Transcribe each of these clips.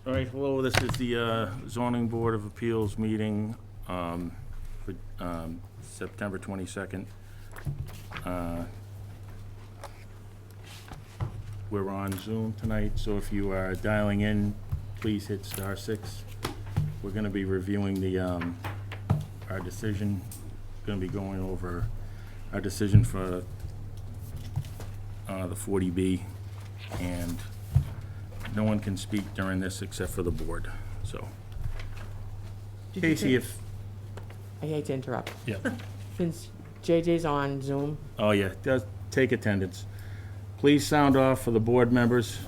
All right, hello, this is the zoning board of appeals meeting for September 22nd. We're on Zoom tonight, so if you are dialing in, please hit *6. We're going to be reviewing the our decision, going to be going over our decision for the 40B, and no one can speak during this except for the board, so. Casey, if, I hate to interrupt. yeah, Since JJ's on Zoom, oh yeah, does take attendance. Please sound off for the board members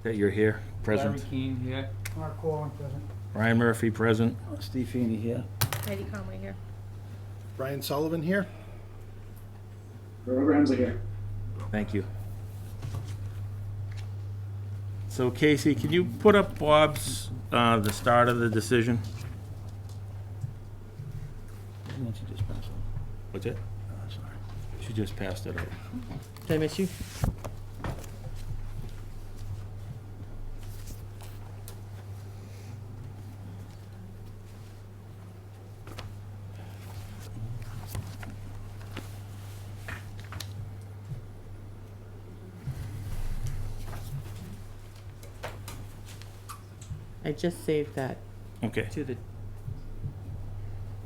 that you're here, present. Larry Keane here. Mark Corwin, present. Ryan Murphy, present. Steve Feeney here. Heidi Conway here. Brian Sullivan here. Robert Ramsey here. Thank you. So Casey, can you put up Bob's, the start of the decision? And then she just passed on. What's it? Oh, sorry. She just passed it out. did I miss you? I just saved that Okay, to the,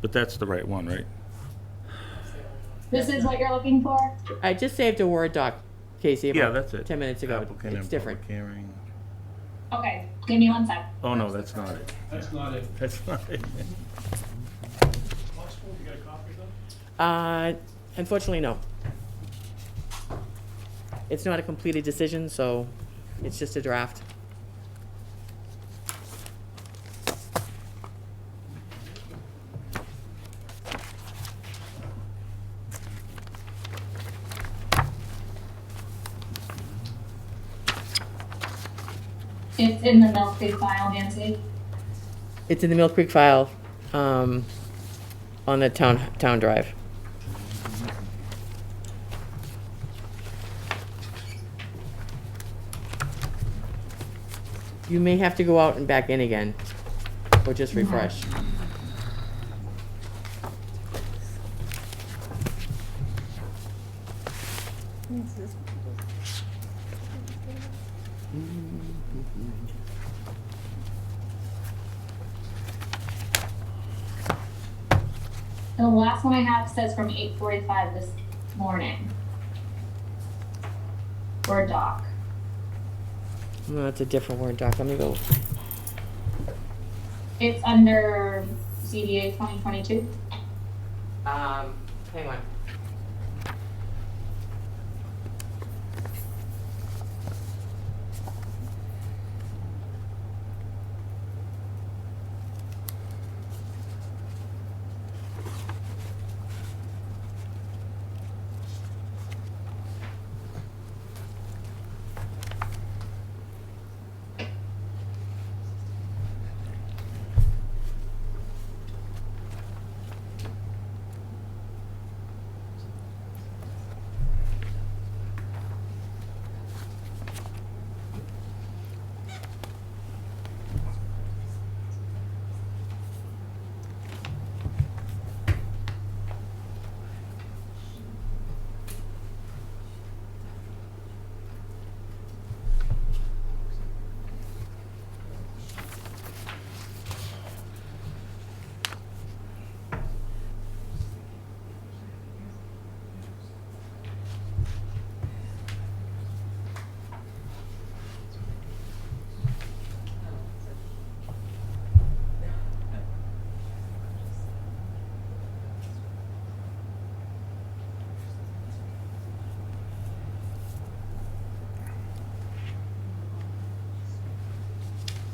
but that's the right one, right? This is what you're looking for? I just saved a Word doc, Casey, Yeah, about that's it. 10 minutes ago. Applicant It's and different. public hearing. Okay, give me 1 sec. Oh, no, that's not it. That's not it. That's not it. Unfortunately, no. It's not a completed decision, so it's just a draft. It's in the Mill Creek file, Nancy. It's in the Mill Creek file, on the town drive. You may have to go out and back in again, or just refresh. The last one I have says from 8:45 this morning. Word doc. No, it's a different Word doc. Let me go. It's under ZBA 2022. Hang on.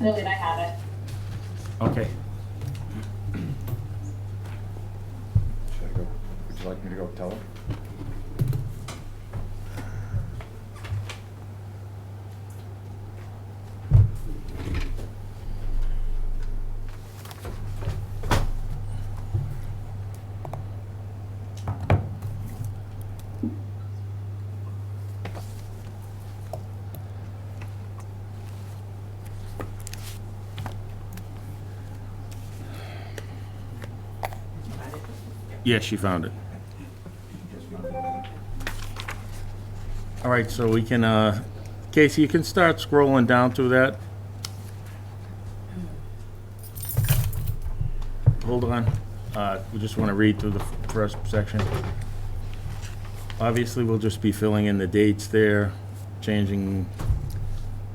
I believe I have it. Okay. Should I go? Would you like me to go tell her? Yeah, she found it. All right, so we can, Casey, you can start scrolling down through that. Hold on. We just want to read through the first section. Obviously, we'll just be filling in the dates there, changing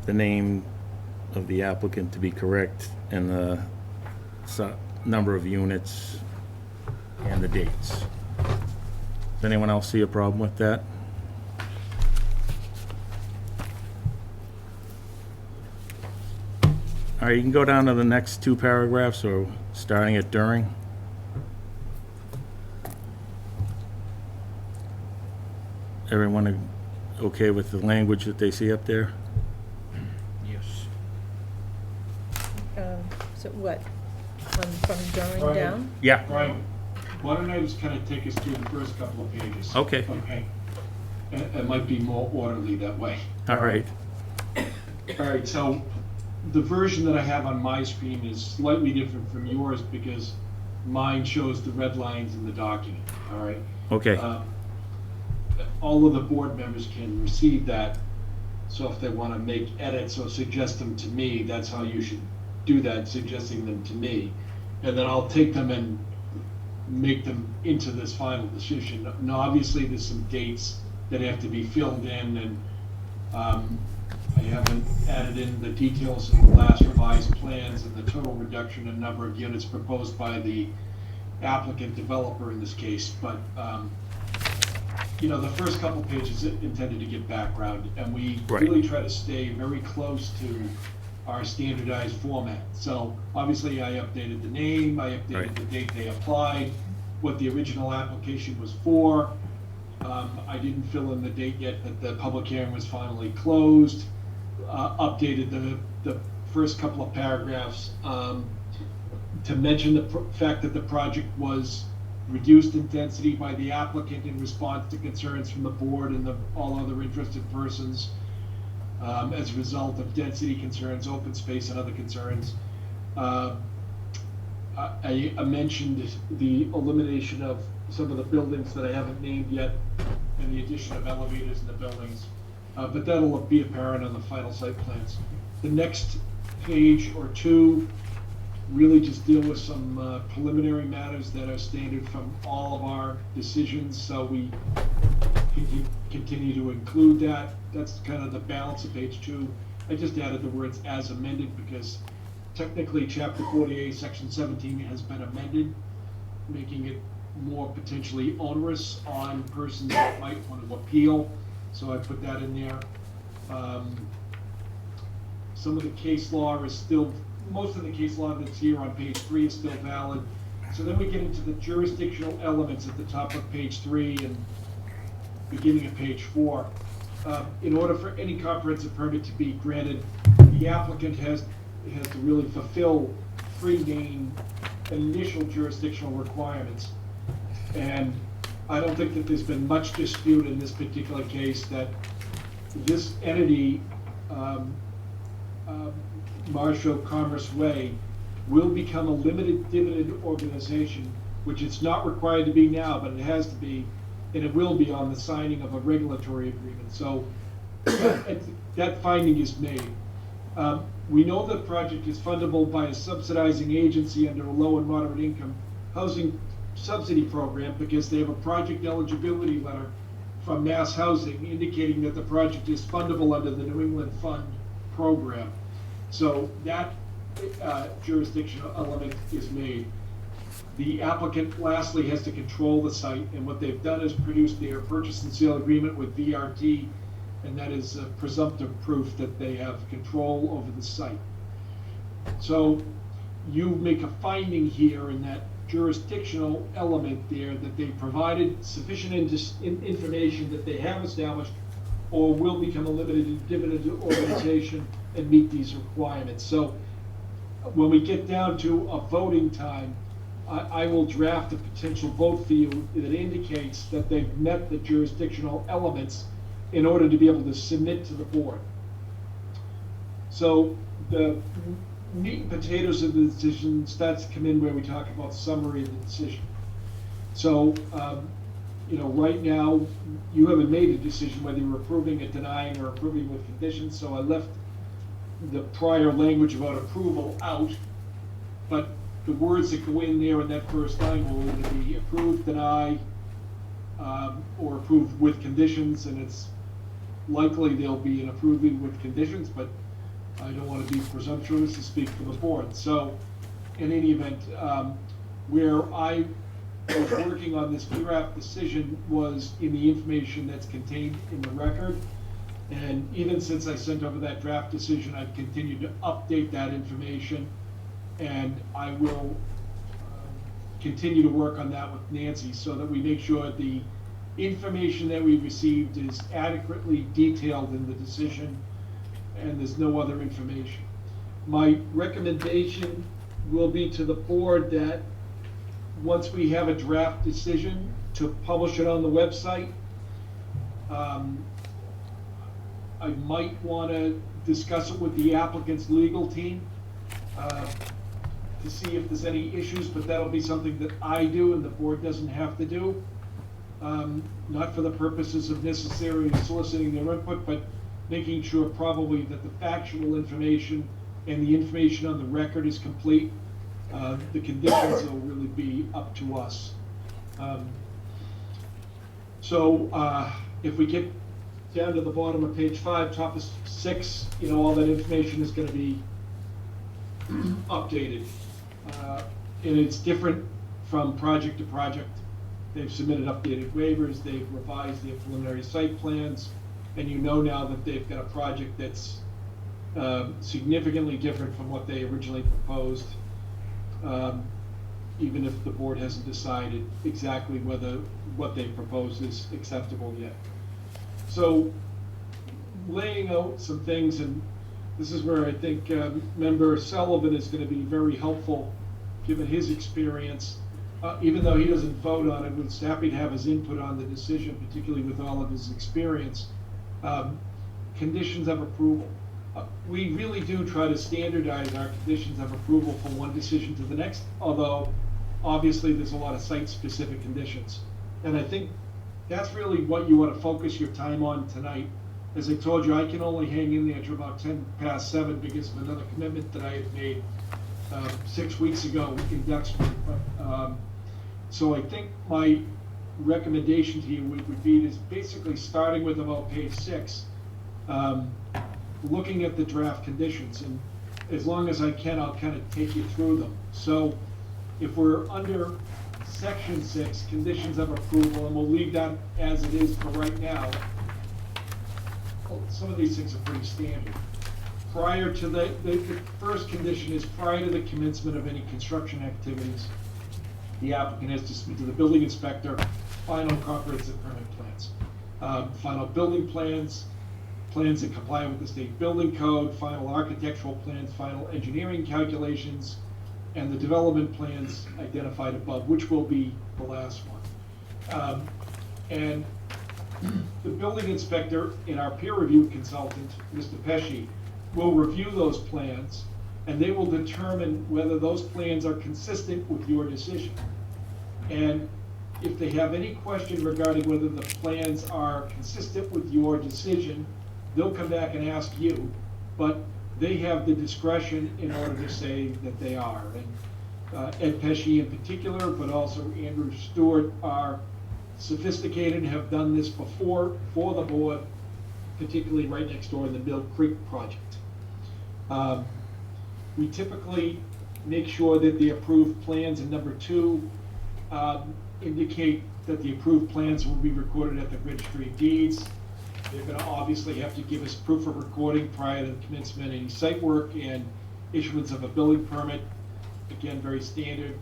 the name of the applicant to be correct, and the number of units, and the dates. Does anyone else see a problem with that? All right, you can go down to the next two paragraphs, or starting at during. Everyone okay with the language that they see up there? Yes. So what, from drawing Right. down? Yeah. Brian, why don't I just kind of take us through the first couple of pages? Okay. Okay. It might be more orderly that way. All right. All right, so the version that I have on my screen is slightly different from yours because mine shows the red lines in the document, all right? Okay. All of the board members can receive that, so if they want to make edits or suggest them to me, that's how you should do that, suggesting them to me. And then I'll take them and make them into this final decision. Now, obviously, there's some dates that have to be filled in, and I haven't added in the details of the last revised plans and the total reduction in number of units proposed by the applicant developer in this case, but you know, the first couple pages intended to give background, and we Right. really try to stay very close to our standardized format. So obviously I updated the name, I updated Right. the date they applied, what the original application was for. I didn't fill in the date yet that the public hearing was finally closed. Updated the first couple of paragraphs to mention the fact that the project was reduced in density by the applicant in response to concerns from the board and all other interested persons as a result of density concerns, open space, and other concerns. I mentioned the elimination of some of the buildings that I haven't named yet and the addition of elevators in the buildings, but that'll be apparent on the final site plans. The next page or two really just deal with some preliminary matters that are standard from all of our decisions, so we continue to include that. That's kind of the balance of page 2. I just added the words as amended because technically chapter 48, section 17 has been amended, making it more potentially onerous on persons that might want to appeal, so I put that in there. Some of the case law is still, most of the case law that's here on page 3 is still valid. So then we get into the jurisdictional elements at the top of page 3 and beginning of page 4. In order for any comprehensive permit to be granted, the applicant has to really fulfill 3 main initial jurisdictional requirements. And I don't think that there's been much dispute in this particular case that this entity, Marshfield Commerce Way, will become a limited dividend organization, which it's not required to be now, but it has to be, and it will be on the signing of a regulatory agreement. So that finding is made. We know the project is fundable by a subsidizing agency under a low and moderate income housing subsidy program because they have a project eligibility letter from Mass Housing indicating that the project is fundable under the New England Fund program. So that jurisdictional element is made. The applicant lastly has to control the site, and what they've done is produce their purchase and sale agreement with VRT, and that is a presumptive proof that they have control over the site. So you make a finding here in that jurisdictional element there that they provided sufficient information that they have established or will become a limited dividend organization and meet these requirements. So when we get down to a voting time, I will draft a potential vote for you that indicates that they've met the jurisdictional elements in order to be able to submit to the board. So the meat and potatoes of the decision starts to come in where we talk about summary of the decision. So, right now, you haven't made a decision whether you're approving it, denying, or approving with conditions, so I left the prior language about approval out, but the words that go in there in that first line will either be approved, deny, or approved with conditions, and it's likely there'll be an approving with conditions, but I don't want to be presumptuous to speak for the board. So, in any event, where I was working on this draft decision was in the information that's contained in the record. And even since I sent over that draft decision, I've continued to update that information. And I will continue to work on that with Nancy so that we make sure the information that we received is adequately detailed in the decision and there's no other information. My recommendation will be to the board that once we have a draft decision, to publish it on the website. I might want to discuss it with the applicant's legal team to see if there's any issues, but that'll be something that I do and the board doesn't have to do. Not for the purposes of necessarily soliciting their input, but making sure probably that the factual information and the information on the record is complete. The conditions will really be up to us. If we get down to the bottom of page 5, top of 6, all that information is going to be updated. And it's different from project to project. They've submitted updated waivers, they've revised their preliminary site plans, and now that they've got a project that's significantly different from what they originally proposed, even if the board hasn't decided exactly whether what they propose is acceptable yet. So, laying out some things, and this is where I think Member Sullivan is going to be very helpful, given his experience. Even though he doesn't vote on it, we're happy to have his input on the decision, particularly with all of his experience. Conditions of approval. We really do try to standardize our conditions of approval from one decision to the next, although obviously there's a lot of site-specific conditions. And I think that's really what you want to focus your time on tonight. As I told you, I can only hang in there to about 7:10 because of another commitment that I had made 6 weeks ago in Duxbury. So I think my recommendation to you would be is basically starting with about page 6, looking at the draft conditions, and as long as I can, I'll kind of take you through them. So if we're under section 6, conditions of approval, and we'll leave that as it is for right now. Well, some of these things are pretty standard. Prior to the first condition is prior to the commencement of any construction activities, the applicant has to submit to the building inspector final comprehensive permit plans. Final building plans, plans that comply with the state building code, final architectural plans, final engineering calculations, and the development plans identified above, which will be the last one. And the building inspector and our peer review consultant, Mr. Pesci, will review those plans, and they will determine whether those plans are consistent with your decision. And if they have any question regarding whether the plans are consistent with your decision, they'll come back and ask you, but they have the discretion in order to say that they are. And Ed Pesci in particular, but also Andrew Stewart, are sophisticated and have done this before for the board, particularly right next door in the Mill Creek project. We typically make sure that the approved plans in number 2 indicate that the approved plans will be recorded at the registry of deeds. They're going to obviously have to give us proof of recording prior to the commencement of any site work and issuance of a building permit. Again, very standard.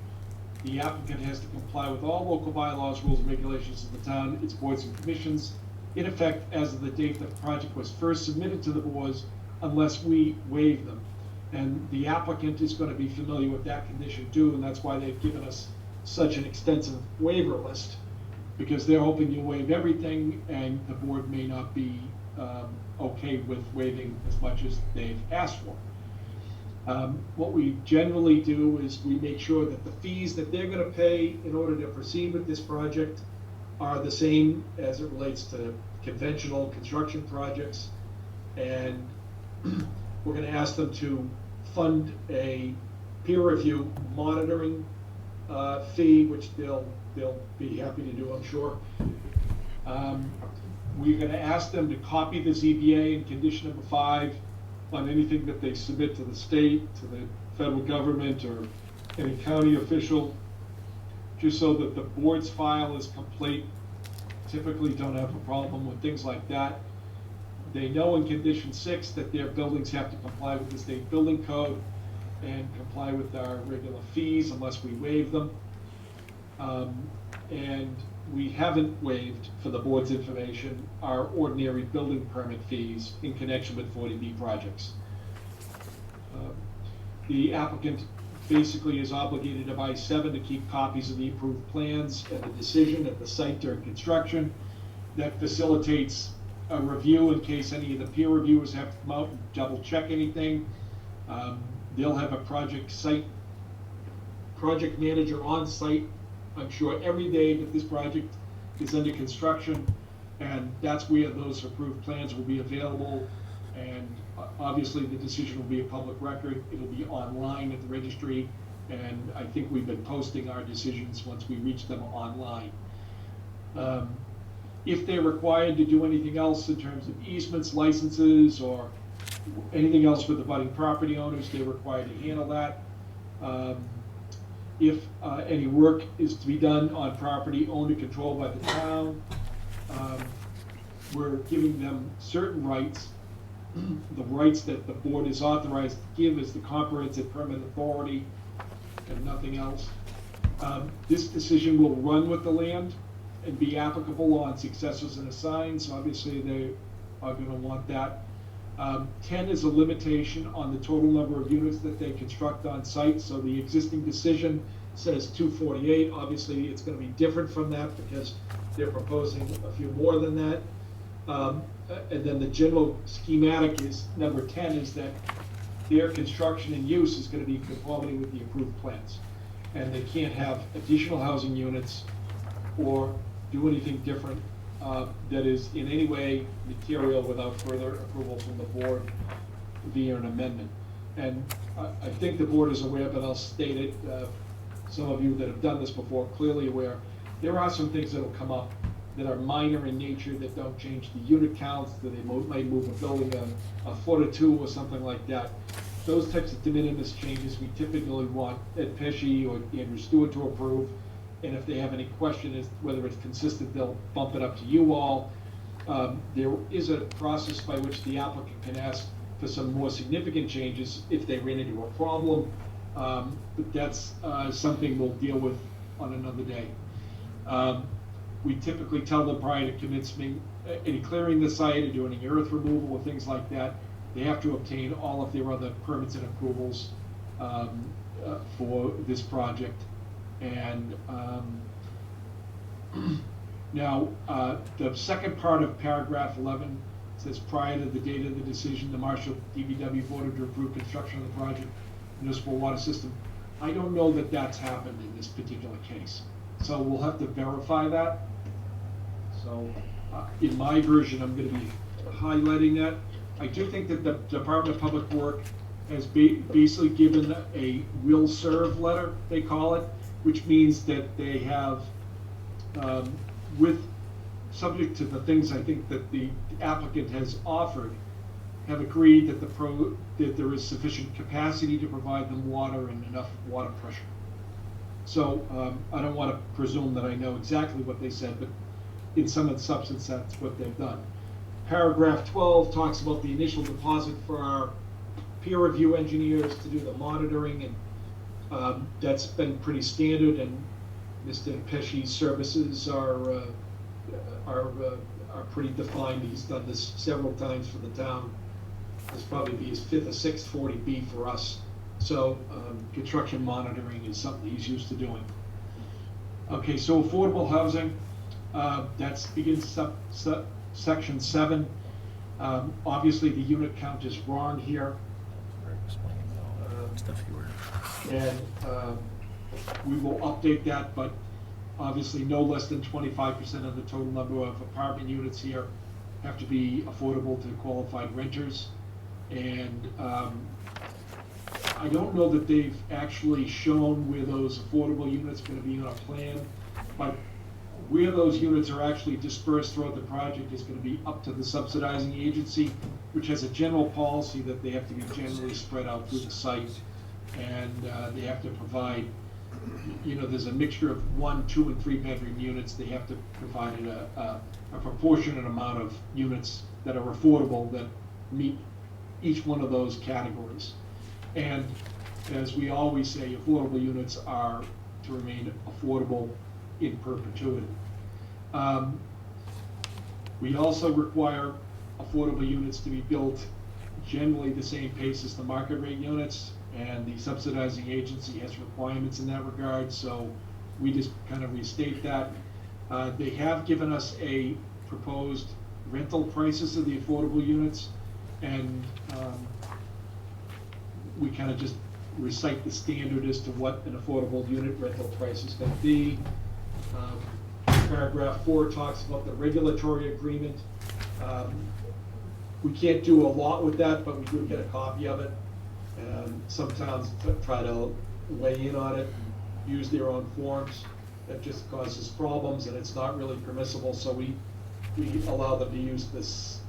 The applicant has to comply with all local bylaws, rules, and regulations of the town, its boards and commissions, in effect as of the date the project was first submitted to the boards, unless we waive them. And the applicant is going to be familiar with that condition too, and that's why they've given us such an extensive waiver list, because they're hoping you waive everything, and the board may not be okay with waiving as much as they've asked for. What we generally do is we make sure that the fees that they're gonna pay in order to proceed with this project are the same as it relates to conventional construction projects. And we're gonna ask them to fund a peer review monitoring fee, which they'll be happy to do, I'm sure. We're gonna ask them to copy the ZBA in condition number 5 on anything that they submit to the state, to the federal government, or any county official, just so that the board's file is complete. Typically don't have a problem with things like that. They know in condition 6 that their buildings have to comply with the state building code and comply with our regular fees unless we waive them. And we haven't waived, for the board's information, our ordinary building permit fees in connection with 40B projects. The applicant basically is obligated by 7 to keep copies of the approved plans and the decision at the site during construction. That facilitates a review in case any of the peer reviewers have to come out and double check anything. They'll have a project manager on site, I'm sure, every day that this project is under construction, and that's where those approved plans will be available. And obviously, the decision will be a public record. It'll be online at the registry, and I think we've been posting our decisions once we reach them online. If they're required to do anything else in terms of easements, licenses, or anything else with the budding property owners, they're required to handle that. If any work is to be done on property owned and controlled by the town, we're giving them certain rights. The rights that the board is authorized to give is the comprehensive permit authority and nothing else. This decision will run with the land and be applicable on successors and assigns. Obviously, they are gonna want that. 10 is a limitation on the total number of units that they construct on site. So the existing decision says 248. Obviously, it's gonna be different from that because they're proposing a few more than that. And then the general schematic is, number 10 is that their construction and use is gonna be in conformity with the approved plans. And they can't have additional housing units or do anything different that is in any way material without further approval from the board via an amendment. And I think the board is aware, but I'll state it, some of you that have done this before, clearly aware, there are some things that will come up that are minor in nature that don't change the unit counts, that they might move a building a foot or two or something like that. Those types of de minimis changes, we typically want Ed Pesci or Andrew Stewart to approve. And if they have any question as to whether it's consistent, they'll bump it up to you all. There is a process by which the applicant can ask for some more significant changes if they ran into a problem. But that's something we'll deal with on another day. We typically tell them prior to commencing any clearing the site or doing any earth removal or things like that, they have to obtain all of their other permits and approvals for this project. And now, the second part of paragraph 11 says, prior to the date of the decision, the Marshfield DPW voted to approve construction of the project municipal water system. I don't know that that's happened in this particular case, so we'll have to verify that. So, in my version, I'm going to be highlighting that. I do think that the Department of Public Work has basically given a will serve letter, they call it, which means that they have, subject to the things I think that the applicant has offered, have agreed that that there is sufficient capacity to provide them water and enough water pressure. So I don't want to presume that I know exactly what they said, but in some of the substance, that's what they've done. Paragraph 12 talks about the initial deposit for our peer review engineers to do the monitoring, and that's been pretty standard, and Mr. Pesci's services are pretty defined. He's done this several times for the town. This probably be his 5th or 6th 40B for us. So construction monitoring is something he's used to doing. Okay, so affordable housing, that begins section 7. Obviously, the unit count is wrong here. Stuff you were. And we will update that, but obviously no less than 25% of the total number of apartment units here have to be affordable to qualified renters. And I don't know that they've actually shown where those affordable units are gonna be on a plan, but where those units are actually dispersed throughout the project is gonna be up to the subsidizing agency, which has a general policy that they have to be generally spread out through the site. And they have to provide, there's a mixture of 1, 2, and 3 bedroom units. They have to provide a proportionate amount of units that are affordable that meet each one of those categories. And as we always say, affordable units are to remain affordable in perpetuity. We also require affordable units to be built generally the same pace as the market rate units, and the subsidizing agency has requirements in that regard, so we just kind of restate that. They have given us a proposed rental prices of the affordable units, and we kind of just recite the standard as to what an affordable unit rental price is going to be. Paragraph 4 talks about the regulatory agreement. We can't do a lot with that, but we do get a copy of it. Some towns try to weigh in on it, use their own forms. That just causes problems, and it's not really permissible, so we allow them to use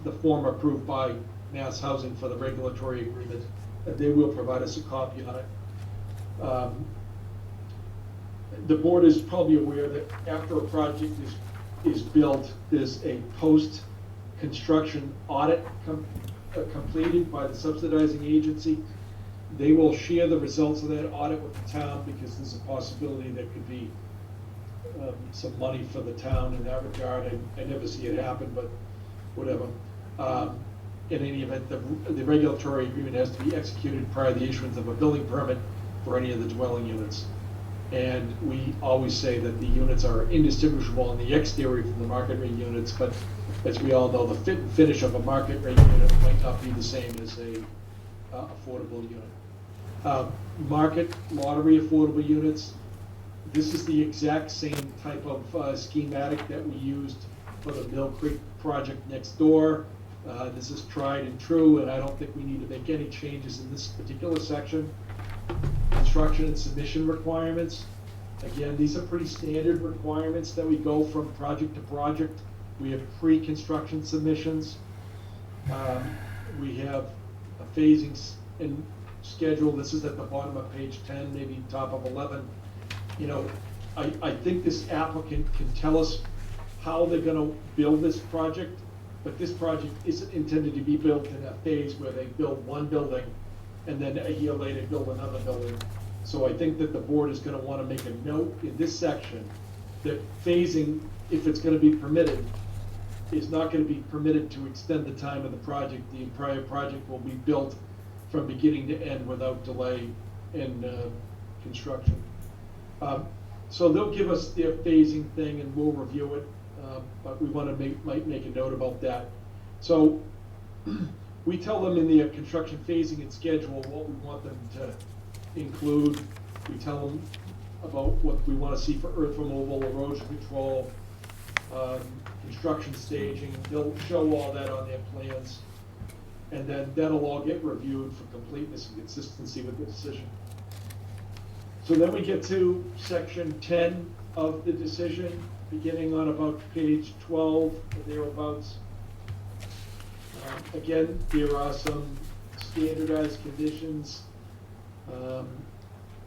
the form approved by Mass Housing for the regulatory agreement, and they will provide us a copy on it. The board is probably aware that after a project is built, there's a post-construction audit completed by the subsidizing agency. They will share the results of that audit with the town, because there's a possibility there could be some money for the town in that regard. I never see it happen, but whatever. In any event, the regulatory agreement has to be executed prior to the issuance of a building permit for any of the dwelling units. And we always say that the units are indistinguishable on the exterior from the market rate units, but as we all know, the fit and finish of a market rate unit might not be the same as a affordable unit. Market lottery affordable units, this is the exact same type of schematic that we used for the Mill Creek project next door. This is tried and true, and I don't think we need to make any changes in this particular section. Construction and submission requirements. Again, these are pretty standard requirements that we go from project to project. We have pre-construction submissions. We have a phasing and schedule. This is at the bottom of page 10, maybe top of 11. I think this applicant can tell us how they're gonna build this project, but this project isn't intended to be built in a phase where they build one building and then a year later build another building. So I think that the board is gonna wanna make a note in this section that phasing, if it's gonna be permitted, is not gonna be permitted to extend the time of the project. The entire project will be built from beginning to end without delay in construction. So they'll give us their phasing thing and we'll review it, but we wanna might make a note about that. So we tell them in the construction phasing and schedule what we want them to include. We tell them about what we want to see for earth removal, erosion control, construction staging. They'll show all that on their plans, and then that'll all get reviewed for completeness and consistency with the decision. So then we get to section 10 of the decision, beginning on about page 12 or thereabouts. Again, there are some standardized conditions.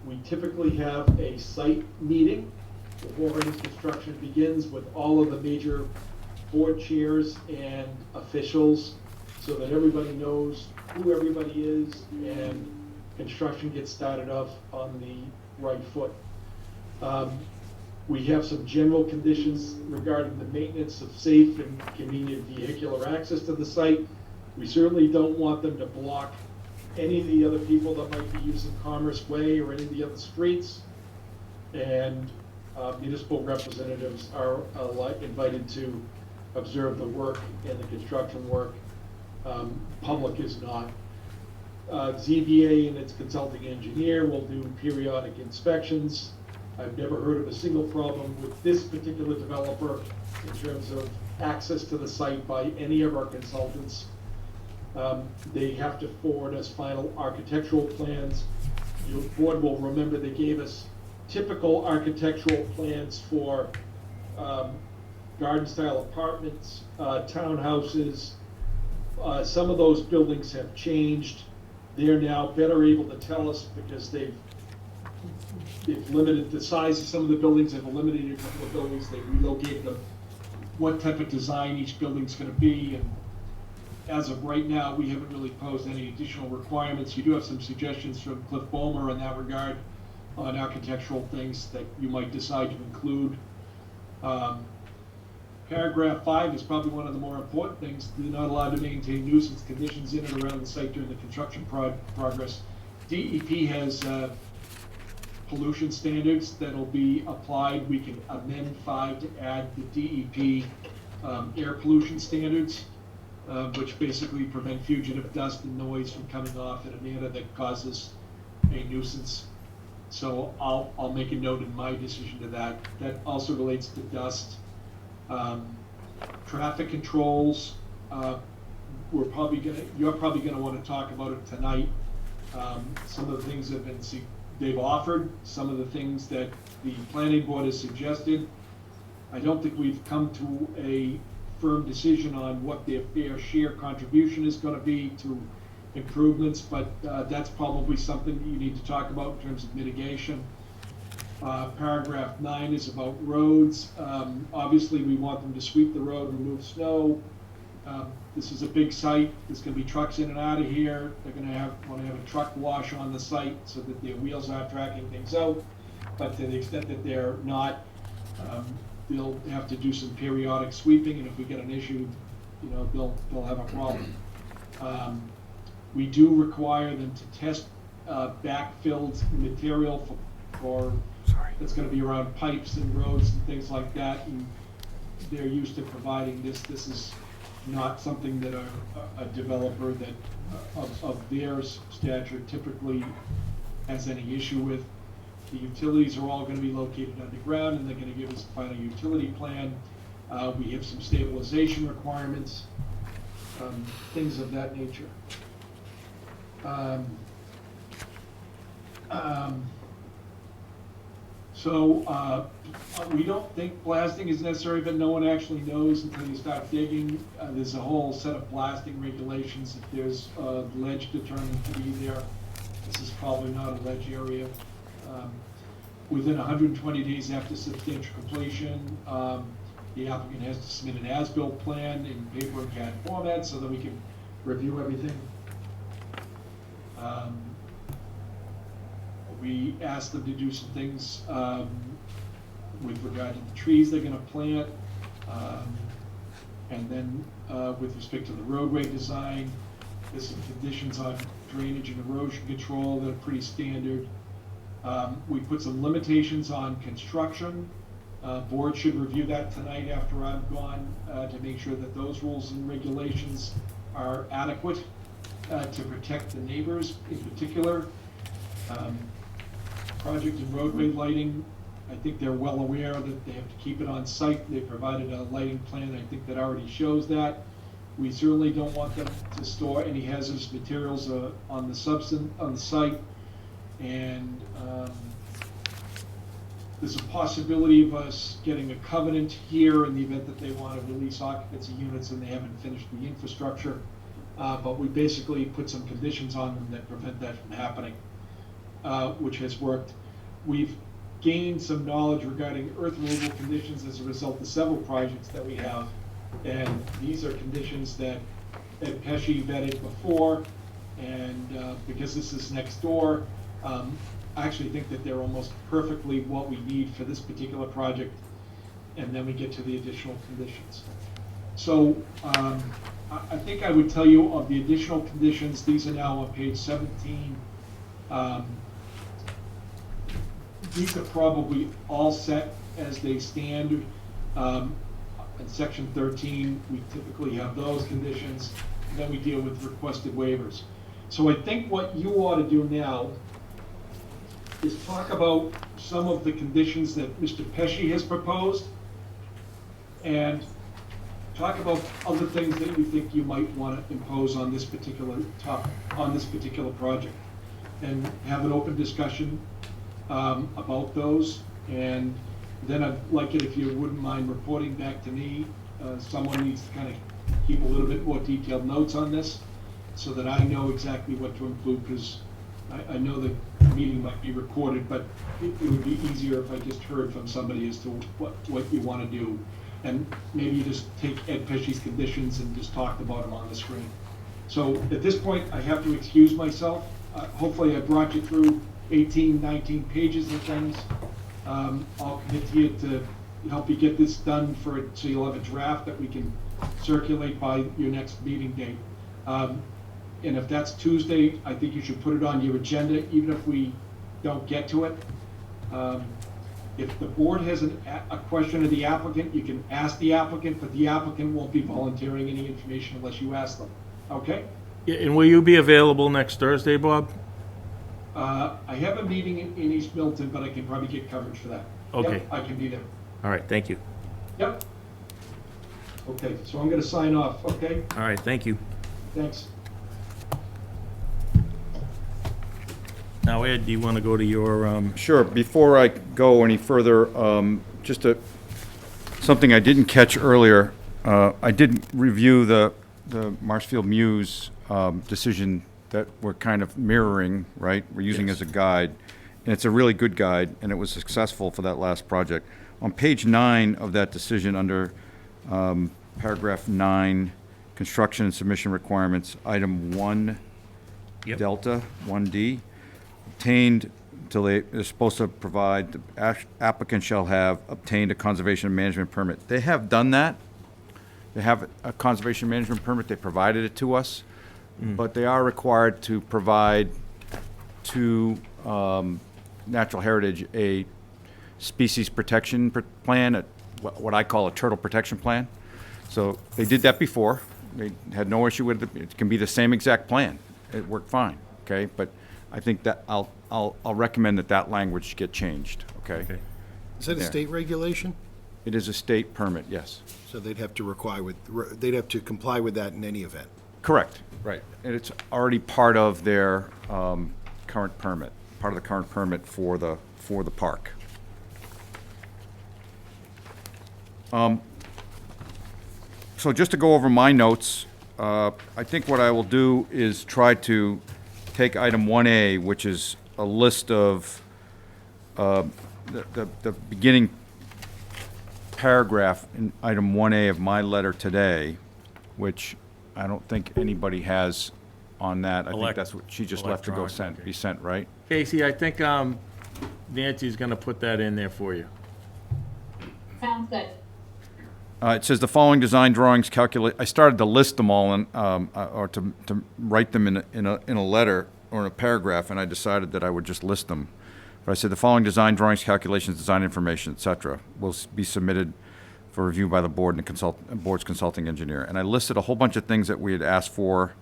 We typically have a site meeting before any construction begins with all of the major board chairs and officials, so that everybody knows who everybody is and construction gets started off on the right foot. We have some general conditions regarding the maintenance of safe and convenient vehicular access to the site. We certainly don't want them to block any of the other people that might be using Commerce Way or any of the other streets. And municipal representatives are invited to observe the work and the construction work. Public is not. ZBA and its consulting engineer will do periodic inspections. I've never heard of a single problem with this particular developer in terms of access to the site by any of our consultants. They have to forward us final architectural plans. Your board will remember they gave us typical architectural plans for garden-style apartments, townhouses. Some of those buildings have changed. They're now better able to tell us because they've limited the size of some of the buildings, they've eliminated a couple of buildings, they've relocated them, what type of design each building's gonna be, and as of right now, we haven't really posed any additional requirements. You do have some suggestions from Cliff Bomer in that regard on architectural things that you might decide to include. Paragraph 5 is probably one of the more important things. They're not allowed to maintain nuisance conditions in and around the site during the construction progress. DEP has pollution standards that'll be applied. We can amend 5 to add the DEP air pollution standards, which basically prevent fugitive dust and noise from coming off in a manner that causes a nuisance. So I'll make a note in my decision to that. That also relates to dust. Traffic controls, you're probably gonna want to talk about it tonight. Some of the things they've offered, some of the things that the planning board has suggested. I don't think we've come to a firm decision on what their fair share contribution is gonna be to improvements, but that's probably something that you need to talk about in terms of mitigation. Paragraph 9 is about roads. Obviously, we want them to sweep the road, remove snow. This is a big site. There's going to be trucks in and out of here. They're going to want to have a truck wash on the site so that their wheels aren't tracking things out. But to the extent that they're not, they'll have to do some periodic sweeping. And if we get an issue, they'll have a problem. We do require them to test backfilled material for that's going to be around pipes and roads and things like that, and they're used to providing this. This is not something that a developer that of their stature typically has any issue with. The utilities are all going to be located underground, and they're going to give us a final utility plan. We have some stabilization requirements, things of that nature. So we don't think blasting is necessary, but no one actually knows until you start digging. There's a whole set of blasting regulations. If there's ledge determined to be there, this is probably not a ledge area. Within 120 days after substantial completion, the applicant has to submit an as-built plan in paper and CAD format so that we can review everything. We asked them to do some things with regard to the trees they're going to plant, and then with respect to the roadway design, there's some conditions on drainage and erosion control that are pretty standard. We put some limitations on construction. Board should review that tonight after I'm gone to make sure that those rules and regulations are adequate to protect the neighbors in particular. Project and roadway lighting, I think they're well aware that they have to keep it on site. They provided a lighting plan, I think, that already shows that. We certainly don't want them to store any hazardous materials on the site. And there's a possibility of us getting a covenant here in the event that they want to release occupancy units and they haven't finished the infrastructure. But we basically put some conditions on them that prevent that from happening. Which has worked. We've gained some knowledge regarding earth removal conditions as a result of several projects that we have. And these are conditions that Ed Pesci vetted before. And because this is next door, I actually think that they're almost perfectly what we need for this particular project. And then we get to the additional conditions. So I think I would tell you of the additional conditions, these are now on page 17. These are probably all set as they stand. In section 13, we typically have those conditions, and then we deal with requested waivers. So I think what you ought to do now is talk about some of the conditions that Mr. Pesci has proposed, and talk about other things that you think you might want to impose on this particular topic, on this particular project, and have an open discussion about those. And then I'd like it if you wouldn't mind reporting back to me. Someone needs to kind of keep a little bit more detailed notes on this, so that I know exactly what to include, because I know the meeting might be recorded, but it would be easier if I just heard from somebody as to what you want to do. And maybe you just take Ed Pesci's conditions and just talk about them on the screen. So at this point, I have to excuse myself. Hopefully I brought you through 18, 19 pages of things. I'll commit to you to help you get this done so you'll have a draft that we can circulate by your next meeting date. And if that's Tuesday, I think you should put it on your agenda, even if we don't get to it. If the board has a question of the applicant, you can ask the applicant, but the applicant won't be volunteering any information unless you ask them. Okay? Yeah, and will you be available next Thursday, Bob? I have a meeting in East Milton, but I can probably get coverage for that. Okay. Yep, I can be there. All right, thank you. Yep. Okay, so I'm gonna sign off, okay? All right, thank you. Thanks. Now, Ed, do you want to go to your, Sure, before I go any further, something I didn't catch earlier. I did review the Marshfield Muse decision that we're kind of mirroring, right? We're using as a guide, and it's a really good guide, and it was successful for that last project. On page 9 of that decision, under paragraph 9, construction and submission requirements, item 1, Yep. delta, 1D, obtained until they're supposed to provide, the applicant shall have obtained a conservation and management permit. They have done that. They have a conservation management permit. They provided it to us. But they are required to provide to Natural Heritage a species protection plan, what I call a turtle protection plan. So they did that before. They had no issue with it. It can be the same exact plan. It worked fine, okay? But I think that I'll recommend that language get changed, okay? okay. Is that a There. state regulation? It is a state permit, yes. So they'd have to they'd have to comply with that in any event. Correct, right. And it's already part of their current permit, part of the current permit for the park. So just to go over my notes, I think what I will do is try to take item 1A, which is a list of the beginning paragraph in item 1A of my letter today, which I don't think anybody has on that. I think that's what she just left to go Electronic, be sent, right? Casey, I think Nancy's going to put that in there for you. Sounds good. It says the following design drawings calculate. I started to list them all or to write them in a letter or in a paragraph, and I decided that I would just list them. But I said the following design drawings, calculations, design information, etc., will be submitted for review by the board and the board's consulting engineer. And I listed a whole bunch of things that we had asked for,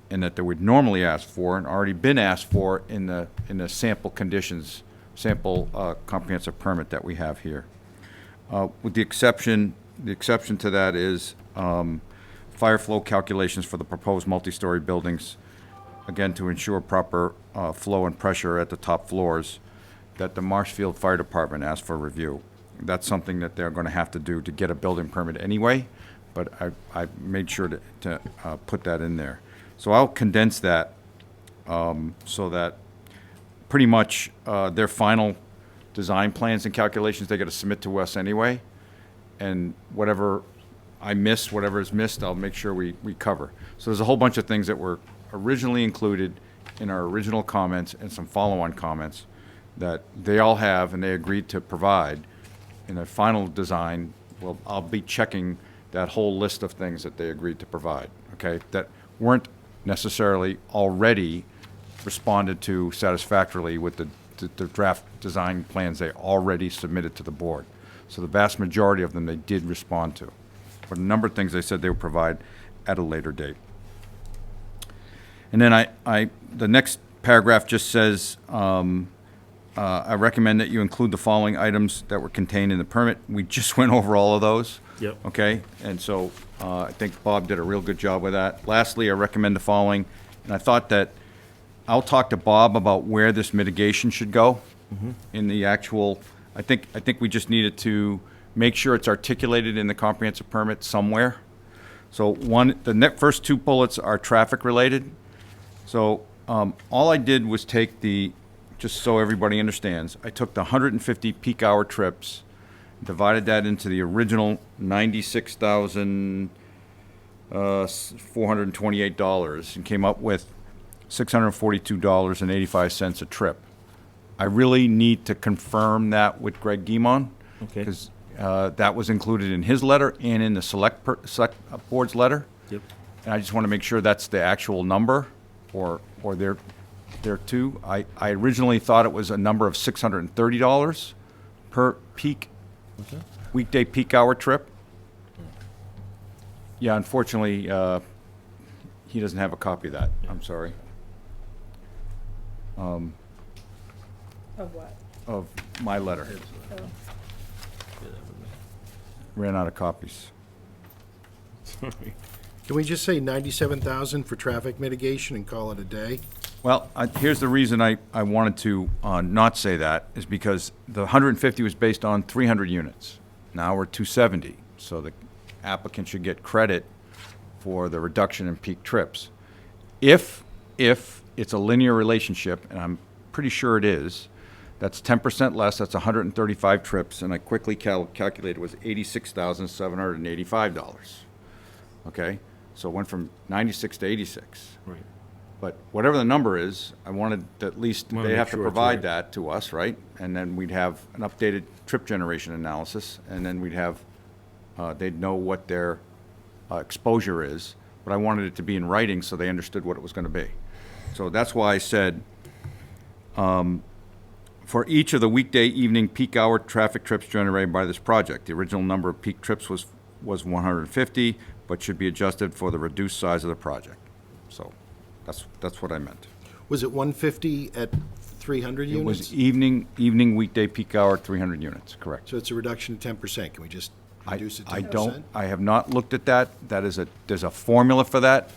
and that they would normally ask for, and already been asked for in the sample conditions, comprehensive permit that we have here. With the exception to that is fire flow calculations for the proposed multi-story buildings, again, to ensure proper flow and pressure at the top floors, that the Marshfield Fire Department asked for review. That's something that they're going to have to do to get a building permit anyway, but I made sure to put that in there. So I'll condense that so that pretty much their final design plans and calculations they got to submit to us anyway, and whatever I miss, whatever is missed, I'll make sure we cover. So there's a whole bunch of things that were originally included in our original comments and some follow-on comments that they all have and they agreed to provide in their final design. Well, I'll be checking that whole list of things that they agreed to provide, okay, that weren't necessarily already responded to satisfactorily with the draft design plans they already submitted to the board. So the vast majority of them they did respond to. But a number of things they said they would provide at a later date. And then the next paragraph just says, I recommend that you include the following items that were contained in the permit. We just went over all of those. Yep. Okay, and so I think Bob did a real good job with that. Lastly, I recommend the following, and I thought that I'll talk to Bob about where this mitigation should go in the actual, I think we just needed to make sure it's articulated in the comprehensive permit somewhere. So first two bullets are traffic related. So all I did was take just so everybody understands, I took the 150 peak hour trips, divided that into the original $96,428 and came up with $642.85 a trip. I really need to confirm that with Greg Guimon. Okay. Because that was included in his letter and in the select board's letter. Yep. And I just want to make sure that's the actual number or there too. I originally thought it was a number of $630 per peak, weekday peak hour trip. Yeah, unfortunately, he doesn't have a copy of that. I'm sorry. Of what? Of my letter. Oh. Ran out of copies. Can we just say 97,000 for traffic mitigation and call it a day? Well, here's the reason I wanted to not say that, is because the 150 was based on 300 units. Now we're 270, so the applicant should get credit for the reduction in peak trips. If it's a linear relationship, and I'm pretty sure it is, that's 10% less, that's 135 trips, and I quickly calculated it was $86,785. Okay? So it went from 96 to 86. Right. But whatever the number is, I wanted at least, Wanna they make have to sure it's provide right. that to us, right? And then we'd have an updated trip generation analysis, and then we'd have, they'd know what their exposure is. But I wanted it to be in writing so they understood what it was going to be. So that's why I said, for each of the weekday evening peak hour traffic trips generated by this project, the original number of peak trips was 150, but should be adjusted for the reduced size of the project. So that's what I meant. Was it 150 at 300 It units? was evening weekday peak hour, 300 units, correct. So it's a reduction of 10%. Can we just reduce it to 10%? I have not looked at that. There's a formula for that.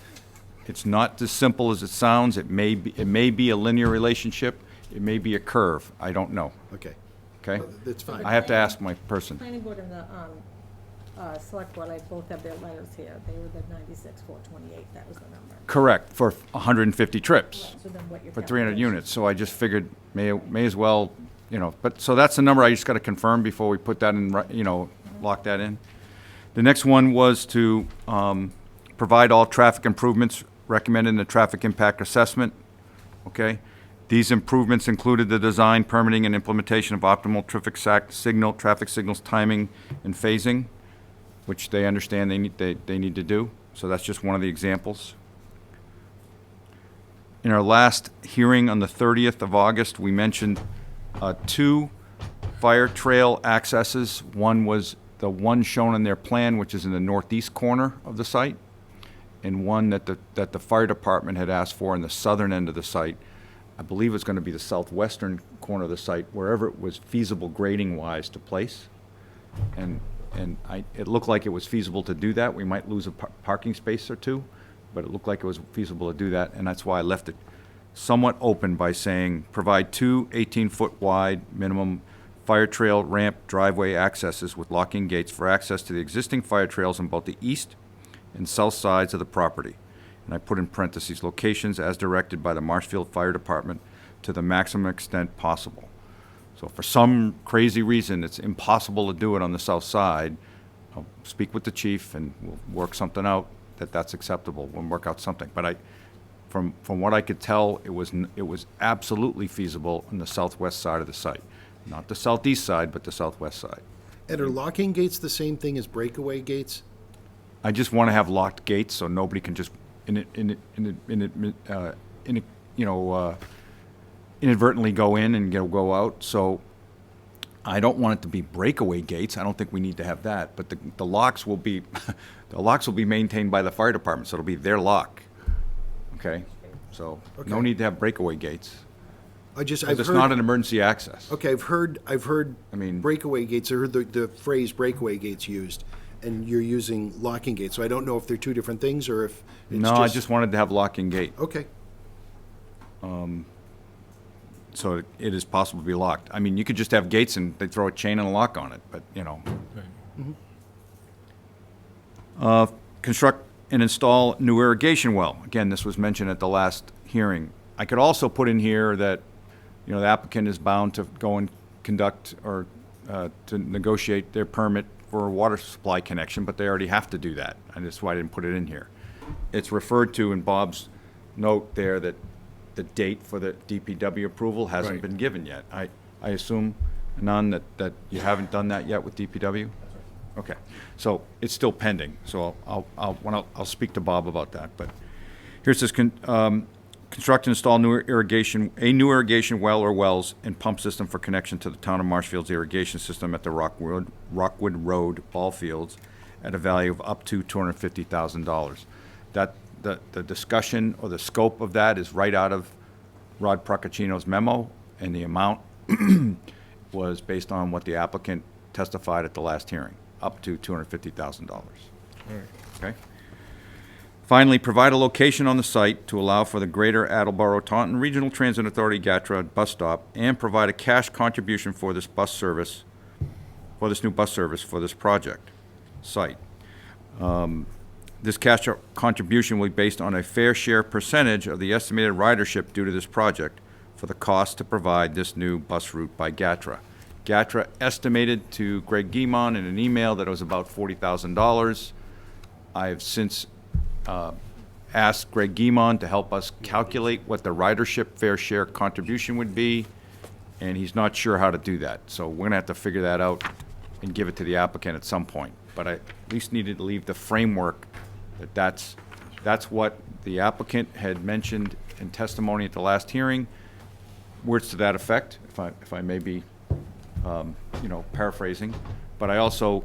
It's not as simple as it sounds. It may be a linear relationship. It may be a curve. I don't know, Okay, okay? that's fine. I have to ask my person. Planning board and the select board, I both have their letters here. They were the 96,428. That was the number. Correct, for 150 trips, So then what your for 300 calculation- units. So I just figured may as well, but, so that's the number I just got to confirm before we put that in, lock that in. The next one was to provide all traffic improvements recommended in the traffic impact assessment, okay? These improvements included the design, permitting, and implementation of optimal traffic signals, timing, and phasing, which they understand they need to do. So that's just one of the examples. In our last hearing on the 30th of August, we mentioned 2 fire trail accesses. One was the one shown in their plan, which is in the northeast corner of the site, and one that the fire department had asked for in the southern end of the site. I believe it's going to be the southwestern corner of the site, wherever it was feasible grading-wise to place. And it looked like it was feasible to do that. We might lose a parking space or two, but it looked like it was feasible to do that, and that's why I left it somewhat open by saying, provide 2 18-foot wide minimum fire trail ramp driveway accesses with locking gates for access to the existing fire trails on both the east and south sides of the property. And I put in parentheses, locations as directed by the Marshfield Fire Department to the maximum extent possible. So if for some crazy reason it's impossible to do it on the south side, I'll speak with the chief and we'll work something out that's acceptable. We'll work out something. But from what I could tell, it was absolutely feasible on the southwest side of the site. Not the southeast side, but the southwest side. And are locking gates the same thing as breakaway gates? I just want to have locked gates so nobody can just inadvertently go in and go out. So I don't want it to be breakaway gates. I don't think we need to have that. But the locks will be the locks will be maintained by the fire department, so it'll be their lock. Okay. So Okay. no need to have breakaway gates. I've Because it's not heard, an emergency access. okay, I've heard I mean- breakaway gates, I heard the phrase breakaway gates used, and you're using locking gates, so I don't know if they're two different things, or if it's No, I just wanted to have locking gate, Okay, so it is possible to be locked. I mean, you could just have gates and they throw a chain and a lock on it, but, you know. Construct and install new irrigation well. Again, this was mentioned at the last hearing. I could also put in here that, you know, the applicant is bound to go and conduct or to negotiate their permit for a water supply connection, but they already have to do that, and that's why I didn't put it in here. It's referred to in Bob's note there that the date for the DPW approval hasn't Right. been given yet. I assume, Anand, that you haven't done that yet with DPW? Okay, so it's still pending, so I'll speak to Bob about that, but here it says, construct and install a new irrigation well or wells and pump system for connection to the town of Marshfield's irrigation system at the Rockwood Road ball fields at a value of up to $250,000. That, the discussion or the scope of that is right out of Rod Procaccino's memo, and the amount was based on what the applicant testified at the last hearing, up to $250,000. Okay? Finally, provide a location on the site to allow for the Greater Attleboro Taunton Regional Transit Authority GATRA bus stop, and provide a cash contribution for this bus service, for this new bus service for this project site. This cash contribution will be based on a fair share percentage of the estimated ridership due to this project for the cost to provide this new bus route by GATRA. GATRA estimated to Greg Guimond in an email that it was about $40,000. I have since asked Greg Guimond to help us calculate what the ridership fair share contribution would be, and he's not sure how to do that. So we're gonna have to figure that out and give it to the applicant at some point. But I at least needed to leave the framework that that's what the applicant had mentioned in testimony at the last hearing. Words to that effect, if I may be, you know, paraphrasing. But I also,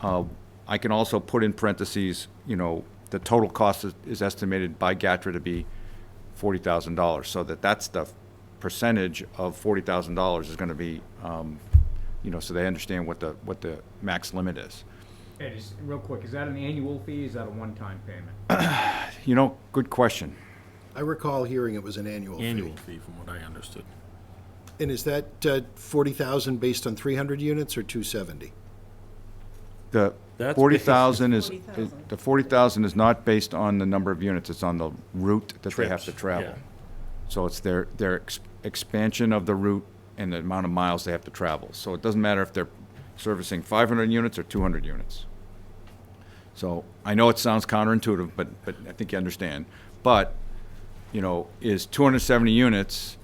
I can also put in parentheses, you know, the total cost is estimated by GATRA to be $40,000, so that's the percentage of $40,000 is gonna be, you know, so they understand what the max limit is. Ed, just real quick, is that an annual fee, is that a one-time payment? You know, good question. I recall hearing it was an annual fee. Annual fee, from what I understood. And is that 40,000 based on 300 units or 270? The That's 40,000 is, 40,000. the 40,000 is not based on the number of units, it's on the route that they have to Trips, travel. yeah. So it's their expansion of the route and the amount of miles they have to travel. So it doesn't matter if they're servicing 500 units or 200 units. So I know it sounds counterintuitive, but I think you understand. But, you know, is 270 units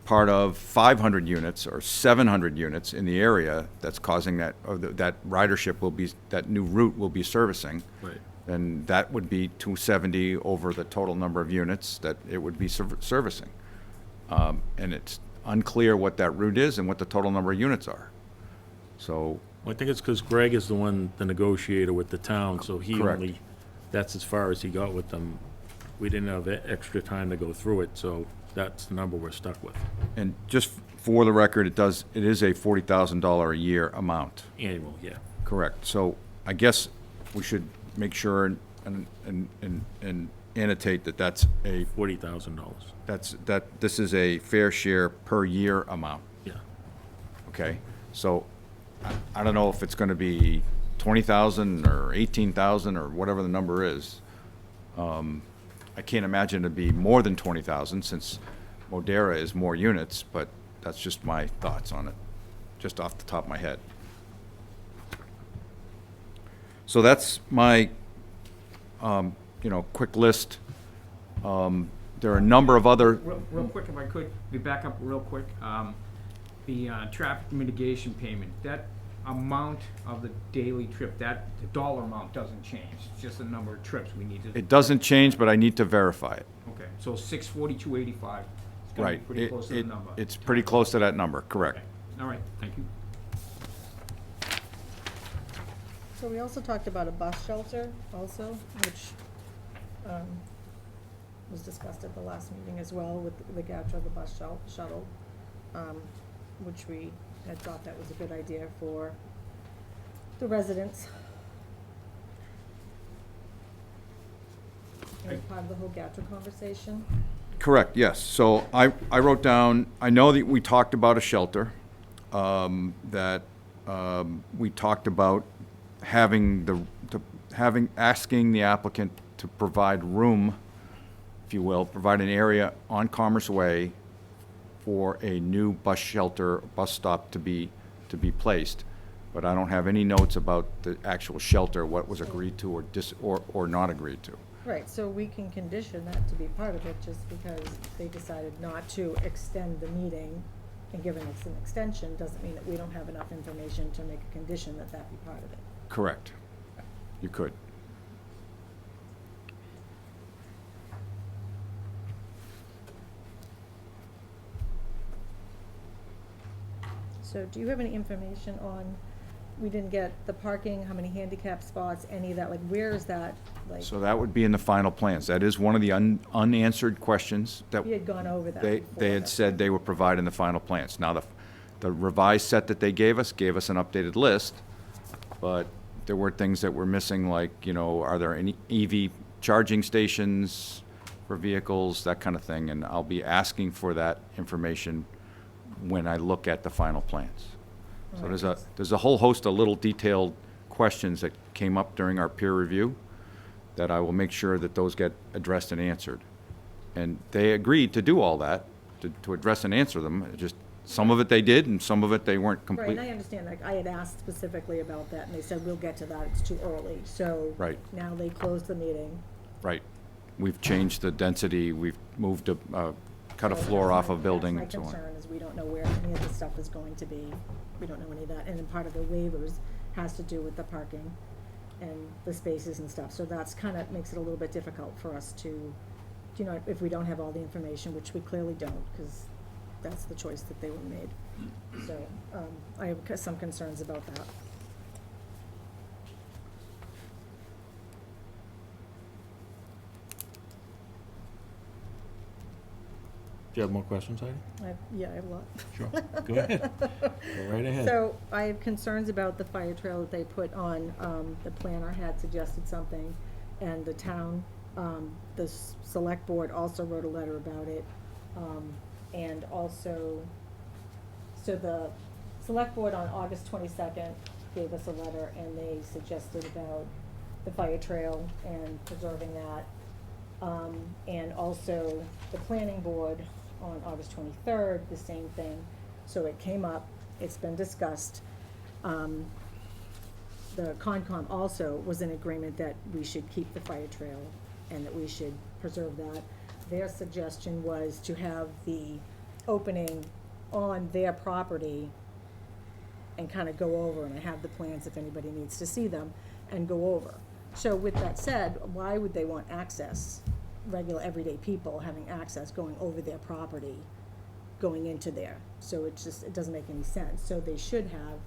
part of 500 units or 700 units in the area that's causing that, or that ridership will be, that new route will be servicing? Right. Then that would be 270 over the total number of units that it would be servicing. And it's unclear what that route is and what the total number of units are. So, Well, I think it's because Greg is the negotiator with the town, so he Correct. only, that's as far as he got with them. We didn't have extra time to go through it, so that's the number we're stuck with, and just for the record, it is a $40,000 a year amount. annual, yeah. Correct. So I guess we should make sure and annotate that that's a, $40,000, that this is a fair share per year amount. yeah. Okay? So I don't know if it's gonna be 20,000 or 18,000 or whatever the number is. I can't imagine it'd be more than 20,000 since Modera is more units, but that's just my thoughts on it, just off the top of my head. So that's my, you know, quick list. There are a number of other, Real quick, if I could, be back up real quick. The traffic mitigation payment, that amount of the daily trip, the dollar amount doesn't change. It's just the number of trips we need to. it doesn't change, but I need to verify it. Okay, so 642.85. It's gonna be Right. pretty close to the number. It's pretty close to that number, correct. Okay. All right, thank you. So we also talked about a bus shelter also, which, was discussed at the last meeting as well with the Gatra, the bus shuttle, which we had thought that was a good idea for the residents. As part of the whole Gatra conversation. Correct, yes. So I wrote down, I know that we talked about a shelter, that we talked about asking the applicant to provide room, if you will, provide an area on Commerce Way for a new bus shelter, bus stop to be placed. But I don't have any notes about the actual shelter, what was agreed to or not agreed to. Right, so we can condition that to be part of it, just because they decided not to extend the meeting, and given it's an extension, doesn't mean that we don't have enough information to make a condition that that be part of it. Correct. You could. So do you have any information on, we didn't get the parking, how many handicap spots, any of that, like, where is that, like? So that would be in the final plans. That is one of the unanswered questions that We had gone over that they before. had said they would provide in the final plans. Now, the revised set that they gave us an updated list, but there were things that were missing, like, you know, are there any EV charging stations for vehicles, that kind of thing, and I'll be asking for that information when I look at the final plans. So there's a whole host of little detailed questions that came up during our peer review that I will make sure that those get addressed and answered. And they agreed to do all that, to address and answer them. It just, some of it they did, and some of it they weren't Right, complete. and I understand, like, I had asked specifically about that, and they said, we'll get to that, it's too early, so. Right. Now they closed the meeting. Right. We've changed the density, we've moved cut a So floor that's off a building and That's so my on. concern, is we don't know where any of this stuff is going to be. We don't know any of that, and then part of the waivers has to do with the parking and the spaces and stuff, so that's kind of makes it a little bit difficult for us to, you know, if we don't have all the information, which we clearly don't, because that's the choice that they were made. So, I have some concerns about that. Do you have more questions, Heidi? Yeah, I have a lot. Sure, go ahead. Go right ahead. So I have concerns about the fire trail that they put on, the planner had suggested something, and the town, the select board also wrote a letter about it. And also, so the select board on August 22nd gave us a letter, and they suggested about the fire trail and preserving that. And also the planning board on August 23rd, the same thing. So it came up, it's been discussed. The Concom also was in agreement that we should keep the fire trail and that we should preserve that. Their suggestion was to have the opening on their property and kind of go over, and I have the plans if anybody needs to see them, and go over. So with that said, why would they want access, regular everyday people having access going over their property, going into there? So it doesn't make any sense. So they should have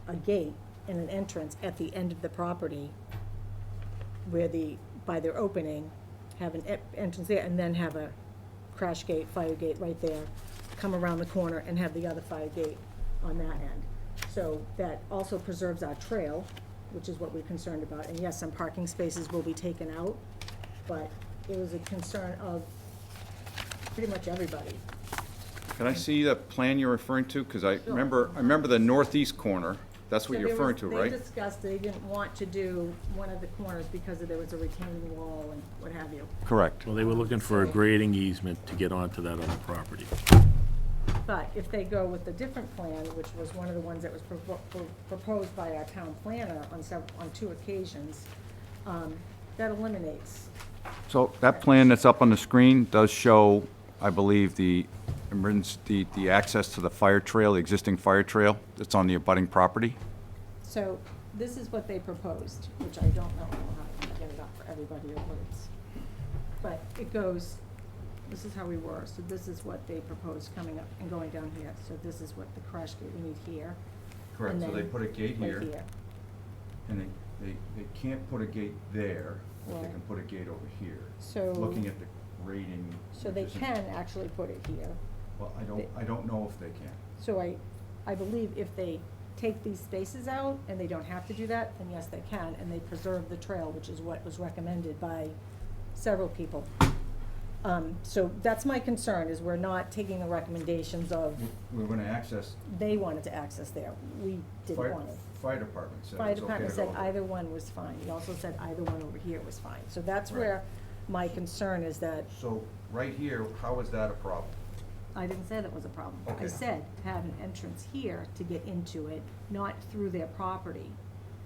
a gate and an entrance at the end of the property where by their opening, have an entrance there, and then have a crash gate, fire gate right there, come around the corner and have the other fire gate on that end. So that also preserves our trail, which is what we're concerned about. And yes, some parking spaces will be taken out, but it was a concern of pretty much everybody. Can I see the plan you're referring to? Because I Sure. remember the northeast corner. That's what So you're there referring was- to, right? They discussed they didn't want to do one of the corners because there was a retaining wall and what have you. Correct. Well, they were looking for a grading easement to get onto that other property. But if they go with the different plan, which was one of the ones that was proposed by our town planner on 2 occasions, that eliminates. So that plan that's up on the screen does show, I believe, the access to the fire trail, the existing fire trail that's on the abutting property. So this is what they proposed, which I don't know how to get it up for everybody or what it's, but it goes, this is how we were. So this is what they proposed coming up and going down here. So this is what the crash gate we need here. Correct, And so they then put a gate right here, and they can't put a gate there, but they Right. can put a gate over here. So. Looking at the grading. So they which isn't- can actually put it here. Well, I don't know if they can. So I believe if they take these spaces out and they don't have to do that, then yes, they can, and they preserve the trail, which is what was recommended by several people. So that's my concern, is we're not taking the recommendations of, We're gonna access, they wanted to access there, we didn't fire, want it. fire department said Fire it's okay department to said go over. either one was fine, he also said either one over here was fine, so that's Right. where my concern is that, So, right here, how is that a problem? I didn't say that was a problem. I Okay. said have an entrance here to get into it, not through their property.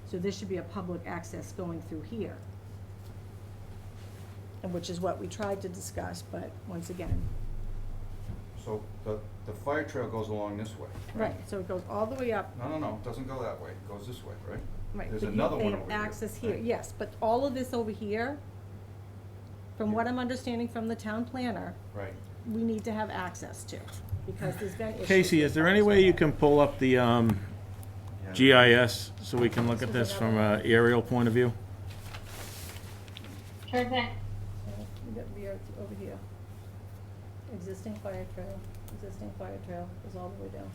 So this should be a public access going through here. And which is what we tried to discuss, but once again, So, the fire trail goes along this way, right, so it goes all the way up. No, it doesn't go that way, it goes this way, right? Right, There's but you- another they one have over here. access here, right? yes, but all of this over here, from what I'm understanding from the town planner, Right. we need to have access to, because there's been issues. Casey, is there any way you can pull up the Yeah. GIS so we can look at this from an aerial point of view? Sure thing. We got VRT over here. Existing fire trail goes all the way down.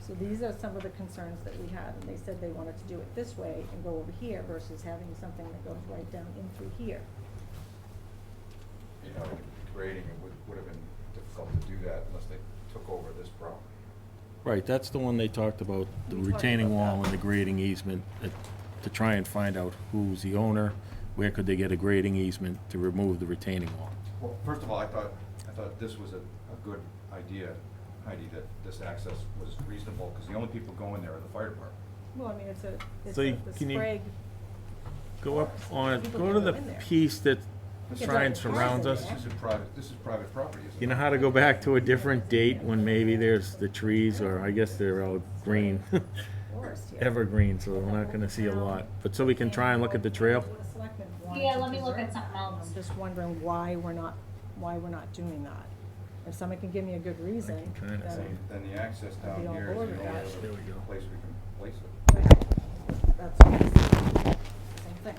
So these are some of the concerns that we had, and they said they wanted to do it this way and go over here versus having something that goes right down in through here. You know, grading, it would have been difficult to do that unless they took over this property. Right, that's the one they talked about, the We talked retaining about wall that. and the grading easement, to try and find out who's the owner, where could they get a grading easement to remove the retaining wall. Well, first of all, I thought this was a good idea, Heidi, that this access was reasonable, because the only people going there are the fire department. Well, I mean, it's So a, you- the can you Sprague, Go up on, People go can to go the in there. piece that This Yeah, try and but surrounds us. cars This is private property, isn't it? You know how to go back to a different date when maybe there's the trees, or I guess they're all green, forest here. evergreen, so we're not gonna see a lot. But so we can try and look at the trail? The selectmen wanted Yeah, to let me look preserve at something that. else. I'm just wondering why we're not doing that. If someone can give me a good reason, I can kinda then, see. Then the access I'd down be on here is board the with only that. other There we go. place we can place it. right, that's what I'm saying. Same thing.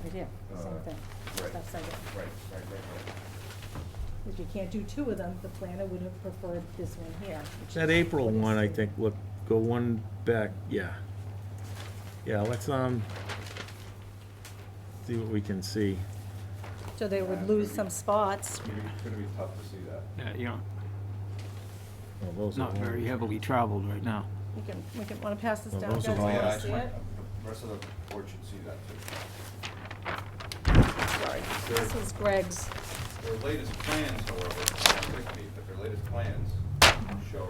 Right here, same thing. Right, That's like it. right. If you can't do two of them, the planner would have preferred this one here. which That is April what it's one, I stated. think, look, go one back, yeah. Yeah, let's, see what we can see. So they would lose some spots. It's gonna be tough to see that. Yeah, you know, Well, those are not one- very heavily traveled right now. We can, wanna pass this Well, down, those guys, are you all- wanna I see just want- it? the rest of the board should see that too. Sorry, this is Greg's. Their latest plans, however, with me, but their latest plans show,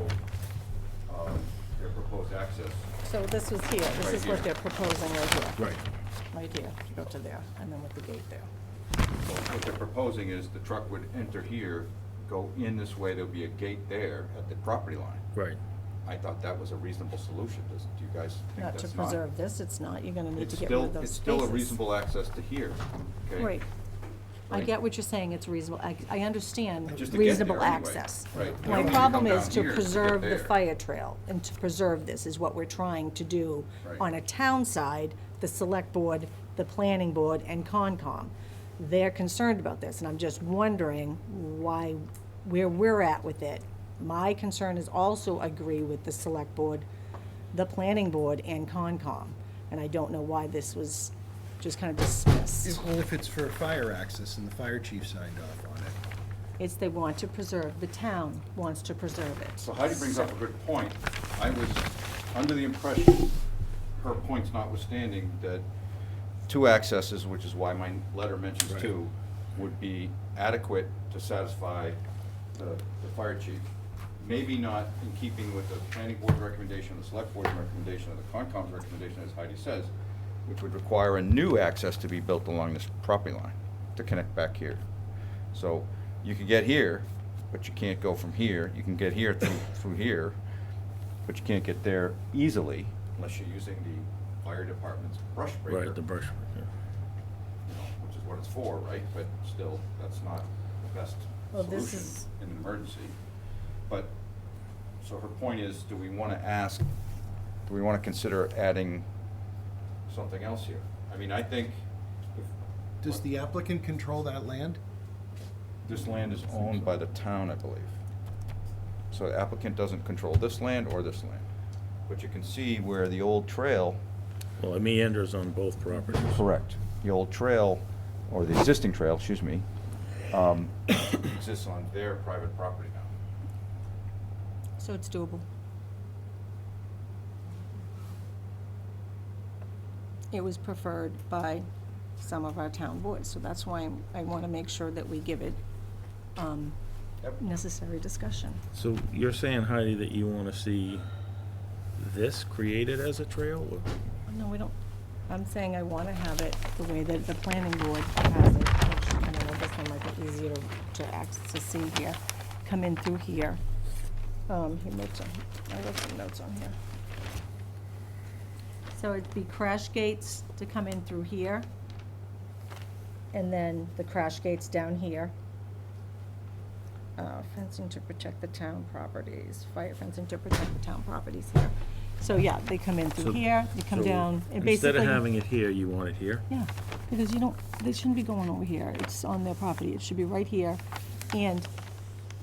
their proposed access. So this was here, this Right is what here. they're proposing right here. Right. Right here, go to there, and then with the gate there. So what they're proposing is the truck would enter here, go in this way, there'll be a gate there at the property line. Right. I thought that was a reasonable solution. Do you guys think Not that's to not? preserve this, it's not, you're gonna need It's to get rid still, of those it's spaces. still a reasonable access to here, okay? Right. I Right. get what you're saying, it's reasonable, I understand Just to get reasonable there anyway. access. Right. You My don't need to problem come is down to here to get preserve the there. fire trail, and to preserve this is what we're trying to do Right. on a town side, the select board, the planning board, and Concom. They're concerned about this, and I'm just wondering why, where we're at with it. My concern is also agree with the select board, the planning board, and Concom, and I don't know why this was just kind of dismissed. Well, if it's for fire access and the fire chief signed off on it. It's they want to preserve, the town wants to preserve it. So Heidi brings up a good point. I was under the impression, her points notwithstanding, that two accesses, which is why my letter mentions Right. two, would be adequate to satisfy the fire chief. Maybe not in keeping with the planning board recommendation, the select board's recommendation, or the Concom's recommendation, as Heidi says, which would require a new access to be built along this property line to connect back here. So you can get here, but you can't go from here. You can get here through here, but you can't get there easily unless you're using the fire department's brush breaker. Right, the brush, yeah. You know, which is what it's for, right? But still, that's not the best Well, this solution is- in an emergency. But, so her point is, do we want to consider adding something else here? I mean, I think if. Does the applicant control that land? This land is owned by the town, I believe. So the applicant doesn't control this land or this land. But you can see where the old trail. Well, it meanders on both properties. Correct. The old trail, or the existing trail, excuse me, exists on their private property now. So it's doable. It was preferred by some of our town boards, so that's why I want to make sure that we give it Yep. necessary discussion. So you're saying, Heidi, that you want to see this created as a trail? Or- No, we don't, I'm saying I want to have it the way that the planning board has it, which, I know this one might be easier to see here, come in through here. He wrote I wrote some notes on here. So it'd be crash gates to come in through here, and then the crash gates down here. Fencing to protect the town properties, fire fencing to protect the town properties here. So, yeah, they come in through So- here, they come so down, and basically. Instead of having it here, you want it here? Yeah, because they shouldn't be going over here, it's on their property, it should be right here, and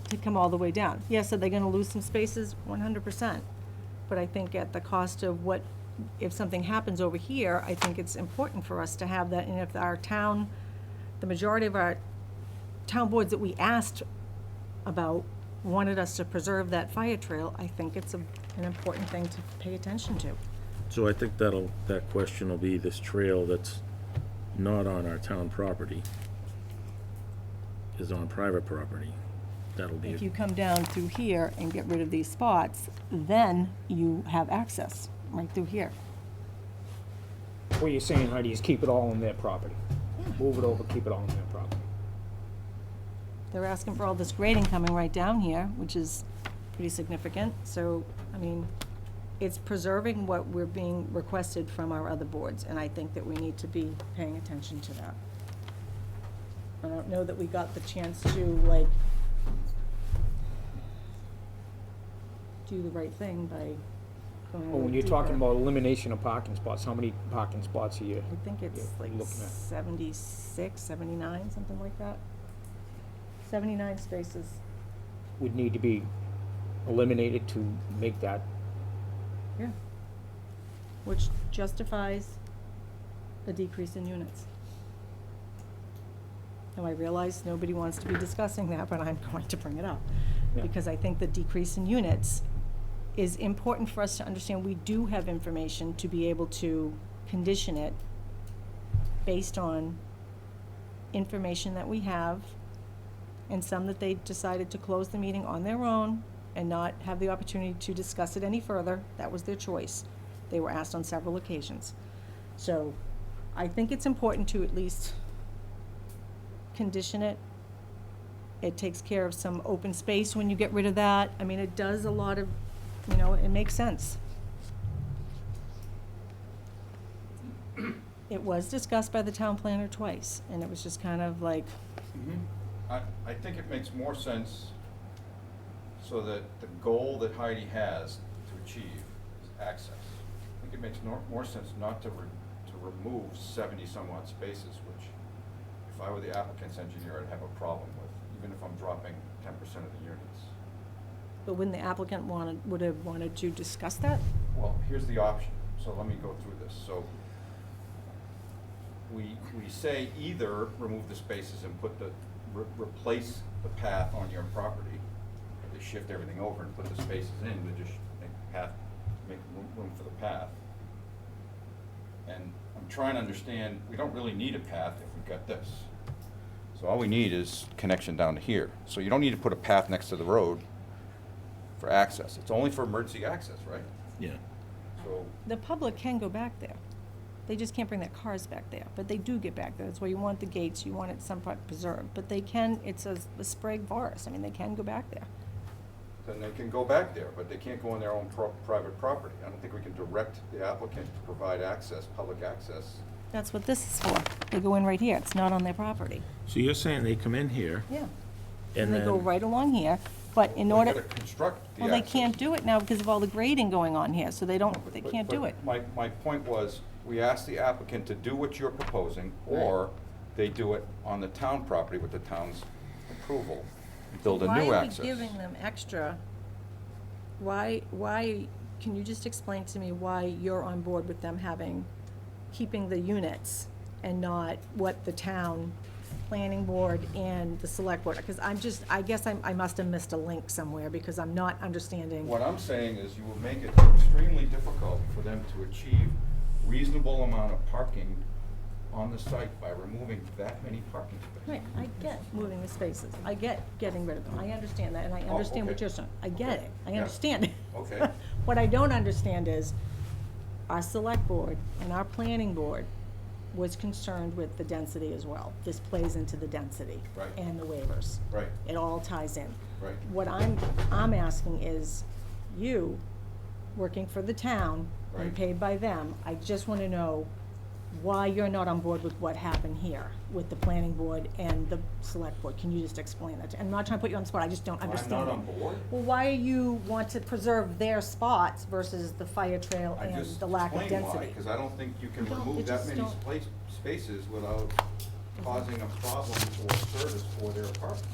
to come all the way down. Yes, are they gonna lose some spaces? 100%. But I think at the cost of what, if something happens over here, I think it's important for us to have that, and if our town, the majority of our town boards that we asked about wanted us to preserve that fire trail, I think it's an important thing to pay attention to. So I think that question will be this trail that's not on our town property, is on private property. That'll be, If you come down through here and get rid of these spots, then you have access right through here. What you're saying, Heidi, is keep it all on their property. Move it over, keep it all on their property. They're asking for all this grading coming right down here, which is pretty significant. So, I mean, it's preserving what we're being requested from our other boards, and I think that we need to be paying attention to that. I don't know that we got the chance to, like, do the right thing by going. Well, when you're deeper. talking about elimination of parking spots, how many parking spots are you? I think it's Yeah, like looking at. 76, 79, something like that. 79 spaces. Would need to be eliminated to make that, Yeah. Which justifies a decrease in units. Now, I realize nobody wants to be discussing that, but I'm going to bring it up. Yeah. Because I think the decrease in units is important for us to understand. We do have information to be able to condition it based on information that we have, and some that they decided to close the meeting on their own and not have the opportunity to discuss it any further. That was their choice. They were asked on several occasions. So I think it's important to at least condition it. It takes care of some open space when you get rid of that. I mean, it does a lot of, it makes sense. It was discussed by the town planner twice, and it was just kind of like, I think it makes more sense so that the goal that Heidi has to achieve is access. I think it makes more sense not to remove 70-some-odd spaces, which if I were the applicant's engineer, I'd have a problem with, even if I'm dropping 10% of the units. but wouldn't the applicant would have wanted to discuss that? Well, here's the option, so let me go through this. So we say either remove the spaces and put replace the path on your property, or they shift everything over and put the spaces in to just make room for the path. And I'm trying to understand, we don't really need a path if we've got this. So all we need is connection down to here. So you don't need to put a path next to the road for access. It's only for emergency access, right? yeah. So, The public can go back there. They just can't bring their cars back there, but they do get back there. That's why you want the gates, you want it some part preserved. But they can, it's a sprague forest, I mean, they can go back there. then they can go back there, but they can't go on their own private property. I don't think we can direct the applicant to provide access, public access. That's what this is for. They go in right here, it's not on their property. So you're saying they come in here, Yeah. and They go then, right along here, but in Well, you order, gotta construct the well, they access. can't do it now because of all the grading going on here, so they But- can't do but it. My point was, we asked the applicant to do what you're proposing, or they do it on the town property with the town's approval, build a Why new are we access. giving them extra? Why, can you just explain to me why you're on board with them keeping the units and not what the town planning board and the select board? Because I guess I must have missed a link somewhere because I'm not understanding. What I'm saying is you will make it extremely difficult for them to achieve reasonable amount of parking on the site by removing that many parking spaces. Right, I get moving the spaces. I get getting rid of them. I understand that, and I Oh, understand what okay. you're saying. I get Okay. it. I Yeah. understand it. Okay. What I don't understand is our select board and our planning board was concerned with the density as well. This plays into the density. Right. And the waivers. Right. It all ties in. Right. What I'm asking is, you, working for the town and Right. paid by them, I just wanna know why you're not on board with what happened here with the planning board and the select board. Can you just explain that? I'm not trying to put you on the spot, I just don't I'm understand not it. on board. Well, why you want to preserve their spots versus the fire trail I and just the lack of explained why, density? because I don't think you can You don't, you remove that just many don't. spaces without causing a problem or service for their apartments.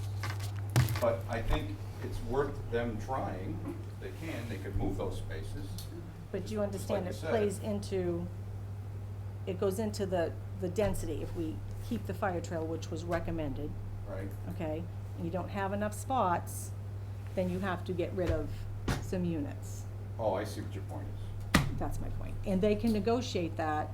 But I think it's worth them trying. If they can, they could move those spaces. But you understand like it you said. plays into, it goes into the density. If we keep the fire trail, which was recommended, Right. okay, and you don't have enough spots, then you have to get rid of some units. Oh, I see what your point is. That's my point. And they can negotiate that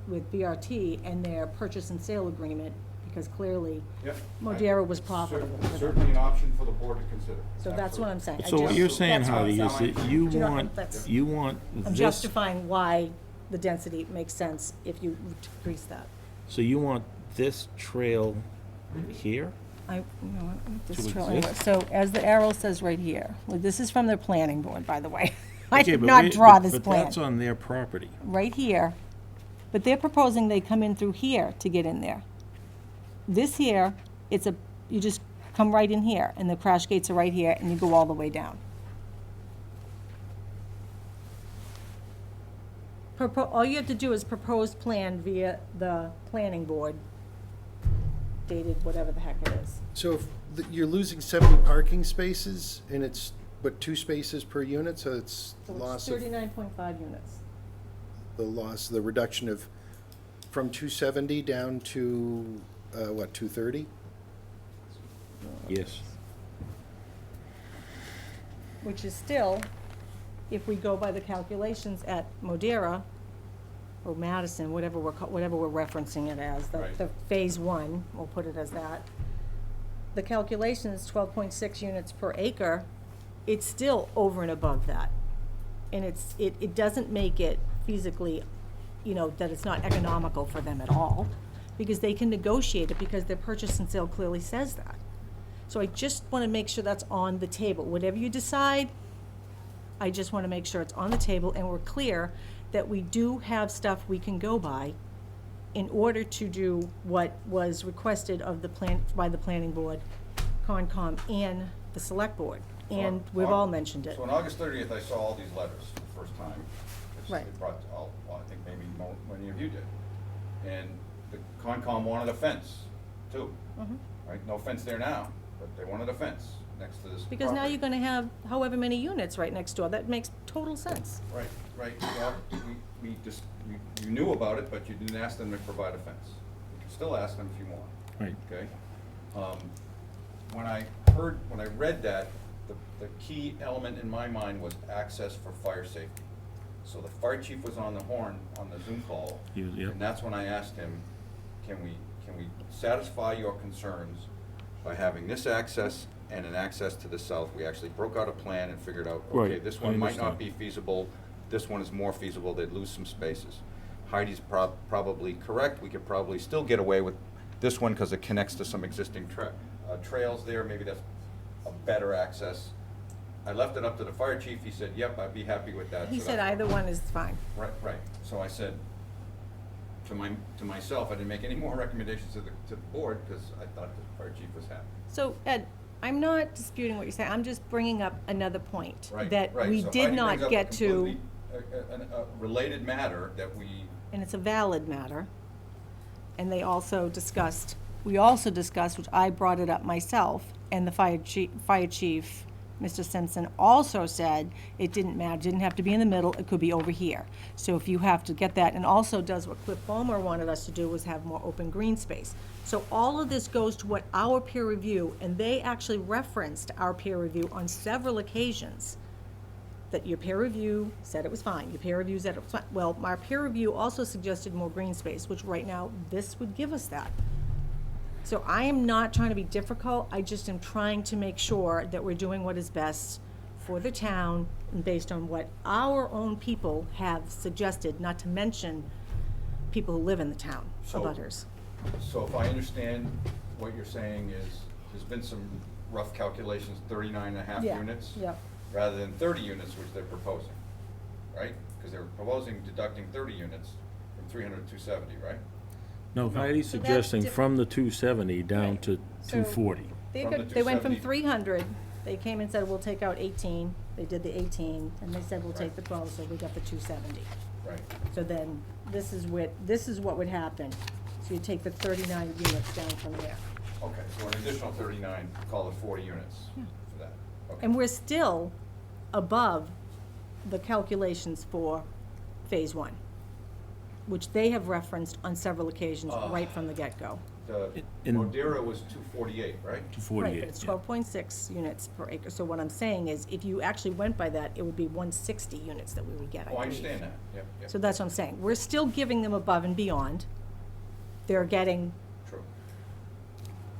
with BRT and their purchase and sale agreement, because clearly Yep. Modera was profitable for them. Certainly an option for the board to consider. So that's what I'm saying. I So what just- you're saying, that's what I'm Heidi, is saying. that you Do you know, want, that's- you want I'm this, justifying why the density makes sense if you decrease that. so you want this trail here? I, you know what, this To trail, exist? so as the arrow says right here, well, this is from their planning board, by the way. I Okay, did but not wait, draw but- this But plan. that's on their property. Right here, but they're proposing they come in through here to get in there. This here, you just come right in here, and the crash gates are right here, and you go all the way down. All you have to do is propose plan via the planning board, dated whatever the heck it is. So if you're losing 70 parking spaces, and it's, what, 2 spaces per unit, so it's So it's loss of, 39.5 units. the reduction of, from 270 down to, what, 230? Yes. Which is still, if we go by the calculations at Modera, or Madison, whatever we're referencing it as, Right. the phase one, we'll put it as that. The calculation is 12.6 units per acre, it's still over and above that. And it doesn't make it feasibly, that it's not economical for them at all, because they can negotiate it, because their purchase and sale clearly says that. So I just want to make sure that's on the table. Whatever you decide, I just want to make sure it's on the table and we're clear that we do have stuff we can go by in order to do what was requested of by the planning board, Concom, and the select board. And we've all mentioned it. So on August 30th, I saw all these letters for the first time. which Right. they brought, well, I think maybe many of you did. And the Concom wanted a fence, too. Mhm. Right, no fence there now, but they wanted a fence next to this Because now property. you're gonna have however many units right next door. That makes total sense. Right, well, you knew about it, but you didn't ask them to provide a fence. You can still ask them if you want. Right. Okay? When I read that, the key element in my mind was access for fire safety. So the fire chief was on the horn on the Zoom call. Yep. And that's when I asked him, can we satisfy your concerns by having this access and an access to the south? We actually broke out a plan and figured out, okay, Right, this I one might not understand. be feasible, this one is more feasible, they'd lose some spaces. Heidi's probably correct, we could probably still get away with this one because it connects to some existing trails there, maybe that's a better access. I left it up to the fire chief, he said, yep, I'd be happy with that. He So said that's- either one is fine. Right, so I said, to myself, I didn't make any more recommendations to the board, because I thought the fire chief was happy. So, Ed, I'm not disputing what you're saying, I'm just bringing up another point. Right, That right. we So did Heidi not brings up a get to, completely, a related matter that we, and it's a valid matter. And they also discussed we also discussed, which I brought it up myself, and the fire chief, Mr. Simpson, also said it didn't matter, didn't have to be in the middle, it could be over here. So if you have to get that, and also does what Cliff Ballmer wanted us to do, was have more open green space. So all of this goes to what our peer review, and they actually referenced our peer review on several occasions, that your peer review said it was fine, your peer review said it was fine. Well, my peer review also suggested more green space, which right now, this would give us that. So I am not trying to be difficult, I just am trying to make sure that we're doing what is best for the town and based on what our own people have suggested, not to mention people who live in the town, So- abutters. So if I understand what you're saying is, there's been some rough calculations, 39 and a half Yeah, units? yeah. Rather than 30 units, which they're proposing, right? Because they're proposing deducting 30 units from 300 to 270, right? No, Heidi's So that's suggesting diff- from the 270 down Right. to So- 240. From the They went from 270. 300, they came and said, we'll take out 18, they did the 18, and they said, we'll take the 12, so we got the 270. Right. So then, this is what would happen. So you take the 39 units down from there. Okay, so an additional 39, call it 40 units for that. Okay. And we're still above the calculations for Phase 1, which they have referenced on several occasions right from the get-go. The In- Modera was 248, right? Right, 248. but it's yeah. 12.6 units per acre. So what I'm saying is, if you actually went by that, it would be 160 units that we would get, I Oh, I believe. understand that, yep, yep. So that's what I'm saying. We're still giving them above and beyond. They're getting, True.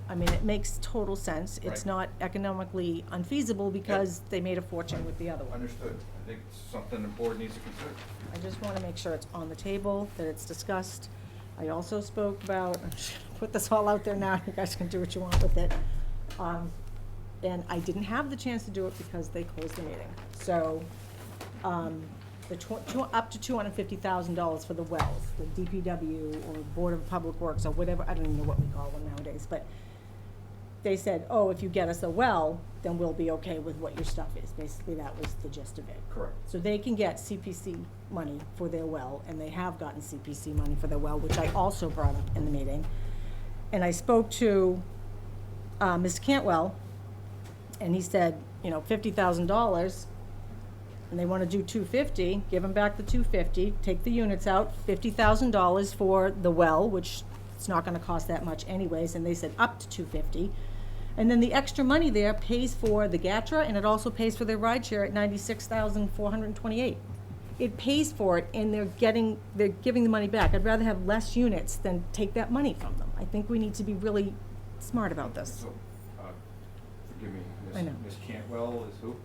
I mean, it makes total sense. It's Right. not economically unfeasible because they made a fortune with the other one. Understood. I think it's something the board needs to consider. I just want to make sure it's on the table, that it's discussed. I also spoke about, I'm just gonna put this all out there now, you guys can do what you want with it. And I didn't have the chance to do it because they closed the meeting. So, up to $250,000 for the wells, the DPW or Board of Public Works or whatever, I don't even know what we call them nowadays, but they said, oh, if you get us a well, then we'll be okay with what your stuff is. Basically, that was the gist of it. Correct. So they can get CPC money for their well, and they have gotten CPC money for their well, which I also brought up in the meeting. And I spoke to Mr. Cantwell, and he said, you know, $50,000, and they want to do 250, give them back the 250, take the units out, $50,000 for the well, which it's not going to cost that much anyways, and they said up to 250. And then the extra money there pays for the GATRA, and it also pays for their ride share at $96,428. It pays for it, and they're giving the money back. I'd rather have less units than take that money from them. I think we need to be really smart about this. So, forgive me, I know. Ms. Cantwell is who?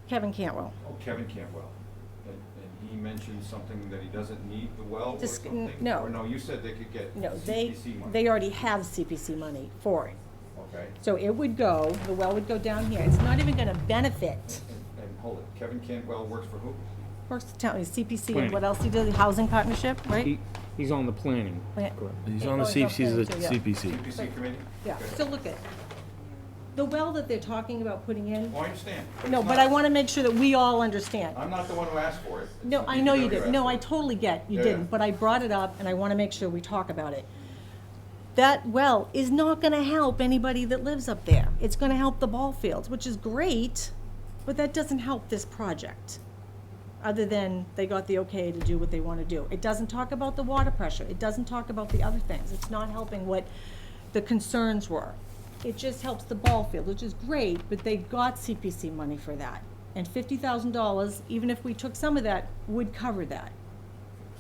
Kevin Cantwell. Oh, Kevin Cantwell. And he mentioned something that he doesn't need the well or Just- something? no. Or no, you said they could get No, CPC money. they already have CPC money for it. Okay. So it would go, the well would go down here. It's not even gonna benefit, And hold it, Kevin Cantwell works for who? works the town, CPC, and Planning. what else he does, housing partnership, right? He's on the planning. Plan- He's on the Oh, he's on CPC, the planning too, CPC. CPC committee? Yeah, Okay. so look at, the well that they're talking about putting in, Oh, I understand. no, it's but not- I wanna make sure that we all understand. I'm not the one who asked for it. It's No, the I know you DPW did. asked No, for I it. totally get you Yeah, didn't, yeah. but I brought it up and I wanna make sure we talk about it. That well is not gonna help anybody that lives up there. It's gonna help the ball fields, which is great, but that doesn't help this project. Other than they got the okay to do what they wanna do. It doesn't talk about the water pressure. It doesn't talk about the other things. It's not helping what the concerns were. It just helps the ball field, which is great, but they got CPC money for that. And $50,000, even if we took some of that, would cover that.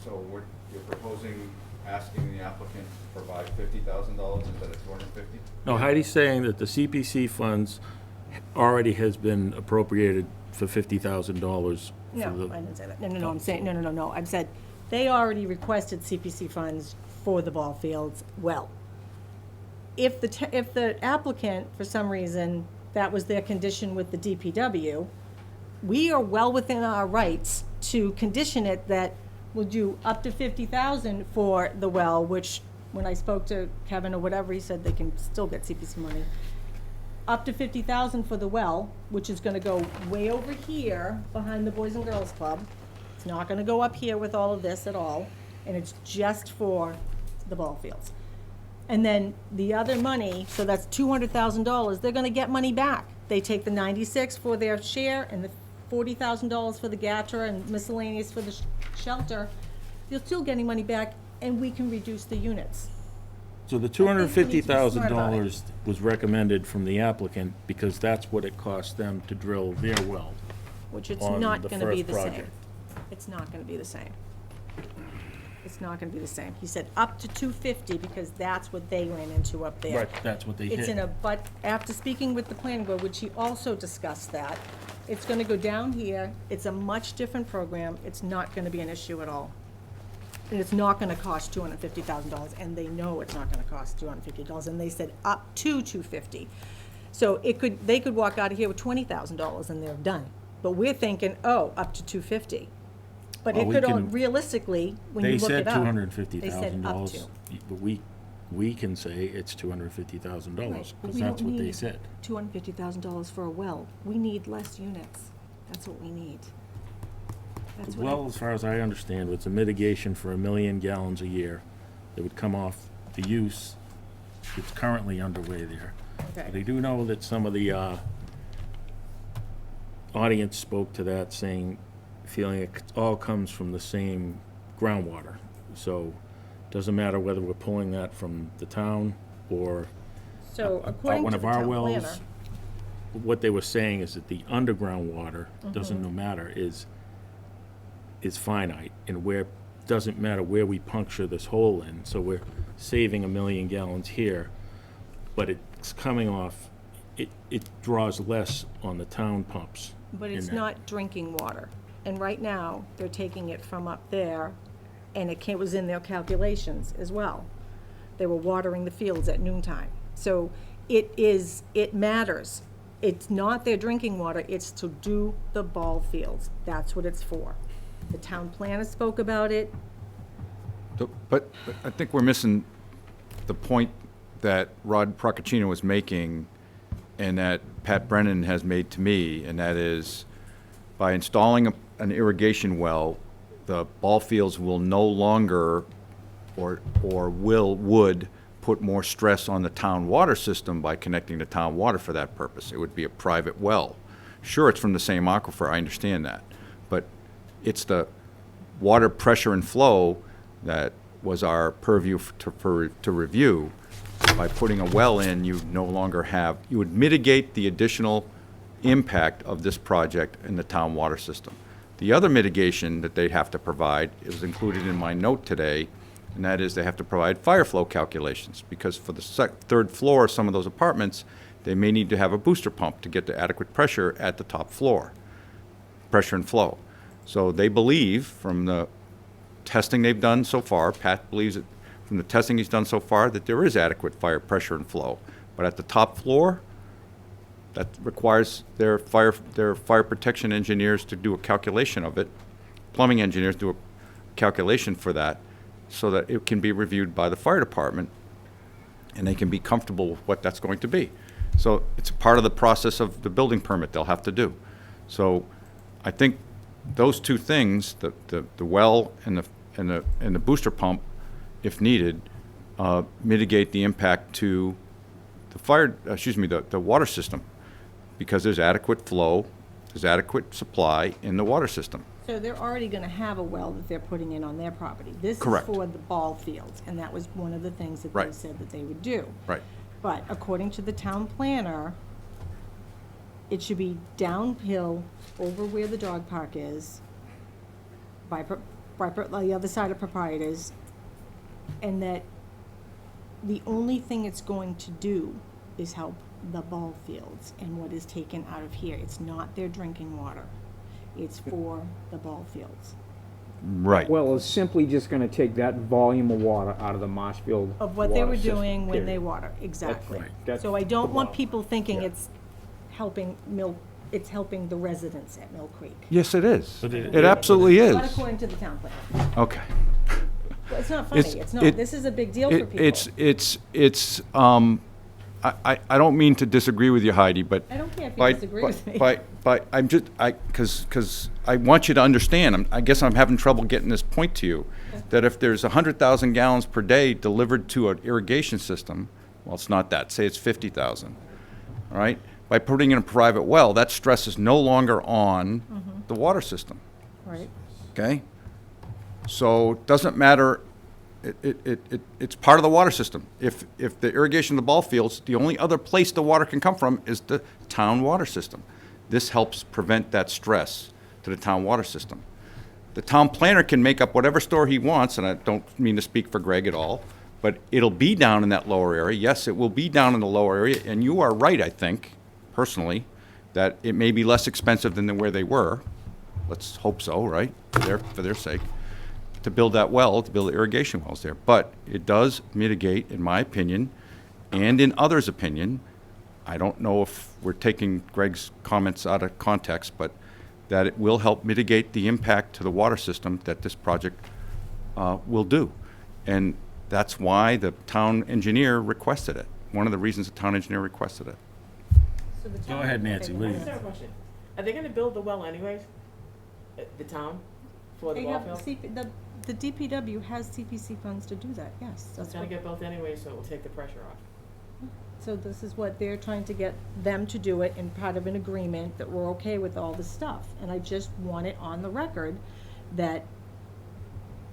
So you're proposing asking the applicant to provide $50,000 instead of $250? No, Heidi's saying that the CPC funds already has been appropriated for $50,000 for No, the. I didn't say that. No, I'm saying, no. I've said, they already requested CPC funds for the ball fields well. If the applicant, for some reason, that was their condition with the DPW, we are well within our rights to condition it that we'll do up to 50,000 for the well, which, when I spoke to Kevin or whatever, he said they can still get CPC money. Up to 50,000 for the well, which is gonna go way over here behind the Boys and Girls Club. It's not gonna go up here with all of this at all, and it's just for the ball fields. And then the other money, so that's $200,000, they're gonna get money back. They take the 96 for their share and the $40,000 for the GATRA and miscellaneous for the shelter. They're still getting money back, and we can reduce the units. So the $250,000 was recommended from the applicant because that's what it cost them to drill their well. Which it's On not the gonna be first the same. project. It's not gonna be the same. It's not gonna be the same. He said up to 250 because that's what they ran into up there. Right, that's what they It's in a, hit. but after speaking with the planning board, which he also discussed that, it's gonna go down here. It's a much different program. It's not gonna be an issue at all. And it's not gonna cost $250,000, and they know it's not gonna cost $250, and they said up to 250. So they could walk out of here with $20,000 and they're done. But we're thinking, oh, up to 250. But Well, it we could, can- realistically, when you They look said it up, they said up $250,000, to. but we can say it's $250,000, Right, because but we that's don't what they need said. $250,000 for a well. We need less units. That's what we need. That's what I- Well, as far as I understand, it's a mitigation for 1 million gallons a year that would come off the use that's currently underway there. But I Okay. do know that some of the audience spoke to that, saying, feeling it all comes from the same groundwater. So doesn't matter whether we're pulling that from the town or So according one to of the our town planner, wells. What they were saying is that the underground water Mm-hmm. doesn't no matter, is finite, and doesn't matter where we puncture this hole in. So we're saving 1 million gallons here, but it's coming off, it draws less on the town pumps. but in it's that. not drinking water. And right now, they're taking it from up there, and it was in their calculations as well. They were watering the fields at noontime. So it matters. It's not their drinking water, it's to do the ball fields. That's what it's for. The town planner spoke about it. But I think we're missing the point that Rod Procaccino was making and that Pat Brennan has made to me, and that is by installing an irrigation well, the ball fields will no longer would put more stress on the town water system by connecting to town water for that purpose. It would be a private well. Sure, it's from the same aquifer, I understand that, but it's the water pressure and flow that was our purview to review. By putting a well in, you no longer have, you would mitigate the additional impact of this project in the town water system. The other mitigation that they'd have to provide is included in my note today, and that is they have to provide fire flow calculations, because for the third floor of some of those apartments, they may need to have a booster pump to get the adequate pressure at the top floor, pressure and flow. So they believe, from the testing they've done so far, Pat believes that from the testing he's done so far, that there is adequate fire pressure and flow. But at the top floor, that requires their fire protection engineers to do a calculation of it, plumbing engineers do a calculation for that, so that it can be reviewed by the fire department, and they can be comfortable with what that's going to be. So it's a part of the process of the building permit they'll have to do. So I think those two things, the well and the booster pump, if needed, mitigate the impact to the water system, because there's adequate flow, there's adequate supply in the water system. So they're already gonna have a well that they're putting in on their property. This is Correct. for the ball fields, and that was one of the things that they Right. said that they would do. Right. But according to the town planner, it should be downhill over where the dog park is, by the other side of proprietors, and that the only thing it's going to do is help the ball fields and what is taken out of here. It's not their drinking water. It's for the ball fields. Right. Well, it's simply just gonna take that volume of water out of the Marshfield Of what they water were system, doing when they period. water, exactly. right. That's So I don't the want bottom. people thinking Yeah. it's helping it's helping the residents at Mill Creek. Yes, it is. But It absolutely Not is. according to the town planner. Okay. Well, it's not funny, it's not, this is a big deal for people. It's I don't mean to disagree with you, Heidi, but. I don't care if you By- disagree with me. But I'm just, because I want you to understand, I guess I'm having trouble getting this point to you, that if there's 100,000 gallons per day delivered to an irrigation system, well, it's not that, say it's 50,000, all right? By putting in a private well, that stress is no longer on the water system, Right, okay? So it doesn't matter, it's part of the water system. If the irrigation of the ball fields, the only other place the water can come from is the town water system. This helps prevent that stress to the town water system. The town planner can make up whatever story he wants, and I don't mean to speak for Greg at all, but it'll be down in that lower area. Yes, it will be down in the lower area, and you are right, I think, personally, that it may be less expensive than where they were. Let's hope so, right, for their sake, to build that well, to build the irrigation wells there. But it does mitigate, in my opinion, and in others' opinion, I don't know if we're taking Greg's comments out of context, but that it will help mitigate the impact to the water system that this project will do. And that's why the town engineer requested it. One of the reasons the town engineer requested it. so the Go town. ahead, Nancy, I leave. just have a question. Are they gonna build the well anyways? The town, for the They ball have, field? the DPW has CPC funds to do that, yes, It's that's gonna what, get built anyway, so it will take the pressure off. so this is what they're trying to get them to do it, and part of an agreement that we're okay with all the stuff. And I just want it on the record that,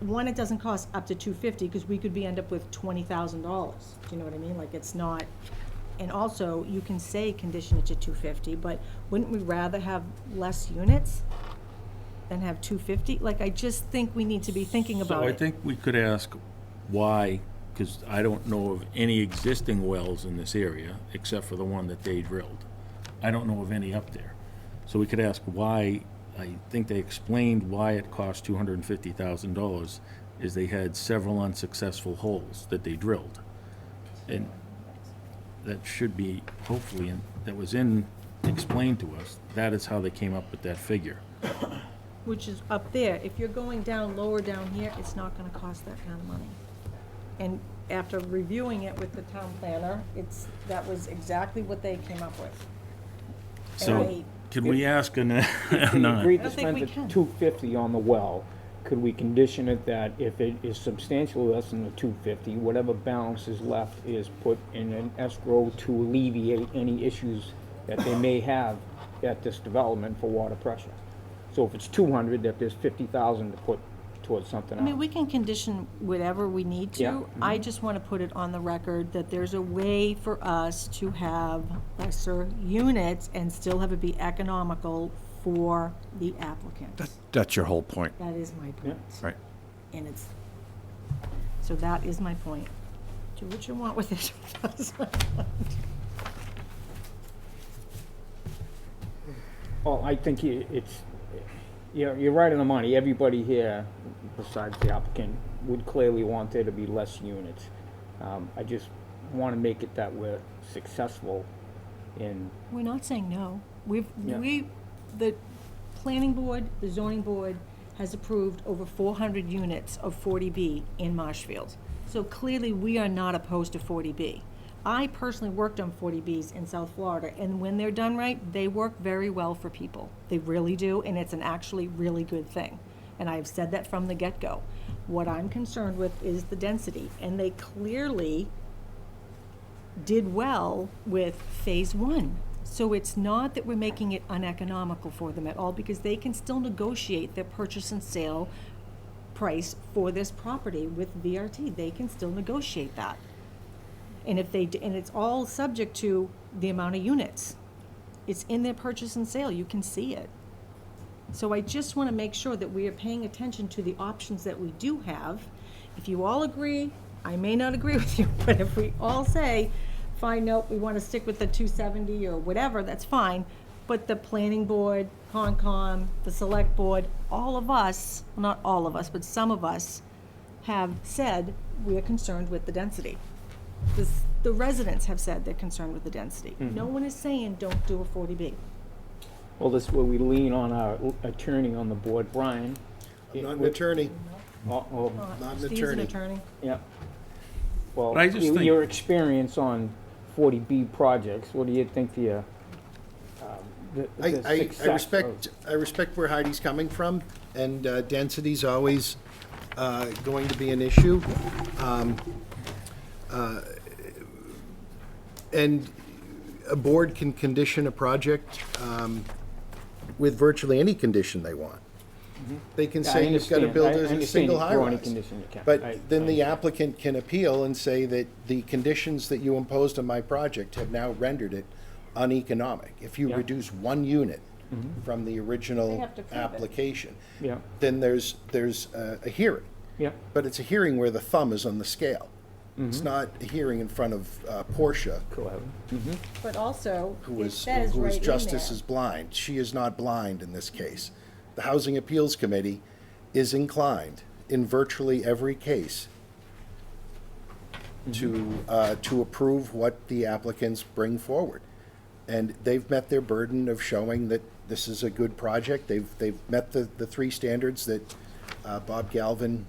one, it doesn't cost up to $250, because we could end up with $20,000, do you know what I mean? Like, it's not, and also, you can say condition it to $250, but wouldn't we rather have less units than have $250? Like, I just think we need to be thinking about So I it. think we could ask why, because I don't know of any existing wells in this area, except for the one that they drilled. I don't know of any up there. So we could ask why, I think they explained why it cost $250,000, is they had several unsuccessful holes that they drilled. And that should be, hopefully, that was explained to us. That is how they came up with that figure. Which is up there. If you're going down, lower down here, it's not gonna cost that kind of money. And after reviewing it with the town planner, that was exactly what they came up with. So, can we ask an, If we no, agreed I to don't think we spend the can. $250 on the well, could we condition it that if it is substantially less than the $250, whatever balance is left is put in an escrow to alleviate any issues that they may have at this development for water pressure? So if it's 200, that there's 50,000 to put towards something I mean, else. we can condition whatever we need Yeah. to. I just wanna put it on the record that there's a way for us to have lesser units and still have it be economical for the applicant. That's your whole point, That is my point. right? And so that is my point. Do what you want with it. That's my point. Well, I think you're right on the money. Everybody here, besides the applicant, would clearly want there to be less units. I just want to make it that we're successful in, We're not saying no. Yeah. The planning board, the zoning board has approved over 400 units of 40B in Marshfield. So clearly, we are not opposed to 40B. I personally worked on 40Bs in South Florida, and when they're done right, they work very well for people. They really do, and it's an actually really good thing. And I've said that from the get-go. What I'm concerned with is the density, and they clearly did well with phase one. So it's not that we're making it uneconomical for them at all, because they can still negotiate their purchase and sale price for this property with VRT. They can still negotiate that. And if they, and it's all subject to the amount of units. It's in their purchase and sale, you can see it. So I just wanna make sure that we are paying attention to the options that we do have. If you all agree, I may not agree with you, but if we all say, fine, nope, we wanna stick with the 270 or whatever, that's fine. But the planning board, Concom, the select board, all of us, well, not all of us, but some of us have said we are concerned with the density. The residents have said they're concerned with the density. No one is saying don't do a 40B. well, this is where we lean on our attorney on the board, Brian. I'm not an attorney, Oh, not an Steve's an attorney. attorney. yeah. Well, But I just think- your experience on 40B projects, what do you think the success of- I respect where Heidi's coming from, and density's always going to be an issue. And a board can condition a project with virtually any condition they want. They can Yeah, I say you've got to understand. build I a understand single you throw any high-rise. condition you can. But then the applicant can appeal and say that the conditions that you imposed on my project have now rendered it uneconomic. If you Yeah. reduce one unit from the They original have to prove it. application, Yeah, then there's a hearing. yeah, But it's a hearing where the thumb is on the scale. It's not a hearing in front of Portia, correct. But also, who it is says right in justice there. is blind. She is not blind in this case. The Housing Appeals Committee is inclined in virtually every case to approve what the applicants bring forward. And they've met their burden of showing that this is a good project. They've met the three standards that Bob Galvin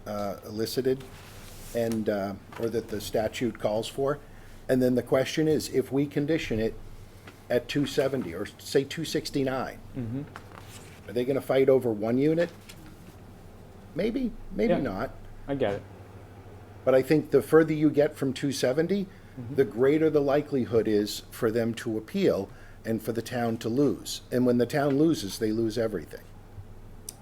elicited, and, or that the statute calls for. And then the question is, if we condition it at 270, or say 269, are they gonna fight over one unit? Maybe, maybe Yeah. not. I get it. But I think the further you get from 270, the greater the likelihood is for them to appeal and for the town to lose. And when the town loses, they lose everything.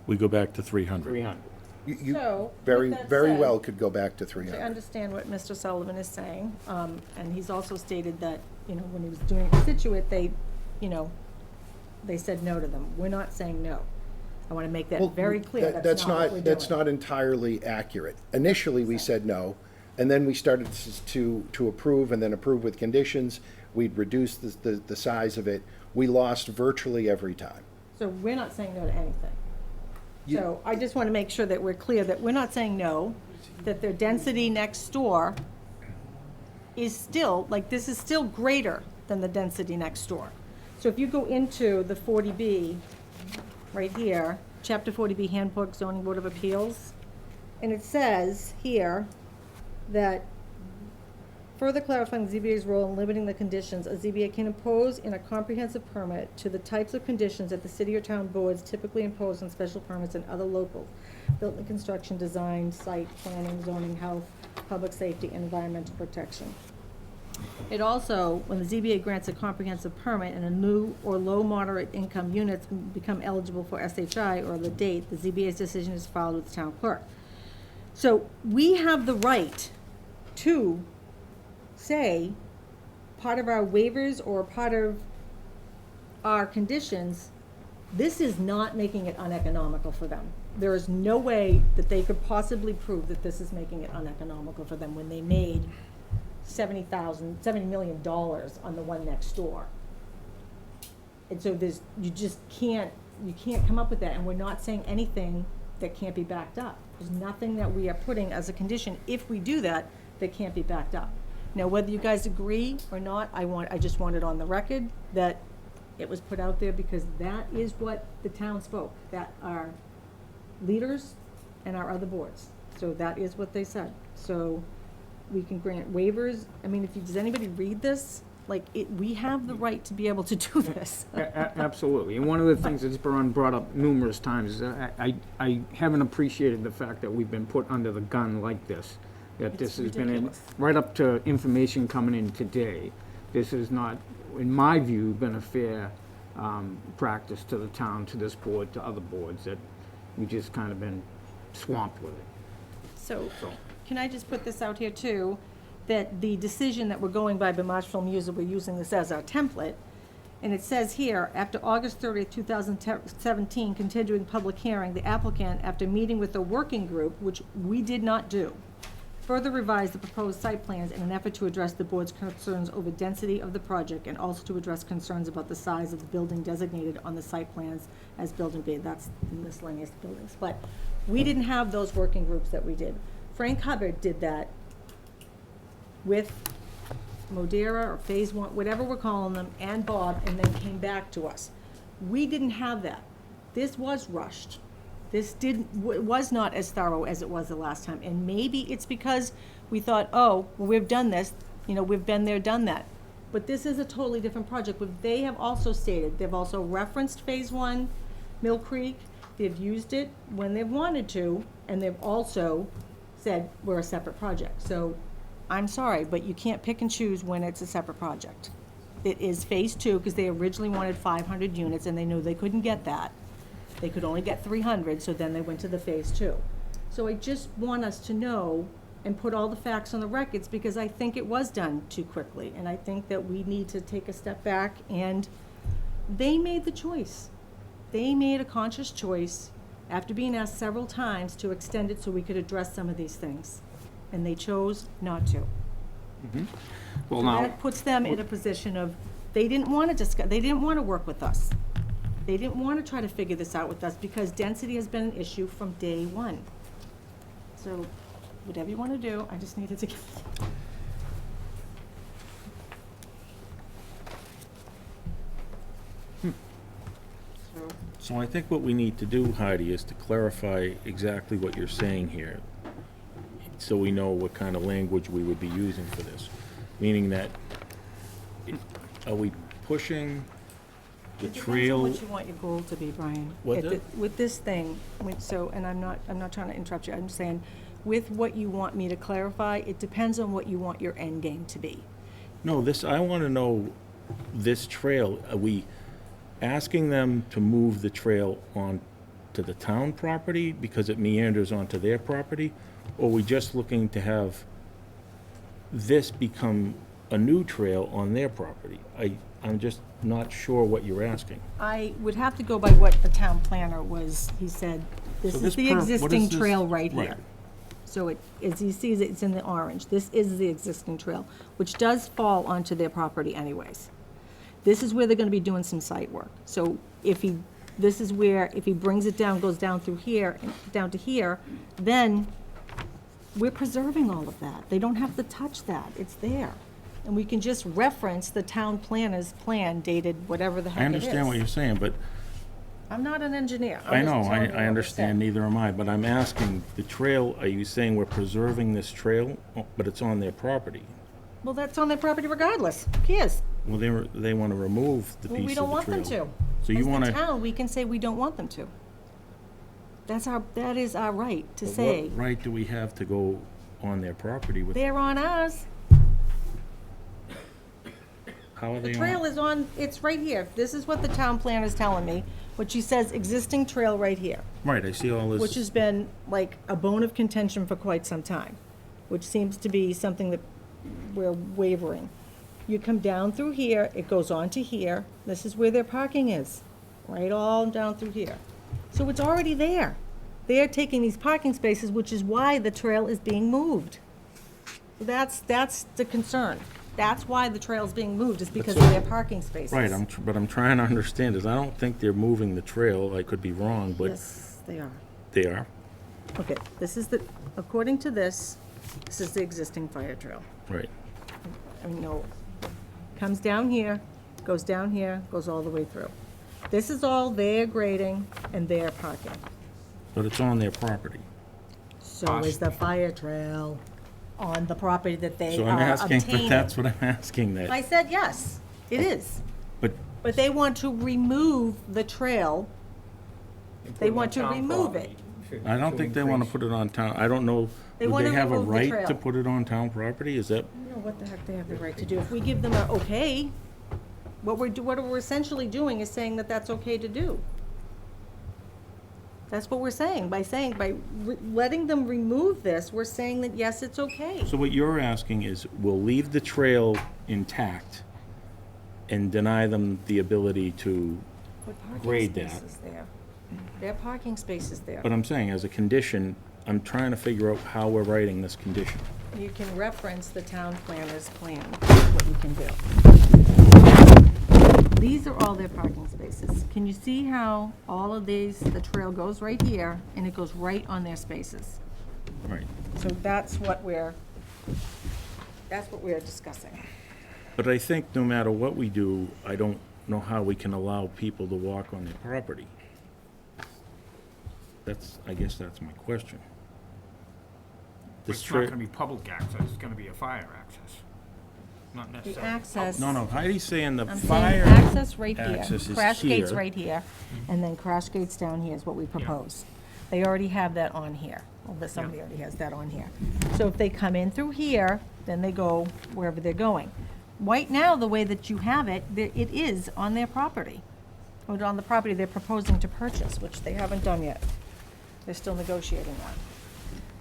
We go back to 300. 300. You So, very, with that very said, well could go back to I 300. understand what Mr. Sullivan is saying, and he's also stated that, you know, when he was doing Situate, they, you know, they said no to them. We're not saying no. I want to make Well, that very clear, that's not what we're doing. That's not entirely accurate. Initially, we said no, and then we started to approve, and then approve with conditions. We'd reduce the size of it. We lost virtually every time. So we're not saying no to anything. You- So I just want to make sure that we're clear that we're not saying no, that their density next door is still, like, this is still greater than the density next door. So if you go into the 40B, right here, Chapter 40B Handbook Zoning Board of Appeals, and it says here that further clarifying the ZBA's role in limiting the conditions, a ZBA can impose in a comprehensive permit to the types of conditions that the city or town boards typically impose on special permits and other local building construction, design, site planning, zoning, health, public safety, and environmental protection. It also, when the ZBA grants a comprehensive permit and a new or low moderate income units become eligible for SHI or the date, the ZBA's decision is filed with the town clerk. So we have the right to say, part of our waivers or part of our conditions, this is not making it uneconomical for them. There is no way that they could possibly prove that this is making it uneconomical for them when they made $70 million on the one next door. And so you just can't come up with that, and we're not saying anything that can't be backed up. There's nothing that we are putting as a condition, if we do that can't be backed up. Now, whether you guys agree or not, I just want it on the record that it was put out there, because that is what the town spoke, that our leaders and our other boards. So that is what they said. So we can grant waivers. I mean, does anybody read this? Like, we have the right to be able to do this. Absolutely. And one of the things that's been brought up numerous times is I haven't appreciated the fact that we've been put under the gun like this. That this has been ridiculous. right up to information coming in today. This has not, in my view, been a fair practice to the town, to this board, to other boards, that we just kind of been swamped with it. So, can I just put this out here too, that the decision that we're going by Marshfield Music, we're using this as our template, and it says here, after August 30th, 2017, continuing public hearing, the applicant, after meeting with the working group, which we did not do, further revised the proposed site plans in an effort to address the board's concerns over density of the project and also to address concerns about the size of the building designated on the site plans as building B. That's the miscellaneous buildings. But we didn't have those working groups that we did. Frank Hubbard did that with Modera or Phase One, whatever we're calling them, and Bob, and then came back to us. We didn't have that. This was rushed. This was not as thorough as it was the last time. And maybe it's because we thought, oh, well, we've done this, we've been there, done that. But this is a totally different project, but they have also stated, they've also referenced Phase One, Mill Creek, they've used it when they've wanted to, and they've also said we're a separate project. So, I'm sorry, but you can't pick and choose when it's a separate project. It is Phase Two, because they originally wanted 500 units, and they knew they couldn't get that. They could only get 300, so then they went to the Phase Two. So I just want us to know and put all the facts on the records, because I think it was done too quickly, and I think that we need to take a step back, and they made the choice. They made a conscious choice, after being asked several times, to extend it so we could address some of these things, and they chose not to. Well, So now, that puts them in a position of, they didn't want to discuss, they didn't want to work with us. They didn't want to try to figure this out with us, because density has been an issue from day one. So, whatever you want to do, I just needed to get. So I think what we need to do, Heidi, is to clarify exactly what you're saying here, so we know what kind of language we would be using for this. Meaning that, are we pushing the Depends on trail? what you want your goal to be, Brian. What's it? With this thing, and I'm not trying to interrupt you, I'm saying, with what you want me to clarify, it depends on what you want your end game to be. No, I want to know, this trail, are we asking them to move the trail on to the town property because it meanders onto their property? Or are we just looking to have this become a new trail on their property? I'm just not sure what you're asking. I would have to go by what the town planner was, he said, this So is this the what is existing this? trail right here. Right. So as he sees it, it's in the orange. This is the existing trail, which does fall onto their property anyways. This is where they're gonna be doing some site work. So this is where, if he brings it down, goes down through here, and down to here, then we're preserving all of that. They don't have to touch that, it's there. And we can just reference the town planner's plan dated whatever the heck I it is. understand what you're saying, but I'm not an engineer. I I'm know, just telling you what I we're understand, saying. neither am I, but I'm asking, the trail, are you saying we're preserving this trail, but it's on their property? Well, that's on their property regardless. Who cares? Well, they want to remove the piece of the Well, trail. we don't want them to. So you want As the to, town, we can say we don't want them to. That is our right to say, what right do we have to go on their property with, they're on ours. how are they The on? trail is on, it's right here. This is what the town planner's telling me, what she says, existing trail right here, Right, I see all this. which has been like a bone of contention for quite some time, which seems to be something that we're wavering. You come down through here, it goes on to here. This is where their parking is, right all down through here. So it's already there. They're taking these parking spaces, which is why the trail is being moved. So that's the concern. That's why the trail's being moved, is because of their parking spaces. Right, but I'm trying to understand, is I don't think they're moving the trail, I could be wrong, but Yes, they are. they are. Okay, this is according to this is the existing fire trail. Right. I mean, no, comes down here, goes all the way through. This is all their grading and their parking. But it's on their property. So is the fire trail on the property that they So I'm are asking, obtaining. but that's what I'm asking, I that, said yes, it is. but, But they want to remove the trail. They want to remove it. I don't think they want to put it on town, I don't know, They would wanna they have a remove the right trail. to put it on town property, is that? I don't know what the heck they have the right to do. If we give them a okay, what we're essentially doing is saying that that's okay to do. That's what we're saying. By letting them remove this, we're saying that yes, it's okay. So what you're asking is, we'll leave the trail intact and deny them the ability to, Put parking grade that. spaces there. There are parking spaces there. but I'm saying, as a condition, I'm trying to figure out how we're writing this condition. You can reference the town planner's plan, what you can do. These are all their parking spaces. Can you see how all of these, the trail goes right here, and it goes right on their spaces? Right. So that's what we're discussing. But I think no matter what we do, I don't know how we can allow people to walk on their property. I guess that's my question. This it's not tra- gonna be public access, it's gonna be a fire access. not The necessarily. access. No, Heidi's saying the I'm saying fire access right here. access is Crash gates here. right here, and then crash gates down here is what we propose. They already have that on here. Well, somebody already has that on here. So if they come in through here, then they go wherever they're going. Right now, the way that you have it, it is on their property. Or on the property they're proposing to purchase, which they haven't done yet. They're still negotiating that.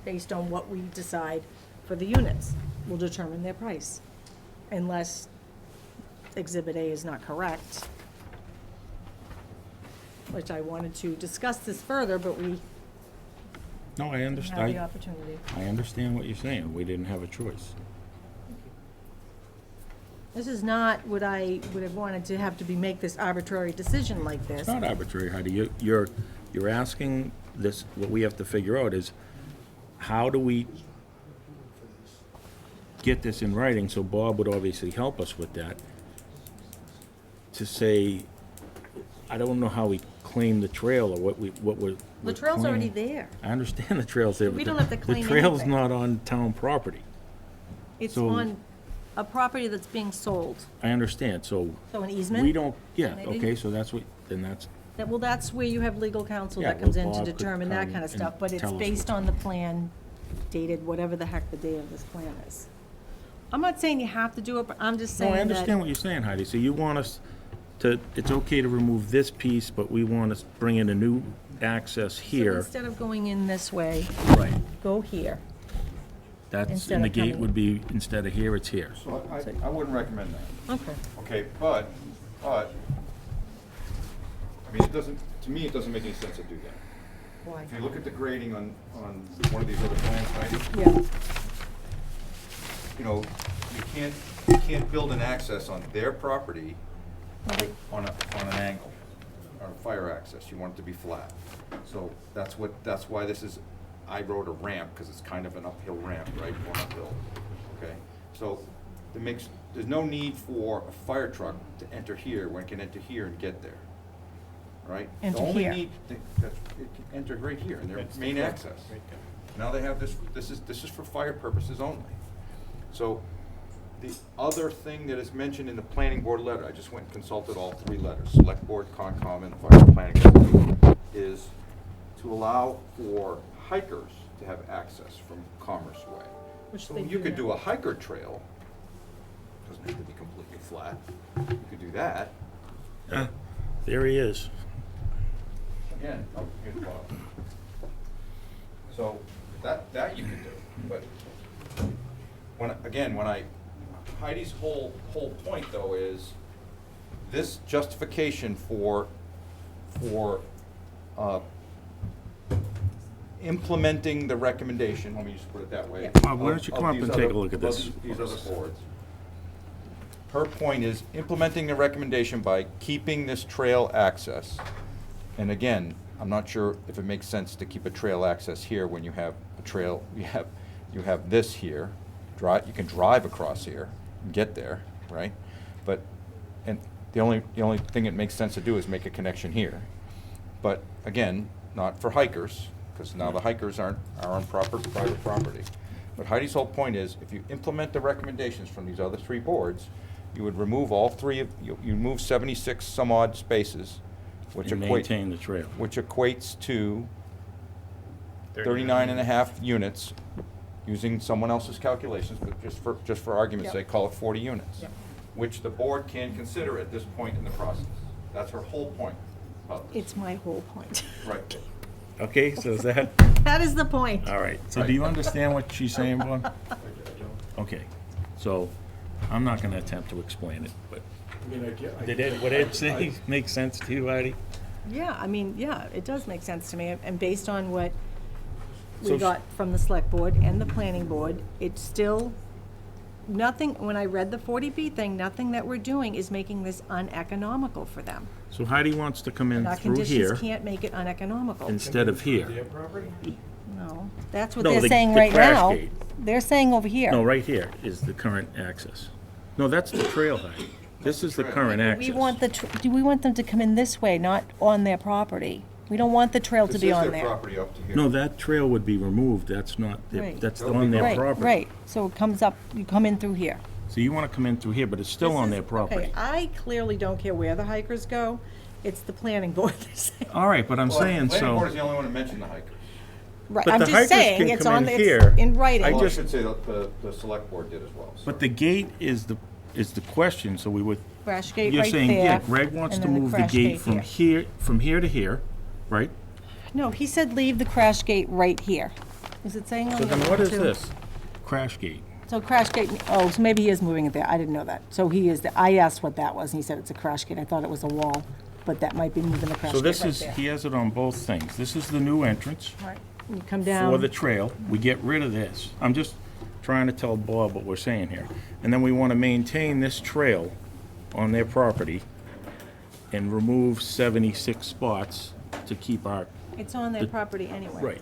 Based on what we decide for the units, will determine their price. Unless Exhibit A is not correct, which I wanted to discuss this further, but we No, I didn't have the understand. opportunity. I understand what you're saying. We didn't have a choice. This is not what I would have wanted to have to be, make this arbitrary decision like this. It's not arbitrary, Heidi. You're asking this, what we have to figure out is, how do we get this in writing, so Bob would obviously help us with that, to say, I don't know how we claim the trail, or what we're The trail's already claiming. there. I understand the trail's there. We but don't have to claim The trail's anything. not on town property. It's So- on a property that's being sold. I understand, so So an easement? we don't, yeah, Maybe? okay, so that's what, then that's, Well, that's where you have legal counsel Yeah, that comes well, in to Bob could determine that come kind of and stuff, but it's tell us based what's- on the plan dated, whatever the heck the date of this plan is. I'm not saying you have to do it, but I'm just no, saying I that. understand what you're saying, Heidi. So you want us to, it's okay to remove this piece, but we want to bring in a new access So here. instead of going in this way, Right. go here. That's, Instead and the of gate coming- would be, instead of here, it's here. So I wouldn't recommend that. Okay. Okay, but, I mean, it doesn't, to me, it doesn't make any sense to do that. Why? If you look at the grading on one of these other plans, Heidi, Yeah, you know, you can't build an access on their property on an angle, or a fire access. You want it to be flat. So that's why this is, I wrote a ramp, because it's kind of an uphill ramp, right, going uphill, okay? So there's no need for a fire truck to enter here when it can enter here and get there, right? Enter The only here. need, it can enter right here in their main access. Now they have this is for fire purposes only. So the other thing that is mentioned in the planning board letter, I just went and consulted all three letters, select board, Concom, and fire planning board, is to allow for hikers to have access from Commerce Way. which So they you do could now. do a hiker trail, doesn't have to be completely flat, you could do that. There he is. Again, oh, here's Bob. So that you can do, but Heidi's whole point though is this justification for implementing the recommendation, let me just put it that way. Bob, why don't you come up and take a look at this? These other boards. Her point is implementing the recommendation by keeping this trail access. And again, I'm not sure if it makes sense to keep a trail access here when you have a trail, you have this here. You can drive across here and get there, right? But, and the only thing it makes sense to do is make a connection here. But again, not for hikers, because now the hikers are on private property. But Heidi's whole point is, if you implement the recommendations from these other three boards, you would remove all three of, you remove 76 some odd spaces, which And maintain the trail. which equates to 39 and a half units, using someone else's calculations, but just for argument's Yep. sake, call it 40 units. Yep. Which the board can consider at this point in the process. That's her whole point of this. It's my whole point. Right. Okay, so is that, That is the point. all right. So do you understand what she's saying, Bob? Okay, so I'm not gonna attempt to explain it, but what it say make sense to you, Heidi? Yeah, I mean, yeah, it does make sense to me, and based on what So we sh- got from the select board and the planning board, it's still, nothing, when I read the 40B thing, nothing that we're doing is making this uneconomical for them. So Heidi wants to come in And our through conditions here can't make it uneconomical. instead of here. No, that's what No, they're the- saying the right crash now. gate. They're saying over here. No, right here is the current access. No, that's the trail, Heidi. This is the current access. We want do we want them to come in this way, not on their property? We don't want the trail to This be is on their there. property up to here. No, that trail would be removed. That's not, Right. that's That would on be their Right, property. right. So it comes up, you come in through here. So you wanna come in through here, but it's still This on is- their property. Okay, I clearly don't care where the hikers go. It's the planning board that's saying. All right, but I'm saying, Planning board is so, the only one to mention the hikers. Right, But I'm the just hikers saying, can it's come on, in it's here. in writing. Well, I just- should say the select board did as well. but the gate is the question, so we would, Crash gate you're right saying, yeah, there. Greg wants and to then move the crash gate from here to here, right? No, he said leave the crash gate right here. Is it saying on So the then other what one is too? this? Crash gate. So crash gate, oh, so maybe he is moving it there. I didn't know that. So he is, I asked what that was, and he said it's a crash gate. I thought it was a wall, but that might be moving the crash So gate this right is, there. he has it on both things. This is the new entrance Right. You come for down. the trail. We get rid of this. I'm just trying to tell Bob what we're saying here. And then we want to maintain this trail on their property and remove 76 spots to keep our, It's on their property anyway. right.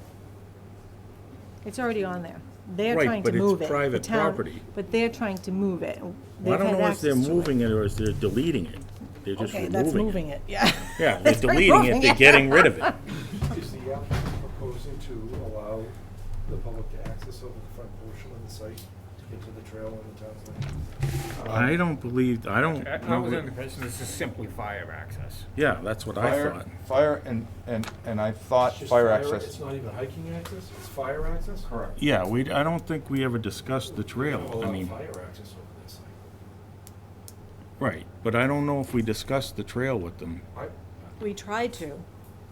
It's already on there. They're Right, trying to but it's move it. The private town- property. But they're trying to move it. Well, I They've don't had know if they're access to it. moving it or if they're deleting it. They're just Okay, removing that's it. moving it, yeah. Yeah, they're That's deleting it, removing they're it. getting rid of it. Is the applicant proposing to allow the public to access over the front portion of the site to get to the trail on the town's land? I don't believe, I don't I was know. under the that- impression this is simply fire access. Yeah, that's what I thought. Fire, and I thought It's just fire It's access. not even hiking access, it's fire access? Correct. Yeah, I don't think we ever discussed the trail. I Allow mean, fire access over this site. right, but I don't know if we discussed the trail with them We tried to.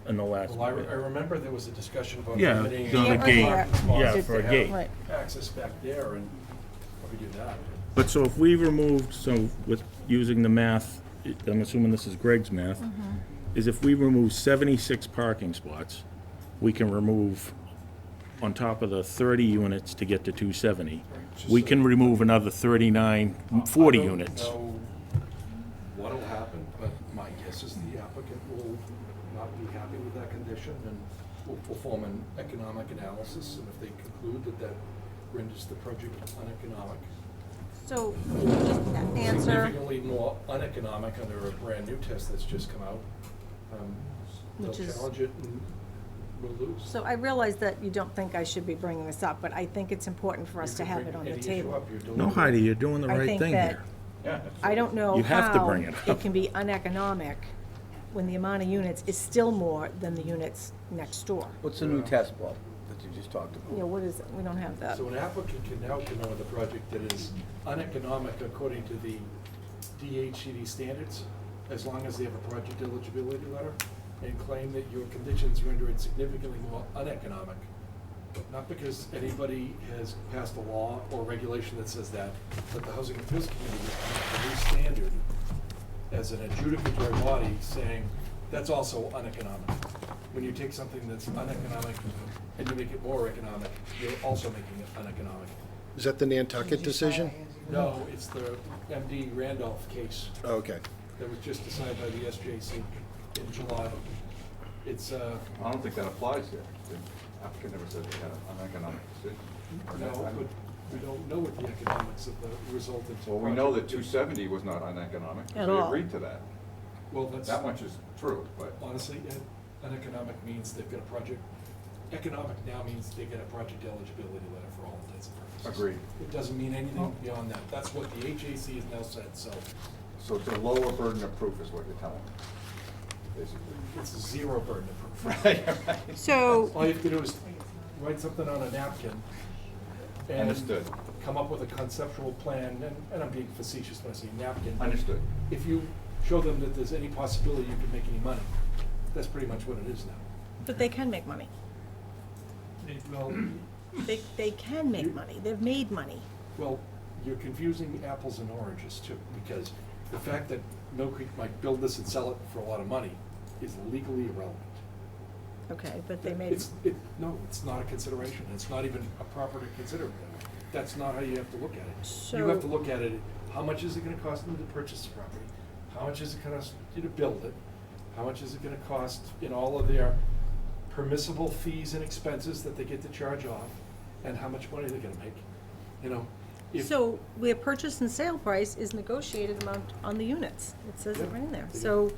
in the last. Well, I remember there was a discussion about Yeah, eliminating. the Yeah, gate. parking spots Yeah, to for a have gate. Right. Access back there and probably do that. But so if we removed, so with using the math, I'm assuming this is Greg's math, is if we remove 76 parking spots, we can remove, on top of the 30 units to get to 270, we can remove another 39, 40 units. I don't know what'll happen, but my guess is the applicant will not be happy with that condition and will perform an economic analysis, and if they conclude that that renders the project uneconomic, So, just answer, significantly more uneconomic under a brand-new test that's just come out, they'll Which is- challenge it and we'll lose. so I realize that you don't think I should be bringing this up, but I think it's important for us to have it on the table. No, Heidi, you're doing the I right think thing that- here. Yeah. I don't know You have to how bring it it up. can be uneconomic when the amount of units is still more than the units next door. What's the new test, Bob, that you just talked about? You know, what is it? We don't have that. So an applicant can now come in with a project that is uneconomic according to the DHCD standards, as long as they have a project eligibility letter, and claim that your conditions render it significantly more uneconomic. Not because anybody has passed a law or regulation that says that, but the Housing Appeals Committee has come up with a new standard as an adjudicatory body saying that's also uneconomic. When you take something that's uneconomic and you make it more economic, you're also making it uneconomic. Is that the Nantucket decision? No, it's the MD Randolph case Okay. that was just decided by the SJC in July. It's, I don't think that applies here. The applicant never said they had an uneconomic decision. no, but we don't know what the economics of the resultant. Well, we know that project is. 270 was not uneconomic. At They all. agreed to that. Well, that's, That much is true, but honestly, uneconomic means they've got a project, economic now means they get a project eligibility letter for all intents and purposes. agreed. It doesn't mean anything beyond that. That's what the HAC has now said, so So it's a lower burden of proof is what you're telling me, basically. it's a zero burden of proof. Right. So, All you have to do is write something on a napkin and Understood. come up with a conceptual plan, and I'm being facetious when I say napkin. Understood. If you show them that there's any possibility you can make any money, that's pretty much what it is now. but they can make money. Well, They can make money. They've made money. well, you're confusing apples and oranges too, because the fact that Mill Creek might build this and sell it for a lot of money is legally irrelevant. Okay, but they made, No, it's not a consideration, it's not even a proper to consider it that way. That's not how you have to look at it. You have to So- look at it, how much is it gonna cost them to purchase the property? How much is it gonna cost you to build it? How much is it gonna cost in all of their permissible fees and expenses that they get to charge off? And how much money they're gonna make? You know, if- So their purchase and sale price is negotiated amount on the units. It says it right in there. So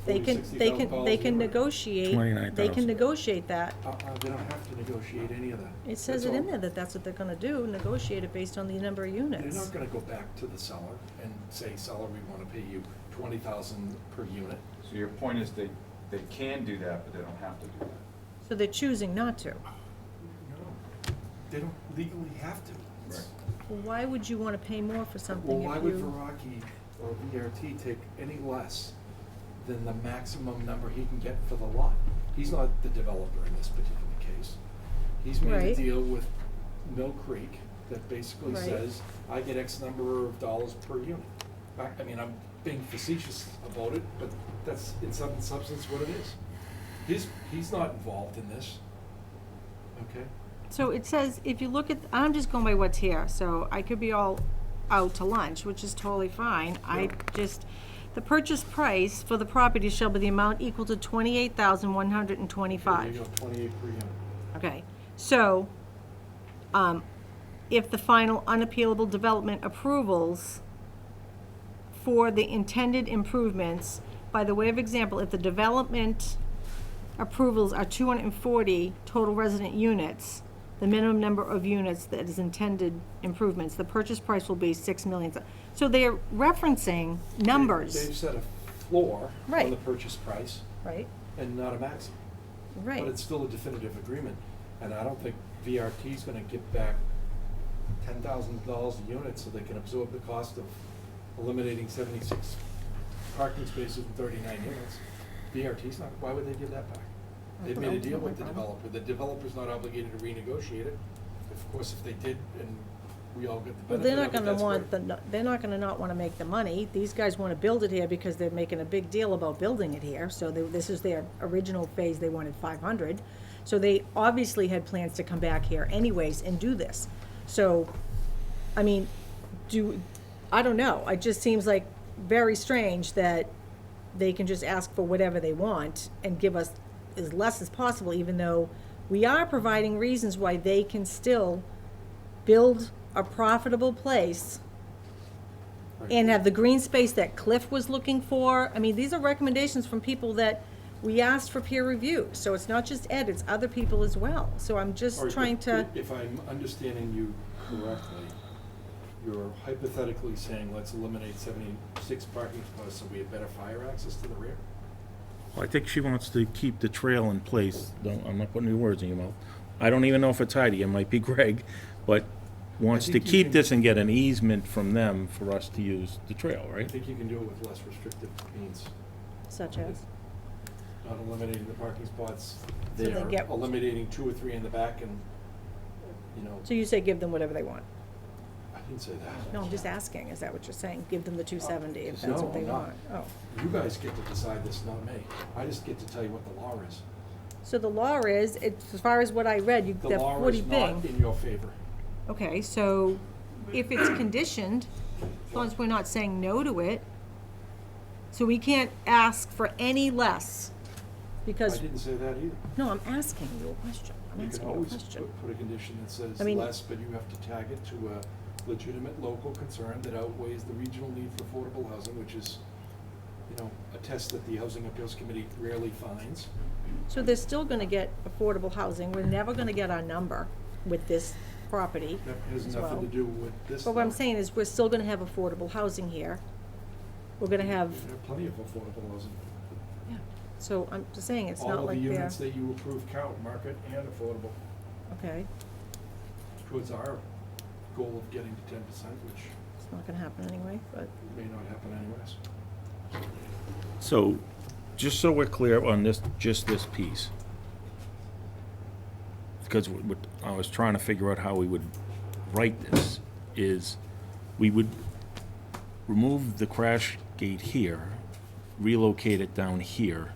they can, they can negotiate, they can $29,000. negotiate that. They don't have to negotiate any of that. It says That's it in all. there that that's what they're gonna do, negotiate it based on the number of They're units. not gonna go back to the seller and say, seller, we wanna pay you 20,000 per unit. So your point is they can do that, but they don't have to do that. So they're choosing not to. No, they don't legally have to. Right. Well, why would you wanna pay more for Well, something why if would you? Veraki or VRT take any less than the maximum number he can get for the lot? He's not the developer in this particular case. He's made a Right. deal with Mill Creek that basically Right. says, I get X number of dollars per unit. I mean, I'm being facetious about it, but that's in some substance what it is. He's not involved in this, okay? So it says, if you look at, I'm just going by what's here, so I could be all out to lunch, which is totally fine. I just, the purchase price for the property shall be the amount equal to 28,125. There you go, 28 per unit. Okay, so, if the final unappealable development approvals for the intended improvements, by the way of example, if the development approvals are 240 total resident units, the minimum number of units that is intended improvements, the purchase price will be 6 million. So they're referencing numbers, They've set a floor on Right. the purchase price right? and not a maximum. Right. But it's still a definitive agreement, and I don't think VRT's gonna give back $10,000 a unit so they can absorb the cost of eliminating 76 parking spaces and 39 units. VRT's not, why would they give that back? They've made a deal with the developer. The developer's not obligated to renegotiate it. Of course, if they did, and we all get the Well, benefit they're of not it, gonna that's want great. they're not gonna not wanna make the money. These guys wanna build it here because they're making a big deal about building it here. So this is their original phase, they wanted 500. So they obviously had plans to come back here anyways and do this. So, I mean, I don't know. It just seems like very strange that they can just ask for whatever they want and give us as less as possible, even though we are providing reasons why they can still build a profitable place and have the green space that Cliff was looking for. I mean, these are recommendations from people that we asked for peer review. So it's not just Ed, it's other people as well. So I'm All just right, trying but to, If I'm understanding you correctly, you're hypothetically saying, let's eliminate 76 parking spots so we have better fire access to the rear? Well, I think she wants to keep the trail in place. I'm not putting any words in your mouth. I don't even know if it's Heidi, it might be Greg, but wants to think you keep can- this and get an easement from them for us to use the trail, I right? think you can do it with less restrictive means, such as, not eliminating the parking spots So they there, get- eliminating 2 or 3 in the back and, so you say give them whatever they want? I didn't say that. No, I'm just asking, is that what you're saying? Give them the 270 if that's No, what they I'm not. want? Oh. You guys get to decide this, not me. I just get to tell you what the law is. So the law is, as far as what I read, The that law 40 is not thing. in your favor. Okay, so if it's conditioned, as long as we're not saying no to it, so we can't ask for any less, I because, didn't say that either. no, I'm asking you a question. I'm You can asking you a always question. put a condition that says I mean- less, but you have to tag it to a legitimate local concern that outweighs the regional need for affordable housing, which is, a test that the Housing Appeals Committee rarely finds. So they're still gonna get affordable housing. We're never gonna get our number with this property That has as nothing well. to do with this. But what I'm though. saying is, we're still gonna have affordable housing here. We're gonna have, There are plenty of affordable housing. yeah, so I'm just saying, it's All not of the like they're, units that you approve count, market and affordable, okay, towards our goal of getting to 10%, which it's not gonna happen anyway, but, may not happen anyways. So, just so we're clear on this, just this piece. Because I was trying to figure out how we would write this, is we would remove the crash gate here, relocate it down here,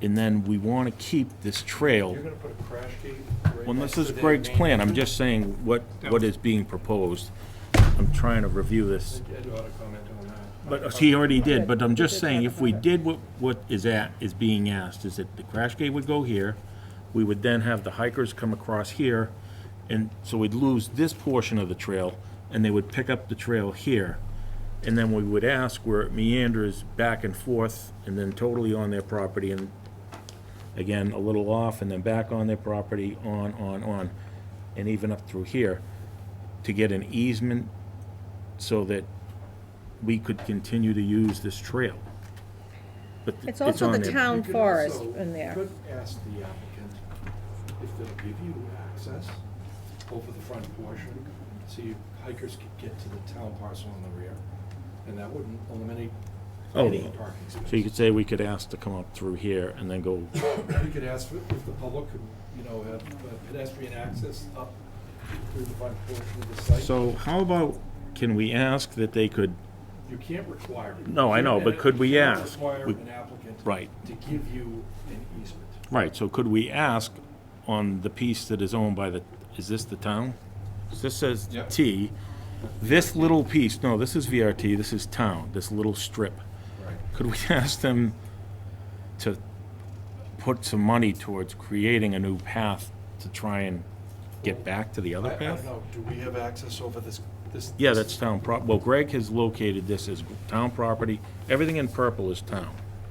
and then we want to keep this trail. You're gonna put a crash gate right Well, next this is to their Greg's main plan, I'm entrance? just saying what is being proposed. I'm trying to review I this, think Ed ought to comment on that. but he already did, but I'm just saying, if we did what is being asked, is that the crash gate would go here, we would then have the hikers come across here, And so we'd lose this portion of the trail, and they would pick up the trail here. And then we would ask where it meanders back and forth, and then totally on their property, and again, a little off, and then back on their property, on, and even up through here, to get an easement so that we could continue to use this trail. But It's also on the their- town You could forest also- in there. You could ask the applicant if they'll give you access over the front portion, so you hikers could get to the town parcel in the rear, and that wouldn't eliminate Oh, any parking spaces. so you could say we could ask to come up through here and then go, You could ask if the public could, have pedestrian access up through the front portion of the site. so how about, can we ask that they could, You can't require it. No, I know, but could we You can't ask? require We- an applicant Right. to give you an easement. right, so could we ask on the piece that is owned by the, is this the town? This says Yep. T, this little piece, no, this is VRT, this is town, this little strip. Right. Could we ask them to put some money towards creating a new path to try and get back to the other I don't path? know, do we have access over this? Yeah, that's town well, Greg has located this as town property, everything in purple is town.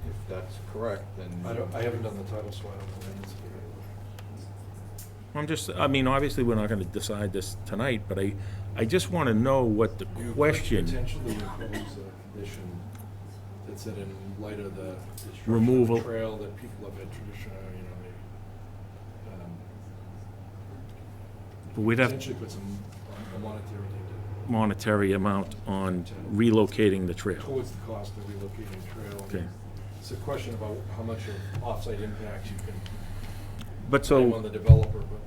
If that's correct, then. I haven't done the title, so I don't know. I'm just, I mean, obviously, we're not gonna decide this tonight, but I just wanna know what the You could question, potentially impose a condition that said in light of the destruction of Removal. the trail that people have had traditional, we'd have potentially put some a monetary thing monetary amount on relocating the trail. towards the cost of relocating the trail. Okay. It's a question about how much of off-site impacts you can But blame on so, the developer, but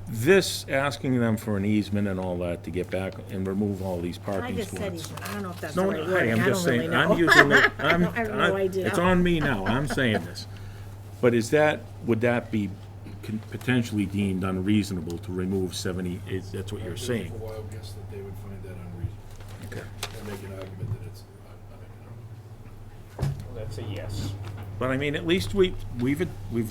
this, asking them for an easement and all that to get back and remove all these I parking just said, spots. I don't know if that's the No, right Heidi, wording, I'm I just don't really saying, know. I'm using it, I have no idea. it's on me now, I'm saying this. But would that be potentially deemed unreasonable to remove 70, that's what you're I've saying? for a while guessed that they would find that unreasonable Okay. and make an argument that it's uneconomic. That's a yes. But I mean, at least we've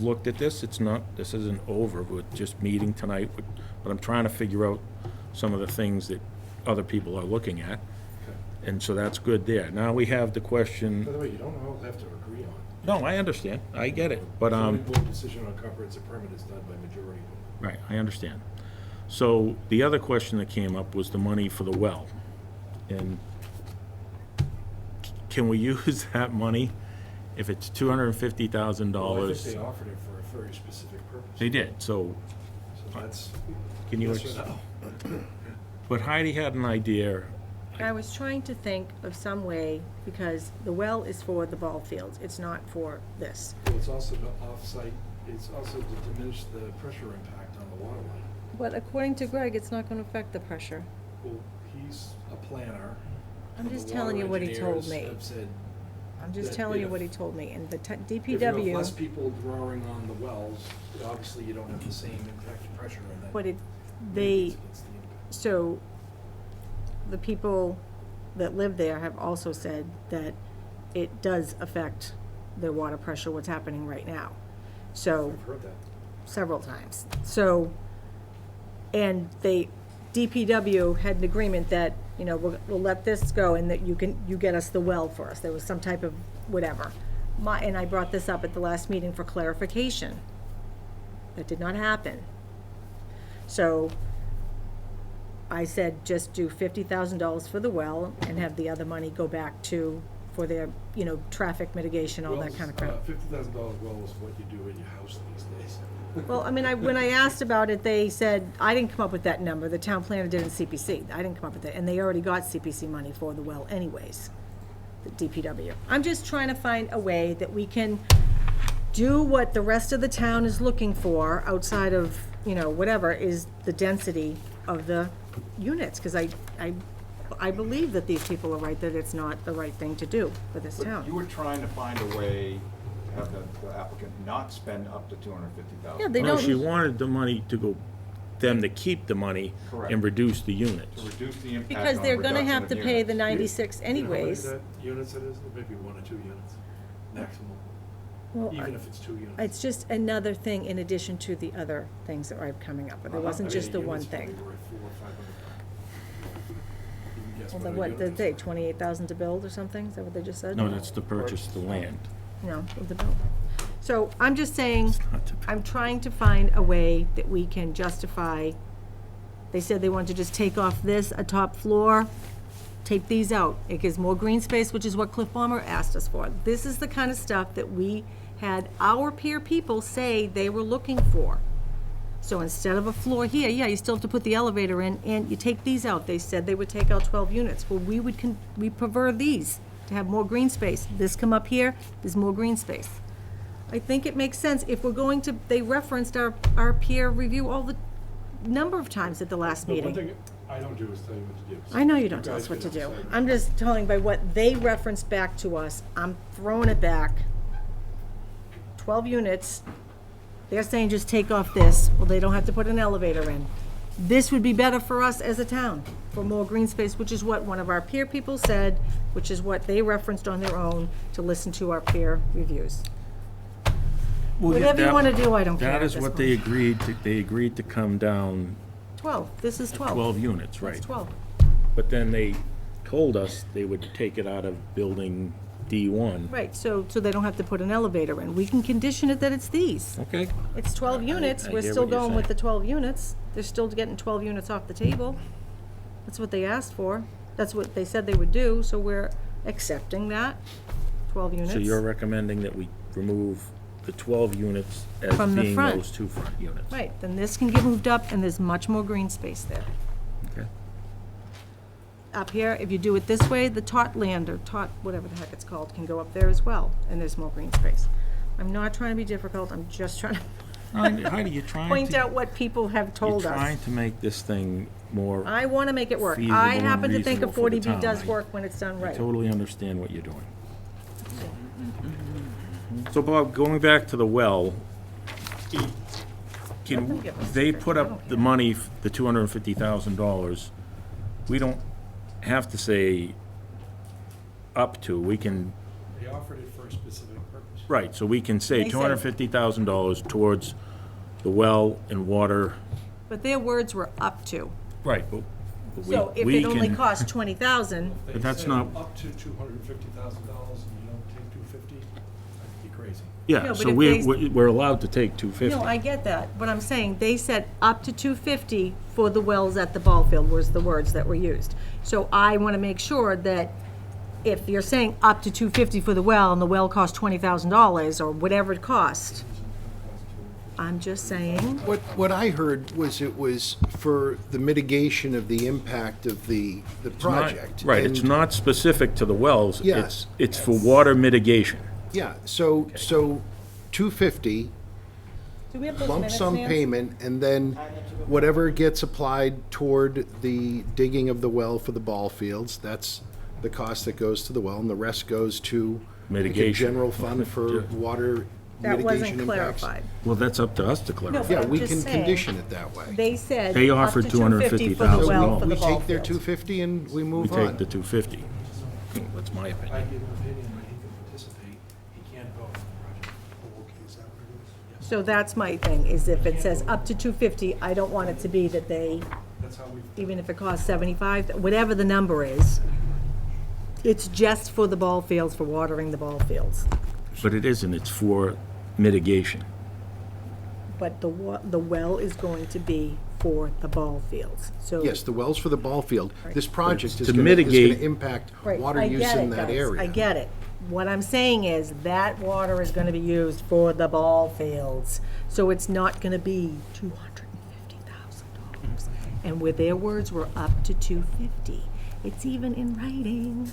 looked at this, this isn't over, we're just meeting tonight, but I'm trying to figure out some of the things that other people are looking at, Okay. and so that's good there. Now we have the By question, the way, you don't all have to agree on. no, I understand, I get it, but, Zoning board decision on comprehensive permit is done by majority vote. right, I understand. So the other question that came up was the money for the well. And can we use that money if it's $250,000? Well, I think they offered it for a very specific purpose. They did, so So that's, can you, yes or no? but Heidi had an idea. I was trying to think of some way, because the well is for the ball fields, it's not for this. Well, it's also the off-site, it's also to diminish the pressure impact on the water line. But according to Greg, it's not gonna affect the pressure. Well, he's a planner. I'm and just the telling water you what he told engineers me. have said I'm just that telling you if- what he told me, and the if you have less DPW, people drawing on the wells, obviously you don't have the same impact of pressure on that. but it, mitigates they, against the impact. so, the people that live there have also said that it does affect the water pressure, what's happening right now. So, I've heard that. several times. So, and DPW had an agreement that, we'll let this go and that you get us the well for us. There was some type of whatever. And I brought this up at the last meeting for clarification. That did not happen. So I said, just do $50,000 for the well and have the other money go back for their, traffic mitigation, all that kind of crap. $50,000 well is what you do in your house these days. Well, I mean, when I asked about it, they said, I didn't come up with that number, the town planner did in CPC, I didn't come up with that, and they already got CPC money for the well anyways, the DPW. I'm just trying to find a way that we can do what the rest of the town is looking for, outside of, whatever, is the density of the units, because I believe that these people are right, that it's not the right thing to do for this But town. you were trying to find a way to have the applicant not spend up to $250,000. Yeah, they No, don't. she wanted the money to go, them to keep the money Correct. and reduce the units. To reduce the impact Because on they're gonna reduction have of to pay the units. 96 anyways. You know how many units it is? Maybe 1 or 2 units, maximum. Well, even if it's 2 units. It's just another thing in addition to the other things that are coming up, but it wasn't just the one thing. Well, then what did they, 28,000 to build or something? Is that what they just said? No, that's to purchase the land. No, of the build. So I'm just saying, not to- I'm trying to find a way that we can justify. They said they wanted to just take off this, a top floor, take these out. It gives more green space, which is what Cliff Bomber asked us for. This is the kind of stuff that we had our peer people say they were looking for. So instead of a floor here, yeah, you still have to put the elevator in, and you take these out. They said they would take out 12 units. Well, we prefer these to have more green space. This come up here, there's more green space. I think it makes sense if we're going to, they referenced our peer review all the number of times at the last The one meeting. thing I don't do is tell you what to do. I know you don't tell guys us what to can do. decide. I'm just telling by what they referenced back to us, I'm throwing it back. 12 units, they're saying just take off this, well, they don't have to put an elevator in. This would be better for us as a town, for more green space, which is what one of our peer people said, which is what they referenced on their own to listen to our peer reviews. Well, yeah, Whatever you that- wanna do, I don't care That at is this what they point. agreed to come down 12, this is 12. 12 units, right? That's 12. But then they told us they would take it out of building D1. Right, so they don't have to put an elevator in. We can condition it that it's these. Okay. It's 12 units, I we're hear still what you're going with the saying. 12 units. They're still getting 12 units off the table. That's what they asked for. That's what they said they would do, so we're accepting that, 12 units. So you're recommending that we remove the 12 units as From the being front. those two front units? Right, then this can get moved up, and there's much more green space there. Okay. Up here, if you do it this way, the tot land, or tot, whatever the heck it's called, can go up there as well, and there's more green space. I'm not trying to be difficult, I'm just trying to Heidi, you're trying to... point out what people have told You're us. trying to make this thing more... I want to make it work. feasible I and happen to think a reasonable for the 40B town. does work when it's done I right. totally understand what you're doing. So Bob, going back to the well, Let them give us they the put I up don't the care. money, the $250,000. We don't have to say up to, we can, They offered it for a specific purpose. right, so we can say They said- $250,000 towards the well and water. But their words were up to. Right, but So if we it only can- costs 20,000, They But that's said not- Up to $250,000 and you don't take 250, I'd be crazy. Yeah, No, but so if we're allowed to take 250. no, I get that, but I'm saying, they said up to 250 for the wells at the ball field was the words that were used. So I want to make sure that if you're saying up to 250 for the well, and the well costs $20,000, or whatever it cost, I'm just saying, What I heard was it was for the mitigation of the impact of the Not- project. Right, it's And- not specific to the wells. Yes. It's for water mitigation. Yeah, so 250 do we have those lump minutes, sum Nancy? payment, and then whatever gets applied toward the digging of the well for the ball fields, that's the cost that goes to the well, and the rest goes to like, a Mitigation. general fund for water That mitigation wasn't impacts. clarified. Well, that's up to us to No, clarify. Yeah, I'm we just can saying, condition it that way. They said They up offered to 250 for the well $250,000. for the We ball take their field. 250 and we We move take on. the 250. That's my I opinion. give an opinion, but he can participate, he can't vote on the project. Oh, okay, is that what it is? So that's my thing, is if it says up to 250, I don't want it to be that they, That's how we, even if it costs 75, whatever the number is, it's just for the ball fields, for watering the ball fields. But it isn't, it's for mitigation. But the well is going to be for the ball fields, so. Yes, the wells for the ball field. This project is to gonna mitigate- impact Right, water I use get in it, that guys, area. I get it. What I'm saying is that water is gonna be used for the ball fields, so it's not gonna be $250,000. And where their words were up to 250, it's even in writing,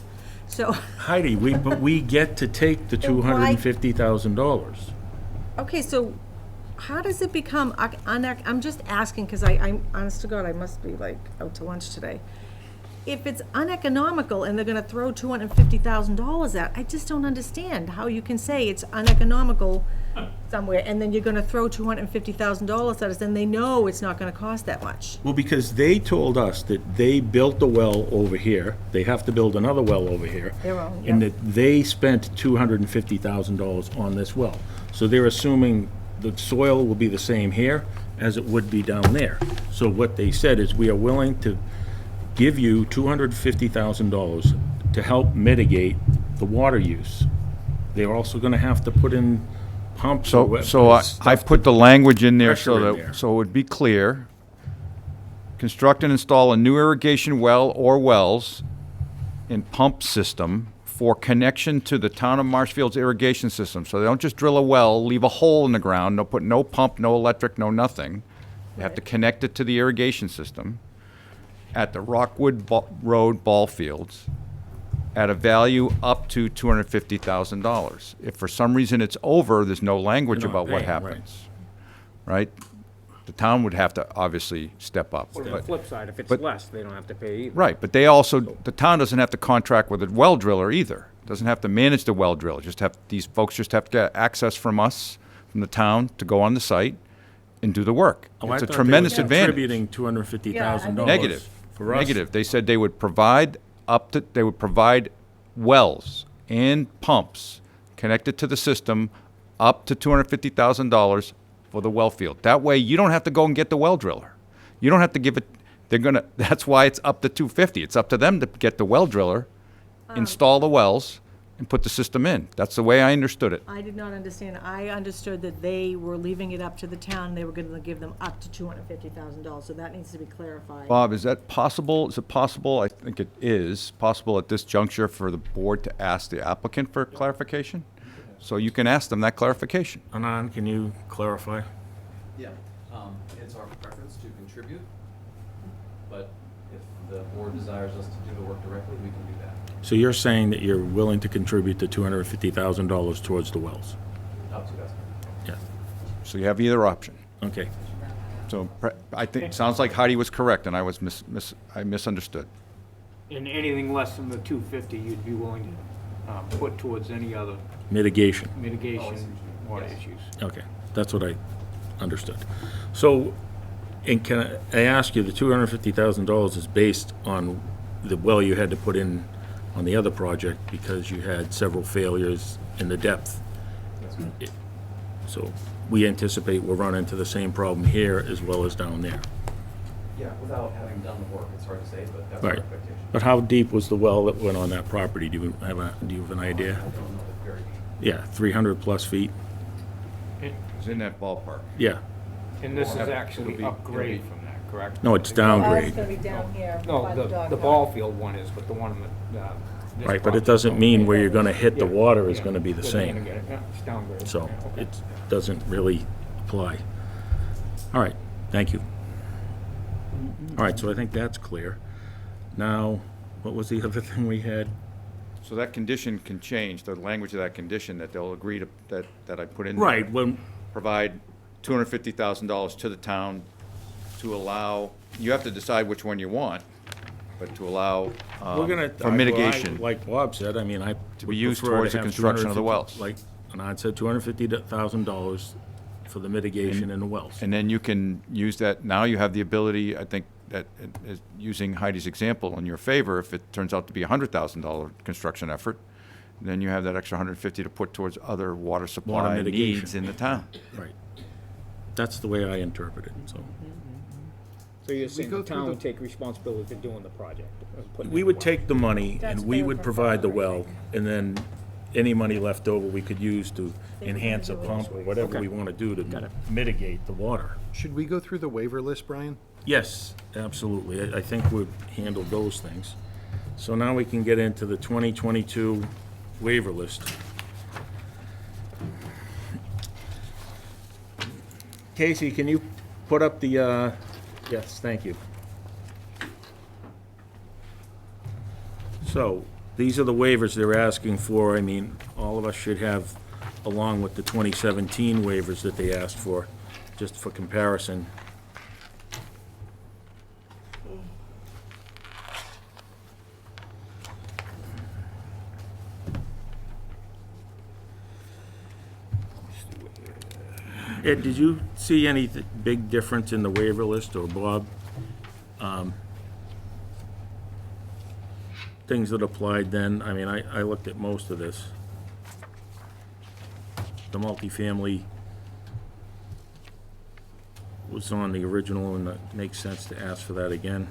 so, Heidi, but we get to take the Then why- $250,000. okay, so how does it become, I'm just asking, because I'm, honest to God, I must be like out to lunch today. If it's uneconomical and they're gonna throw $250,000 at, I just don't understand how you can say it's uneconomical somewhere, and then you're gonna throw $250,000 at us, and they know it's not gonna cost that much. Well, because they told us that they built the well over here, they have to build another well over here. Their own, And yeah. that they spent $250,000 on this well. So they're assuming the soil will be the same here as it would be down there. So what they said is, we are willing to give you $250,000 to help mitigate the water use. They're also gonna have to put in pumps or So, what- so I stuff put to- the language in there so pressure in there. that, so it would be clear. Construct and install a new irrigation well or wells and pump system for connection to the town of Marshfield's irrigation system. So they don't just drill a well, leave a hole in the ground, no, put no pump, no electric, no nothing. They have to connect it to the irrigation system at the Rockwood Road ball fields at a value up to $250,000. If for some reason it's over, there's no language You're not about what paying, right. happens, right? The town would have to obviously step up. Or the but- flip side, if it's but- less, they don't have to pay either. Right, but they also, the town doesn't have to contract with a well driller either. Doesn't have to manage the well drill. These folks just have to get access from us, from the town, to go on the site and do the work. Oh, I It's a thought they tremendous were advantage. Contributing $250,000. Negative. For us. Negative. They said they would provide wells and pumps connected to the system up to $250,000 for the well field. That way, you don't have to go and get the well driller. You don't have to give it, that's why it's up to $250,000. It's up to them to get the well driller, install the wells, and put the system in. That's the way I understood it. I did not understand. I understood that they were leaving it up to the town. They were gonna give them up to $250,000, so that needs to be clarified. Bob, is that possible? Is it possible? I think it is possible at this juncture for the board to ask the applicant for clarification? So you can ask them that clarification. Anand, can you clarify? Yeah, it's our preference to contribute, but if the board desires us to do the work directly, we can do that, So you're saying that you're willing to contribute the $250,000 towards the wells? up to that. Yeah, So you have either option. okay. So I think, sounds like Heidi was correct and I was I misunderstood. And anything less than the 250, you'd be willing to put towards any other Mitigation, mitigation water issues. okay, that's what I understood. So, and can I ask you, the $250,000 is based on the well you had to put in on the other project because you had several failures in the depth. So we anticipate we'll run into the same problem here as well as down there. Yeah, without having done the work, it's hard to say, but that's our Right. expectation. But how deep was the well that went on that property? Do you have an idea? I don't know the very, Yeah, 300 plus feet? It's in that ballpark. Yeah. And this is It'll actually be- upgrade from that, correct? No, it's It's downgrade. gonna be down here by No, the the dog ball park. field one is, but the one in the, this Right, but it project- doesn't mean where you're gonna hit the Yeah, water is yeah. gonna be the Where they're same. gonna get it. Yeah, it's downgrade. So Yeah, okay. it doesn't really apply. All right, thank you. All right, so I think that's clear. Now, what was the other thing we had? So that condition can change, the language of that condition, that they'll agree to, that I put in there. Right, when, Provide $250,000 to the town to allow, you have to decide which one you want, but to allow, we're gonna. for mitigation. Like Bob said, I mean, I. To be would used prefer towards the have construction of the 250 wells. Like, Anand said, $250,000 for the mitigation in the wells. And then you can use that, now you have the ability, I think, that, is using Heidi's example in your favor, if it turns out to be a $100,000 construction effort, then you have that extra 150 to put towards other water supply mitigation. needs in the town. Right. That's the way I interpret it, so. So you're saying go the through town the- would take responsibility for doing the project? putting We in would the well? take the money That's and we what would they provide the prefer, I well, think. and then any money left over we could use to They would enhance a do it. pump or whatever Okay. we want to do Got to it. mitigate the water. Should we go through the waiver list, Brian? Yes, absolutely. I think we've handled those things. So now we can get into the 2022 waiver list. Casey, can you put up the, yes, thank you. So, these are the waivers they're asking for. I mean, all of us should have, along with the 2017 waivers that they asked for, just for comparison. Ed, did you see any big difference in the waiver list, or Bob? Things that applied then, I mean, I looked at most of this. The multifamily was on the original, and it makes sense to ask for that again.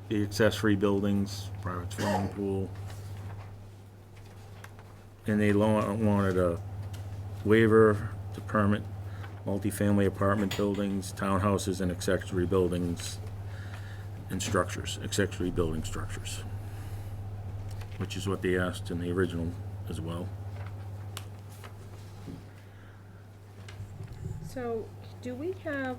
The accessory buildings, private swimming pool. And they wanted a waiver to permit multifamily apartment buildings, townhouses, and accessory buildings and structures, accessory building structures, which is what they asked in the original as well. So, do we have,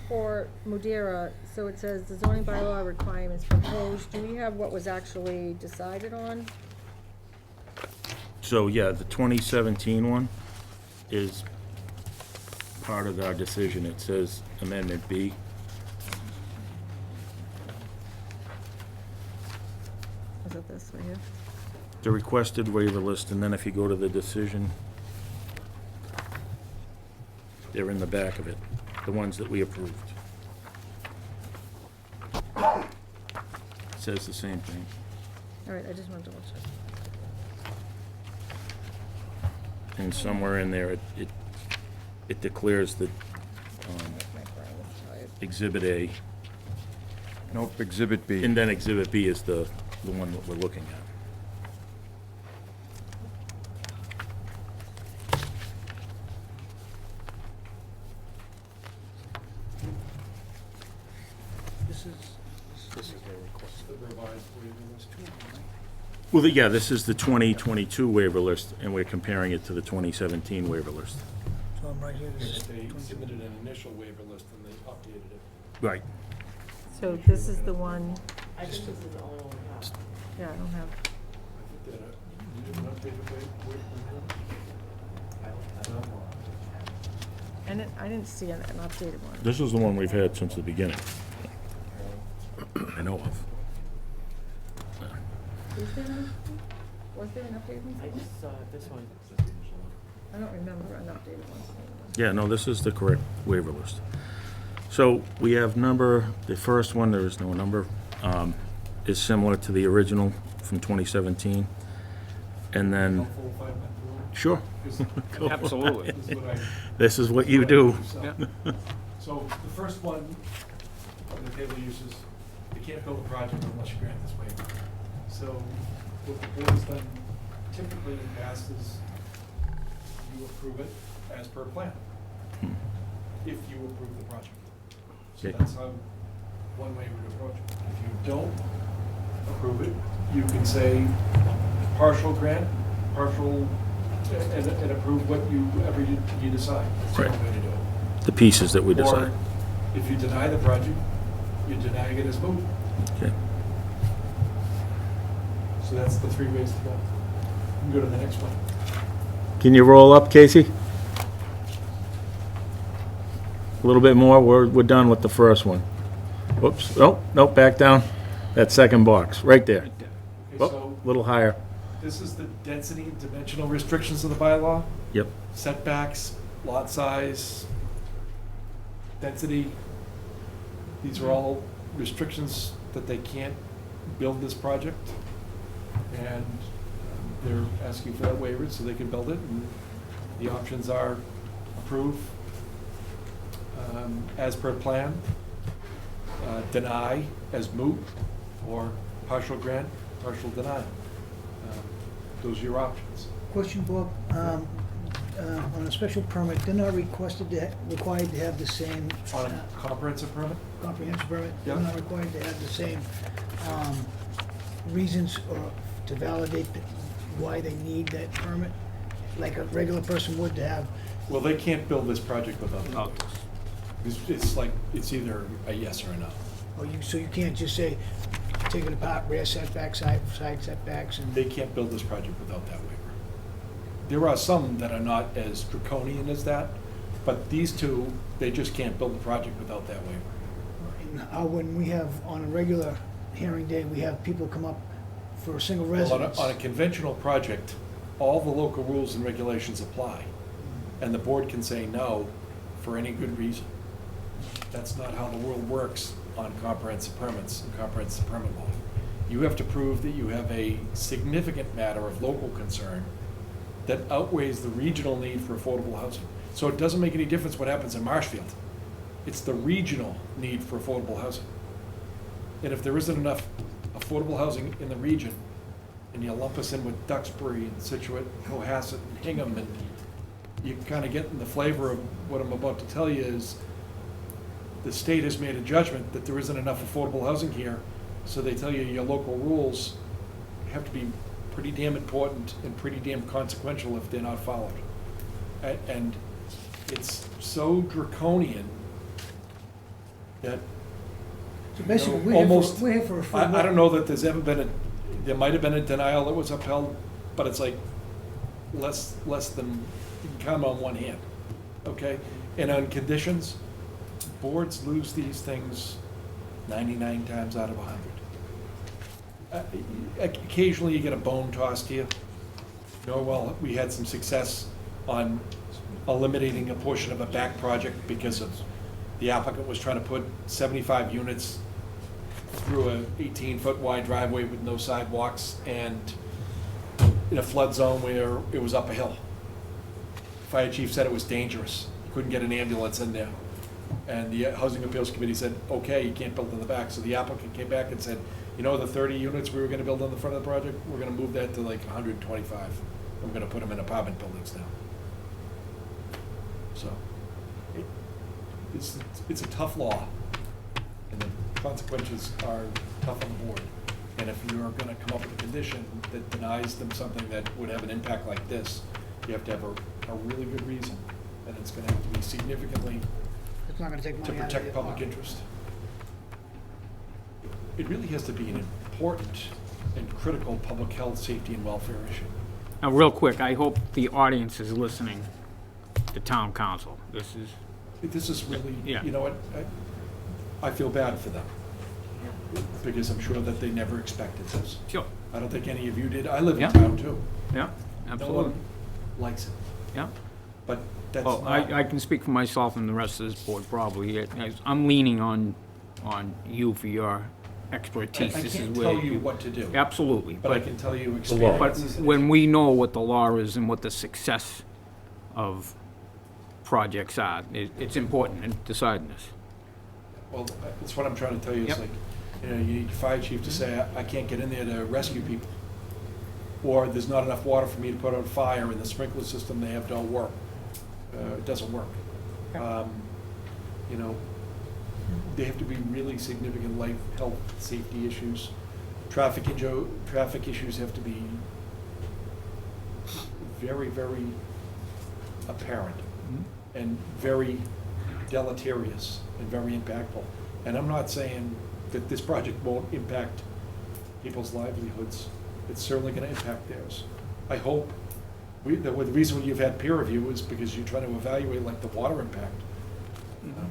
for Madeira, so it says the zoning bylaw requirements proposed, do we have what was actually decided on? So, yeah, the 2017 one is part of our decision. It says Amendment B. Is it this right here? The requested waiver list, and then if you go to the decision, they're in the back of it, the ones that we approved. It says the same thing. All right, I just want to double check. And somewhere in there, it declares that My brain is tired. Exhibit A, Nope, Exhibit B. and then Exhibit B is the one that we're looking at. This is the revised waiver list too, right? Well, yeah, this is the 2022 waiver list, and we're comparing it to the 2017 waiver list. So I'm right here, this is They submitted an initial waiver list and they updated it. Right. So this is the one, I think this is the only one we have. yeah, I don't have, I think that, you did an updated waiver. I didn't see an updated one. This is the one we've had since the beginning. I know of. Is there an, was there an updated one? I just saw this one. I don't remember an updated one. Yeah, no, this is the correct waiver list. So we have number, the first one, there is no number, is similar to the original from 2017. And then, Helpful if I went through sure, it? Absolutely. This is what I. this is what you do. So the first one of the table uses, you can't build a project unless you grant this waiver. So what the board has done typically in the past is you approve it as per plan, if you approve the project. So Okay. that's how, one way we approach it. If you don't approve it, you can say partial grant, partial, and approve whatever you decide. That's one Right. way to do it. The pieces that we decide. Or if you deny the project, you're denying it as moot. Okay. So that's the three ways to go. You can go to the next one. Can you roll up, Casey? A little bit more, we're done with the first one. Whoops, nope, back down. That second box, right there. Okay, Oh, so a little higher. this is the density and dimensional restrictions of the bylaw. Yep. Setbacks, lot size, density. These are all restrictions that they can't build this project. And they're asking for that waiver so they can build it. And the options are approve as per plan, deny as moot, or partial grant, partial deny. Those are your options. Question, Bob, on a special permit, they're not required to have the same On a comprehensive permit? comprehensive permit? Yeah. They're not required to have the same reasons or to validate why they need that permit, like a regular person would to have. Well, they can't build this project without the Oh. waivers. It's like, it's either a yes or a no. So you can't just say, take it apart, rear setbacks, side setbacks, and. They can't build this project without that waiver. There are some that are not as draconian as that, but these two, they just can't build the project without that waiver. how when we have, on a regular hearing day, we have people come up for a single Well, residence. on a conventional project, all the local rules and regulations apply, and the board can say no for any good reason. That's not how the world works on comprehensive permits and comprehensive permit law. You have to prove that you have a significant matter of local concern that outweighs the regional need for affordable housing. So it doesn't make any difference what happens in Marshfield. It's the regional need for affordable housing. And if there isn't enough affordable housing in the region, and you lump us in with Duxbury and Situate, Cohasset and Hingham, and you kind of get in the flavor of what I'm about to tell you is the state has made a judgment that there isn't enough affordable housing here, so they tell you your local rules have to be pretty damn important and pretty damn consequential if they're not followed. And it's so draconian that So basically, you know, we're here for a free. I don't know that there's ever been there might have been a denial that was upheld, but it's like less than, you can count on one hand, okay? And on conditions, boards lose these things 99 times out of 100. Occasionally you get a bone tossed to you. Well, we had some success on eliminating a portion of a back project because of the applicant was trying to put 75 units through a 18-foot wide driveway with no sidewalks and in a flood zone where it was up a hill. Fire chief said it was dangerous. You couldn't get an ambulance in there. And the Housing Appeals Committee said, okay, you can't build in the back. So the applicant came back and said, you know, the 30 units we were gonna build on the front of the project, we're gonna move that to like 125. I'm gonna put them in apartment buildings now. So, it's a tough law, and the consequences are tough on the board. And if you're gonna come up with a condition that denies them something that would have an impact like this, you have to have a really good reason, and it's gonna have to be significantly It's not gonna take to money out of protect the public pocket. interest. It really has to be an important and critical public health, safety, and welfare issue. Now, real quick, I hope the audience is listening to town council. This is really, Yeah. you know what, I feel bad for them, because I'm sure that they never expected this. Sure. I don't think any of you did. I live in Yeah. town too. Yeah, No absolutely. one likes it, Yeah. but that's Well, not. I can speak for myself and the rest of this board probably. I'm leaning on you for your expertise. I This can't is where tell you what to do, Absolutely. but I can tell you But experiences. when we know what the law is and what the success of projects are, it's important in deciding this. Well, that's what I'm trying to tell you, is Yep. like, you know, you need your fire chief to say, I can't get in there to rescue people. Or there's not enough water for me to put out a fire, and the sprinkler system they have don't work. It doesn't work. You know, they have to be really significant life, health, safety issues. Traffic issues have to be very, very apparent and very deleterious and very impactful. And I'm not saying that this project won't impact people's livelihoods. It's certainly gonna impact theirs. I hope, the reason you've had peer review is because you're trying to evaluate like the water impact. You know,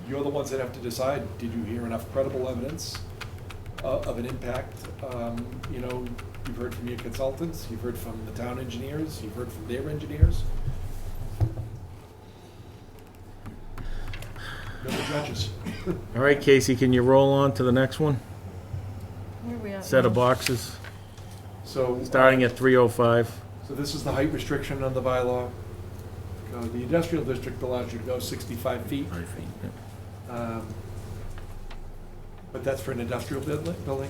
you're the ones that have to decide, did you hear enough credible evidence of an impact? You know, you've heard from your consultants, you've heard from the town engineers, you've heard from their engineers. They're the judges. All right, Casey, can you roll on to the next one? Where are we at? Set of boxes, So. starting at 305. So this is the height restriction on the bylaw. The industrial district allows you to go 65 feet. But that's for an industrial building.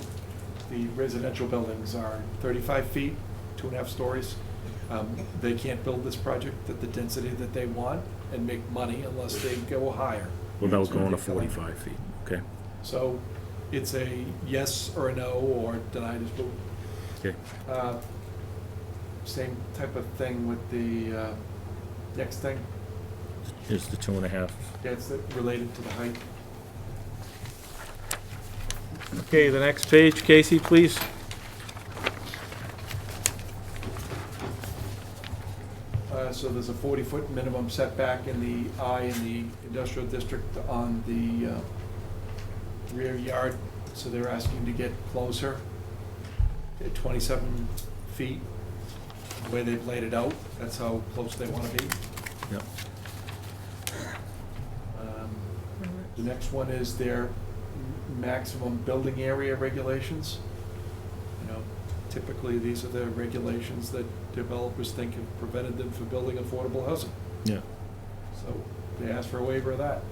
The residential buildings are 35 feet, 2.5 stories. They can't build this project at the density that they want and make money unless they go higher. Without going to 45 feet, okay. So it's a yes or a no, or denied as vote. Okay. Same type of thing with the next thing. Here's the 2.5. That's related to the height. Okay, the next page, Casey, please. So there's a 40-foot minimum setback in the I in the industrial district on the rear yard. So they're asking to get closer at 27 feet. The way they've laid it out, that's how close they want to be. Yep. The next one is their maximum building area regulations. You know, typically, these are the regulations that developers think have prevented them from building affordable housing. Yeah. So they ask for a waiver of that.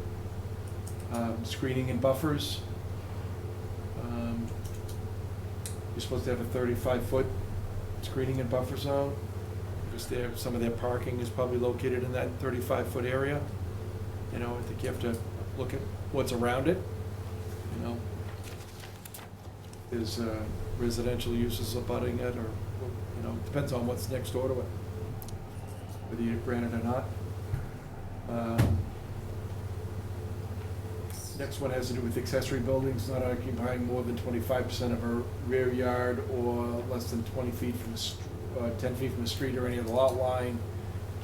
Screening and buffers. You're supposed to have a 35-foot screening and buffer zone, because some of their parking is probably located in that 35-foot area. You know, I think you have to look at what's around it, you know. There's residential uses abutting it, or, you know, depends on what's next door to it, whether you grant it or not. Next one has to do with accessory buildings not occupying more than 25% of a rear yard or less than 20 feet from the 10 feet from the street or any other lot line.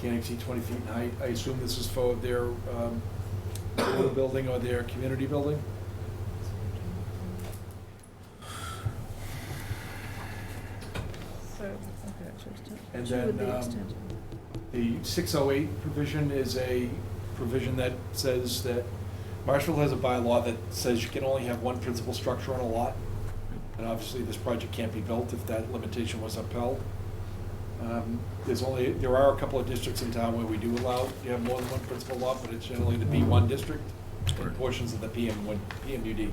Can't exceed 20 feet in height. I assume this is for their building or their community building? And then the 608 provision is a provision that says that Marshfield has a bylaw that says you can only have one principal structure on a lot. And obviously, this project can't be built if that limitation was upheld. There are a couple of districts in town where we do allow you have more than one principal lot, but it's generally the B1 district and portions of the PMUD.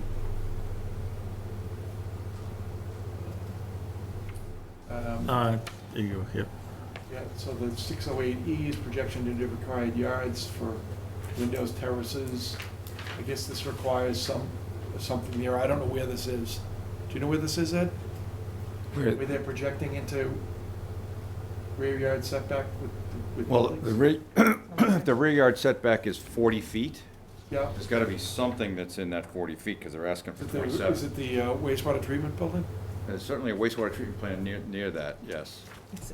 There you go, yep. Yeah, so the 608E is projection into required yards for windows, terraces. I guess this requires something there. I don't know where this is. Do you know where this is, Ed? Where they're projecting into rear yard setback with Well, buildings? the rear yard setback is 40 feet. Yeah. There's gotta be something that's in that 40 feet, because they're asking for Is 27. it the wastewater treatment building? There's certainly a wastewater treatment plant near that, yes.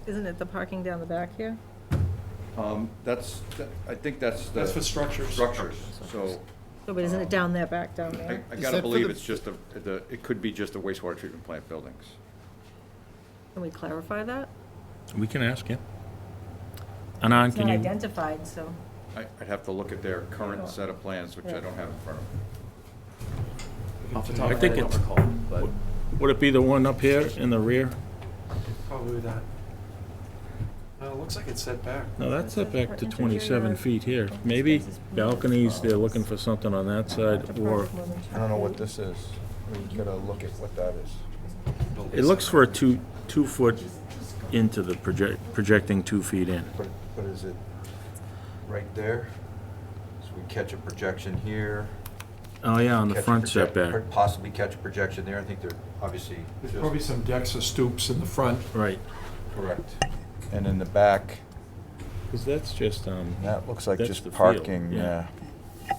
Isn't it the parking down the back here? I think that's the. That's for structures. Structures, so. Oh, but isn't it down there, back down there? I Is gotta that for believe the- it's just it could be just the wastewater treatment plant buildings. Can we clarify that? We can ask him. Anon, It's can not you? identified, so. I'd have to look at their current set of plans, which I don't have in front of me. Off the top I of my think head, I don't it's- recall, but Would it be the one up here in the rear? Probably that. It looks like it's set back. No, that's set back to 27 feet here. Maybe balconies, they're looking for something on that side, or, I don't know what this is. We gotta look at what that is. it looks for a 2 foot into the projecting 2 feet in. But is it right there? So we catch a projection here. Oh, yeah, on the catch a front project- setback. Possibly catch a projection there. I think they're obviously There's just. probably some decks or stoops in the front. Right. Correct. And in the back, Because that's just, that looks like That's just the field, parking, yeah. yeah.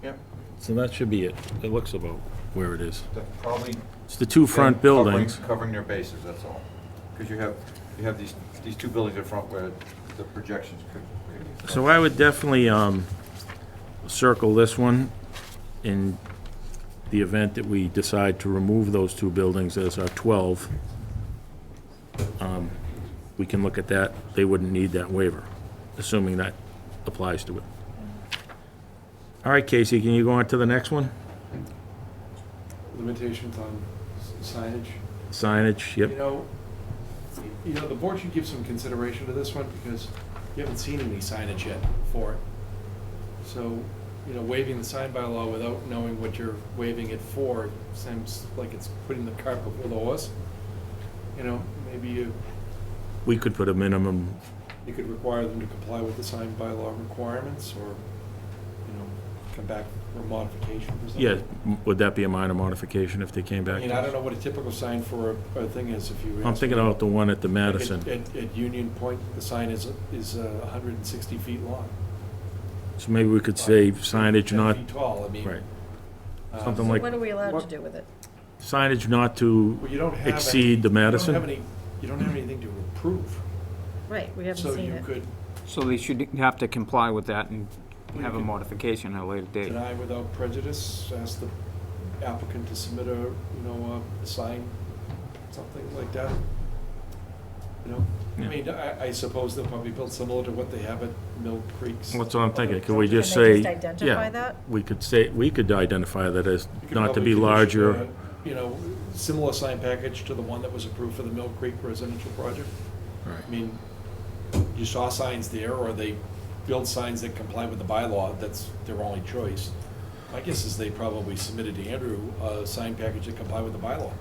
Yep. so that should be it. It looks about where it is. That's probably. It's the two front them covering- buildings. Covering their bases, that's all. Because you have these two buildings in front where the projections could. So I would definitely circle this one in the event that we decide to remove those two buildings as our 12. We can look at that. They wouldn't need that waiver, assuming that applies to it. All right, Casey, can you go on to the next one? Limitations on signage. Signage, yep. You know, the board should give some consideration to this one because you haven't seen any signage yet for it. So, you know, waiving the sign bylaw without knowing what you're waiving it for seems like it's putting the cart before the horse. You know, maybe We could put a minimum, you could require them to comply with the sign bylaw requirements or, you know, come back for a modification or something. yeah, would that be a minor modification if they came I back? mean, to I us? don't know what a typical sign for a thing is if you. I'm ask thinking me. about the one at the Like Madison. At Union Point, the sign is 160 feet long. So maybe we could say signage 10 not, feet tall, I mean. right. Something like What are we allowed to do with it? signage not to Well, you don't have exceed the any- Madison? You don't have anything to approve. Right, we haven't So seen you it. could, So they should have to comply with that and have a modification at a later date. Deny without prejudice, ask the applicant to submit a sign, something like that. I mean, I suppose they'll probably build similar to what they have at Mill Creek's. What's what I'm thinking, could we Can just they say? just identify yeah, that? We could identify that as You could not to probably be condition larger. Similar sign package to the one that was approved for the Mill Creek residential project. Right. I mean, you saw signs there, or they build signs that comply with the bylaw, that's their only choice. My guess is they probably submitted to Andrew a sign package that comply with the bylaw.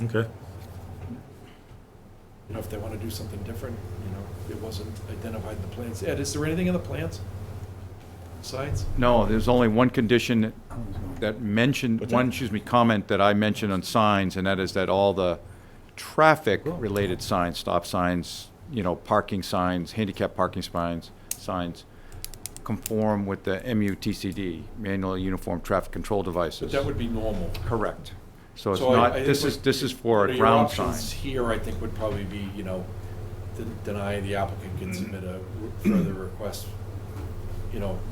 Okay. If they want to do something different, it wasn't identified in the plans. Ed, is there anything in the plans? Signs? No, there's only one condition that mentioned, comment that I mentioned on signs, and that is that all the traffic-related signs, stop signs, parking signs, handicap parking signs, conform with the MUTCD, Manual Uniform Traffic Control Devices. But that would be normal. Correct. So it's So not, I this think is for a your ground options sign. here, I think, would probably be, to deny the applicant can submit a further request,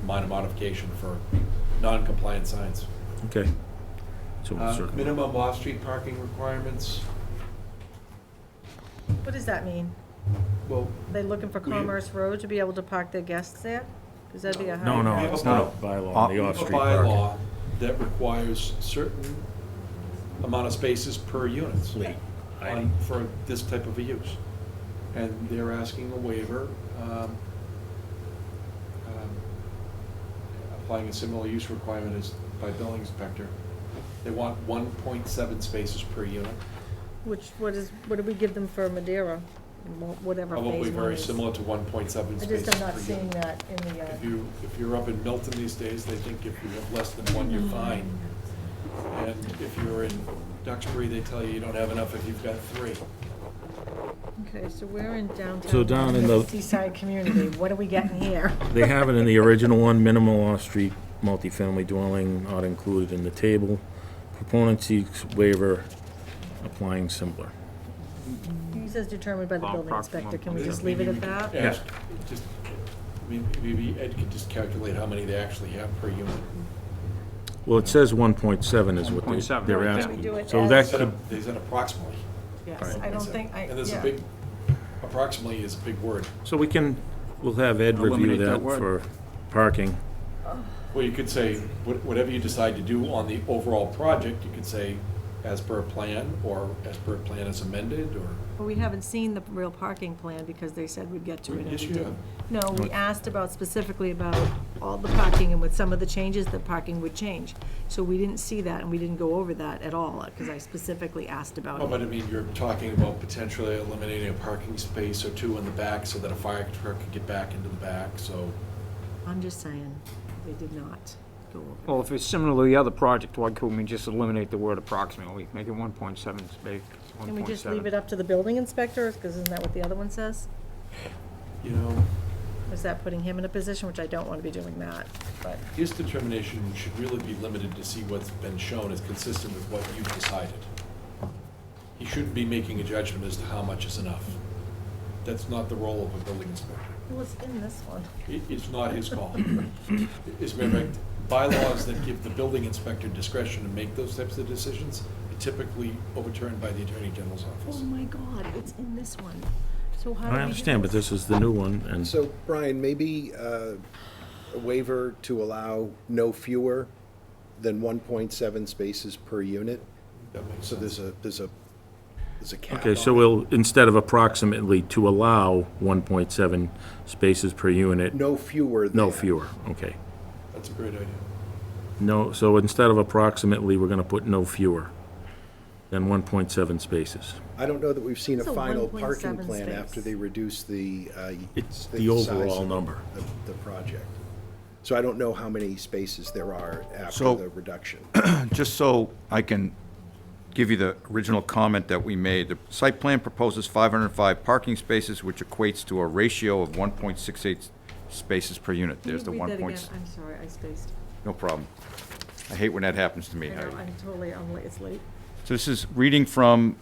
minor modification for non-compliant signs. Okay. So we'll circle. Minimum off-street parking requirements, What does that mean? well, Are they looking for Commerce Road to be able to park their guests there? Because that'd be a high. No, no, We have it's a not a bylaw on the a off-street parking. bylaw that requires certain amount of spaces per unit for this type of a use. And they're asking a waiver, applying a similar use requirement as by building inspector. They want 1.7 spaces per unit, What do we give them for Madeira? Whatever phase probably one very is. similar to 1.7 I spaces just am per not seeing unit. that in the, If you're up in Milton these days, they think if you have less than one, you're fine. And if you're in Duxbury, they tell you don't have enough if you've got three. okay, so we're in downtown. So down in the- Seaside community, what are we getting here? They have it in the original one, minimal off-street multifamily dwelling not included in the table. Proponent seeks waiver, applying simpler. He says determined by the Allow building approximate inspector, can we Yeah, just leave it maybe at we that? could ask, just, maybe Ed could just calculate how many they actually have per unit. Well, it says 1.7 is what 1.7, they're right, yeah. asking. We do it So as- that They could, said approximately. Yes, I don't think, And there's a yeah. big, approximately is a big word. so we'll have Ed review Eliminate that that word. for parking. Well, you could say, whatever you decide to do on the overall project, you could say as per plan, or as per plan as amended, or. But we haven't seen the real parking plan because they said we'd get to it. and Yes, we you didn't. have. No, we asked specifically about all the parking, and with some of the changes, the parking would change. So we didn't see that, and we didn't go over that at all, because I specifically asked about Oh, but it. I mean, you're talking about potentially eliminating a parking space or two in the back so that a fire truck could get back into the back, so. I'm just saying, they did not go over. Well, if it's similar to the other project, why couldn't we just eliminate the word approximately, make it 1.7 space, 1.7? Can we just leave it up to the building inspector, because isn't that what the other one says? You know, Is that putting him in a position, which I don't want to be doing that, but. his determination should really be limited to see what's been shown is consistent with what you've decided. He shouldn't be making a judgment as to how much is enough. That's not the role of a building inspector. Well, it's in this one. It's not his call. As a matter of fact, bylaws that give the building inspector discretion to make those types of decisions are typically overturned by the Attorney General's Oh office. my God, it's in this one. So how do we I do understand, but this is the new one, and So, Brian, maybe a waiver to allow no fewer than 1.7 spaces per unit? That makes So sense. there's a cap okay, on so it. we'll, instead of approximately, to allow 1.7 spaces per unit, No fewer than. no fewer, okay. That's a great idea. No, so instead of approximately, we're gonna put no fewer than 1.7 spaces. I don't know that we've seen a It's a final 1.7 parking plan space. after they reduce the. It's the the size overall of number. The project. So I don't know how many spaces there are after So- the reduction. Just so I can give you the original comment that we made, the site plan proposes 505 parking spaces, which equates to a ratio of 1.68 spaces per unit. Can There's the you 1. read that again? I'm sorry, I spaced. No problem. I hate when that happens to me. I know, I'm late, it's late. So this is reading from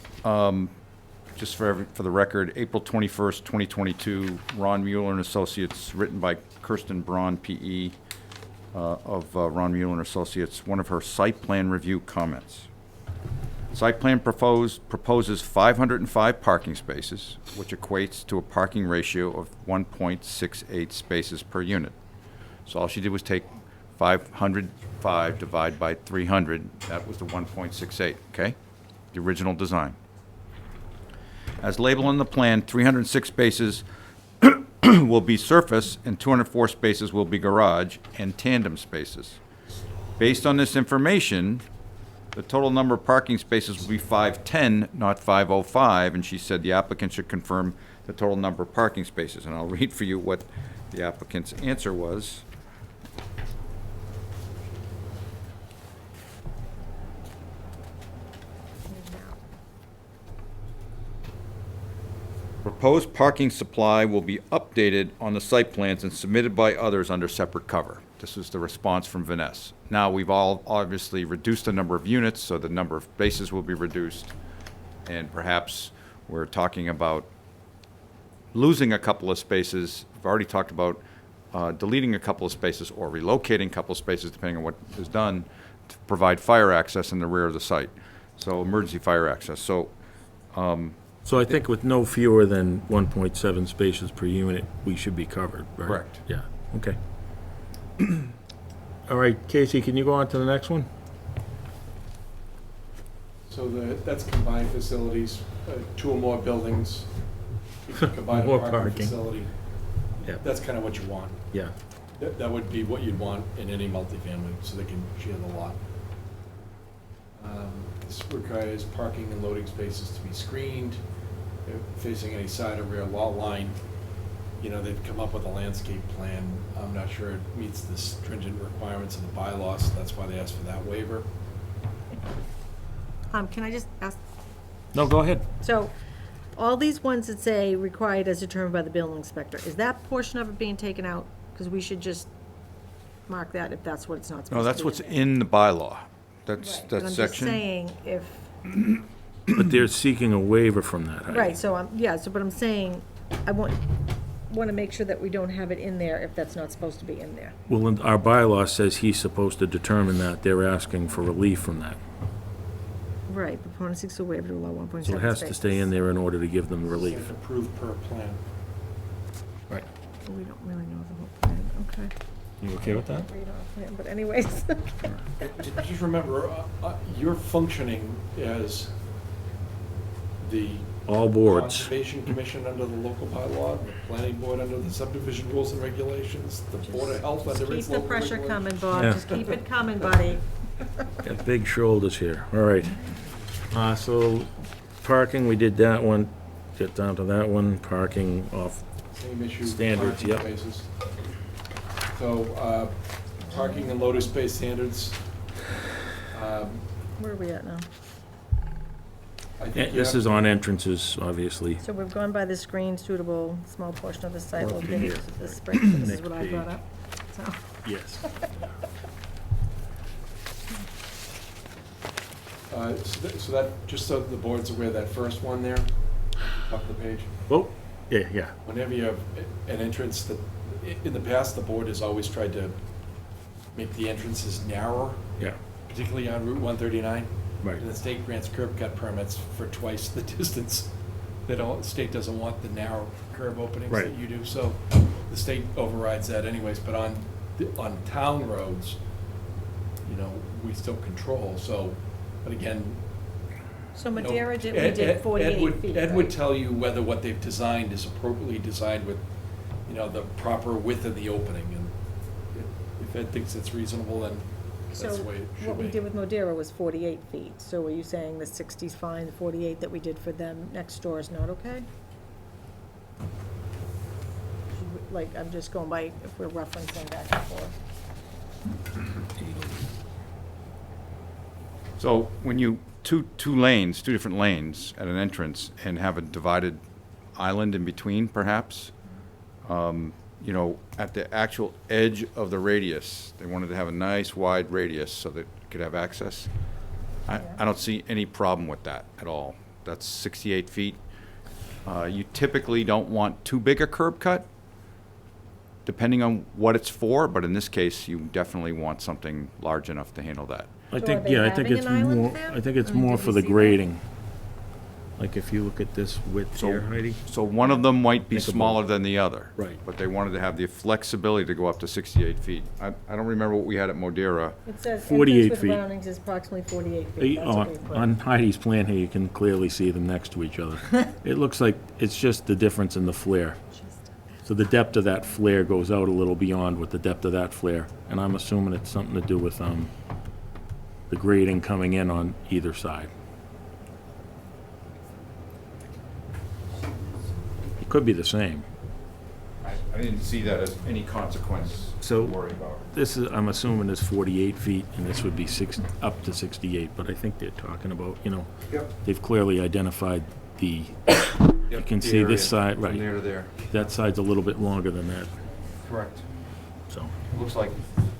just for the record, April 21st, 2022, Ron Mueller and Associates, written by Kirsten Braun, P.E., of Ron Mueller and Associates, one of her site plan review comments. Site plan proposes 505 parking spaces, which equates to a parking ratio of 1.68 spaces per unit. So all she did was take 505 divided by 300, that was the 1.68, okay? The original design. As labeled on the plan, 306 spaces will be surface and 204 spaces will be garage and tandem spaces. Based on this information, the total number of parking spaces will be 510, not 505, and she said the applicant should confirm the total number of parking spaces. And I'll read for you what the applicant's answer was. Proposed parking supply will be updated on the site plans and submitted by others under separate cover. This is the response from Vanessa. Now, we've all obviously reduced the number of units, so the number of spaces will be reduced. And perhaps we're talking about losing a couple of spaces. We've already talked about deleting a couple of spaces or relocating a couple of spaces, depending on what is done, to provide fire access in the rear of the site. So emergency fire access. So So I think with no fewer than 1.7 spaces per unit, we should be covered, right? Correct. Yeah, okay. All right, Casey, can you go on to the next one? So that's combined facilities, 2 or more buildings, you can combine More a parking parking. facility. Yeah. That's kind of what you want. Yeah. That would be what you'd want in any multifamily, so they can share the lot. This requires parking and loading spaces to be screened, facing any side or rear lot line. You know, they've come up with a landscape plan. I'm not sure it meets the stringent requirements of the bylaws, so that's why they asked for that waiver. Can I just ask, No, go ahead. so, all these ones that say required as determined by the building inspector, is that portion of it being taken out? Because we should just mark that if that's what it's not supposed to be. no, that's what's there. in the bylaw. That's But that I'm just section. saying, if, But they're seeking a waiver from that, Heidi. right, so but I'm saying, I want to make sure that we don't have it in there if that's not supposed to be in there. Well, our bylaw says he's supposed to determine that. They're asking for relief from that. Right, proponent seeks a waiver to allow 1.7 So it has to stay in there in order to give them relief. Said approved per plan. Right. We don't really know the whole plan, okay. You okay with that? Read our plan, but anyways, Just remember, you're functioning as the All boards. Conservation Commission under the local bylaw, the planning board under the subdivision rules and regulations, the Board of Health under keep its the local pressure regulations. coming, Bob, Yeah. just keep it coming, buddy. Got big shoulders here. All right. So parking, we did that one. Get down to that one. Parking off. Same issue. Standards, parking yep. spaces. So, parking and loader space standards. Where are we at now? I think you This have- is on entrances, obviously. So we've gone by the screen suitable, small portion of the site Well, located here. to the spring, this is Next what I brought page. up, so. Yes. So that, just so the board's aware, that first one there, top of the page, Oh, yeah, yeah. whenever you have an entrance that, in the past, the board has always tried to make the entrances narrower, Yeah, particularly on Route 139. right. And the state grants curb cut permits for twice the distance. The state doesn't want the narrow curb openings Right. that you do, so the state overrides that anyways. But on town roads, you know, we still control, so, but again. So you know, Madeira did, we Ed did 48 feet, Ed would right? tell you whether what they've designed is appropriately designed with, you know, the proper width of the opening. And if Ed thinks it's reasonable, then So that's the way it should be. what we did with Madeira was 48 feet, so are you saying the 60's fine, the 48 that we did for them next door is not okay? Like, I'm just going by, if we're referencing back and forth. So when you, two different lanes at an entrance and have a divided island in between, perhaps, you know, at the actual edge of the radius, they wanted to have a nice wide radius so that you could have access. I don't see any problem with that at all. That's 68 feet. You typically don't want too big a curb cut, depending on what it's for, but in this case, you definitely want something large enough to handle that. I So think, are they yeah, I think having it's an island more, there? I think it's I mean, more did for we the see that? grading. Like if you look at this width here, Heidi. So one of them might be Think about smaller it. than the other. Right. But they wanted to have the flexibility to go up to 68 feet. I don't remember what we had at Modera. It says 48 entrance with feet. roundings is approximately 48 feet. That's what they put. On Heidi's plan here, you can clearly see them next to each other. It looks like it's just the difference in the flare. So the depth of that flare goes out a little beyond what the depth of that flare. And I'm assuming it's something to do with the grading coming in on either side. It could be the same. I didn't see that as any consequence to So- worry about. This is, I'm assuming is 48 feet, and this would be up to 68, but I think they're talking about, Yep. they've clearly identified the, You can see this side, right. From there to there. that side's a little bit longer than that, Correct. so. It looks like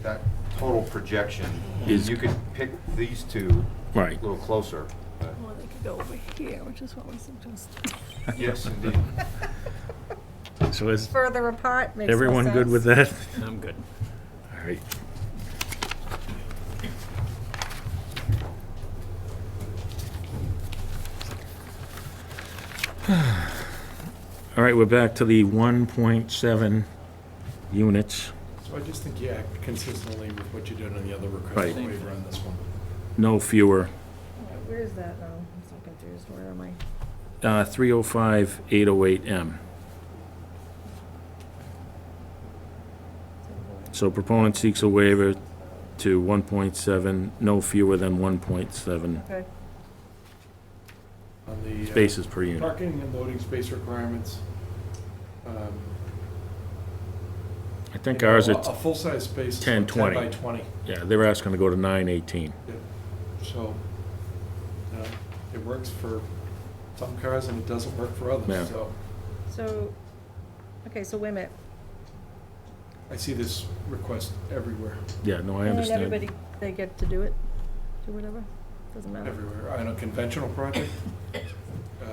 that total projection, Is- you could pick these two Right. a little closer. but- Well, they could go over here, which is what we suggested. Yes, indeed. So is Further apart makes more everyone good sense. with that? I'm good. All right. All right, we're back to the 1.7 units, So I just think you act consistently with what you did on the other request Right. for waiver on this one. no fewer, Where is that now? I'm so confused. Where am I? 305, 808M. So proponent seeks a waiver to 1.7, no fewer than 1.7 Okay. On the spaces per unit. parking and loading space requirements. I think ours A is, full-size space is 10, 10 20. by 20. yeah, they're asking to go to 918. So, it works for some cars and it doesn't work for Yeah. others, so So, okay, so wait a minute. I see this request everywhere, Yeah, no, I And understand. everybody, they get to do it? Do whatever? Doesn't matter. everywhere. On a conventional project,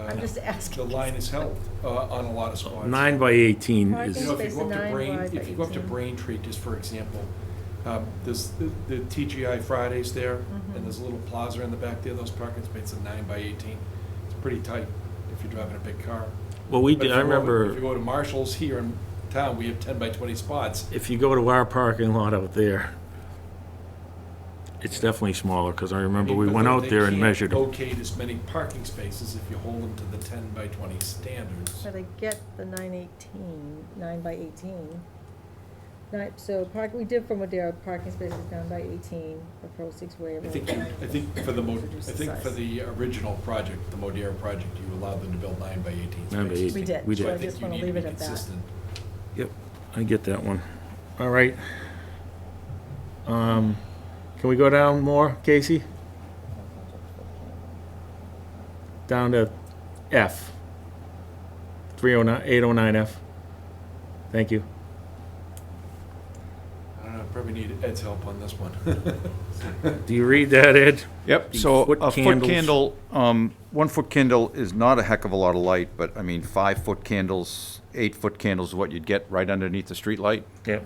I'm just the asking. line is held on a lot of spots. 9 by 18 Parking is, You know, if you space go up to nine Brain, wide by if you go up to 18. Braintree, just for example, there's the TGI Fridays there, Mhm. and there's a little plaza in the back there, those parking spaces are 9 by 18. It's pretty tight if you're driving a big car. well, we But did, if I you go to- remember, If you go to Marshall's here in town, we have 10 by 20 spots. if you go to our parking lot out there, it's definitely smaller, because I remember we But went out they there and can't measured them. locate as many parking spaces if you hold them to the 10 by 20 standards. So they get the 918, 9 by 18. So we did from Madera, parking spaces 9 by 18, for Pro 6 waiver. I think for the, Reduce I the think for size. the original project, the Modera project, you allowed them to build 9 by 18 spaces. 9 by 18. We did. We So did. I I think just you want need to to leave be it at that. consistent. Yep, I get that one. All right. Can we go down more, Casey? Down to F. 309, 809F. Thank you. I don't know, probably need Ed's help on this one. Do you read that, Ed? Yep, The so foot a foot candles. candle, 1 foot candle is not a heck of a lot of light, but I mean, 5 foot candles, 8 foot candles is what you'd get right underneath the street light, Yep.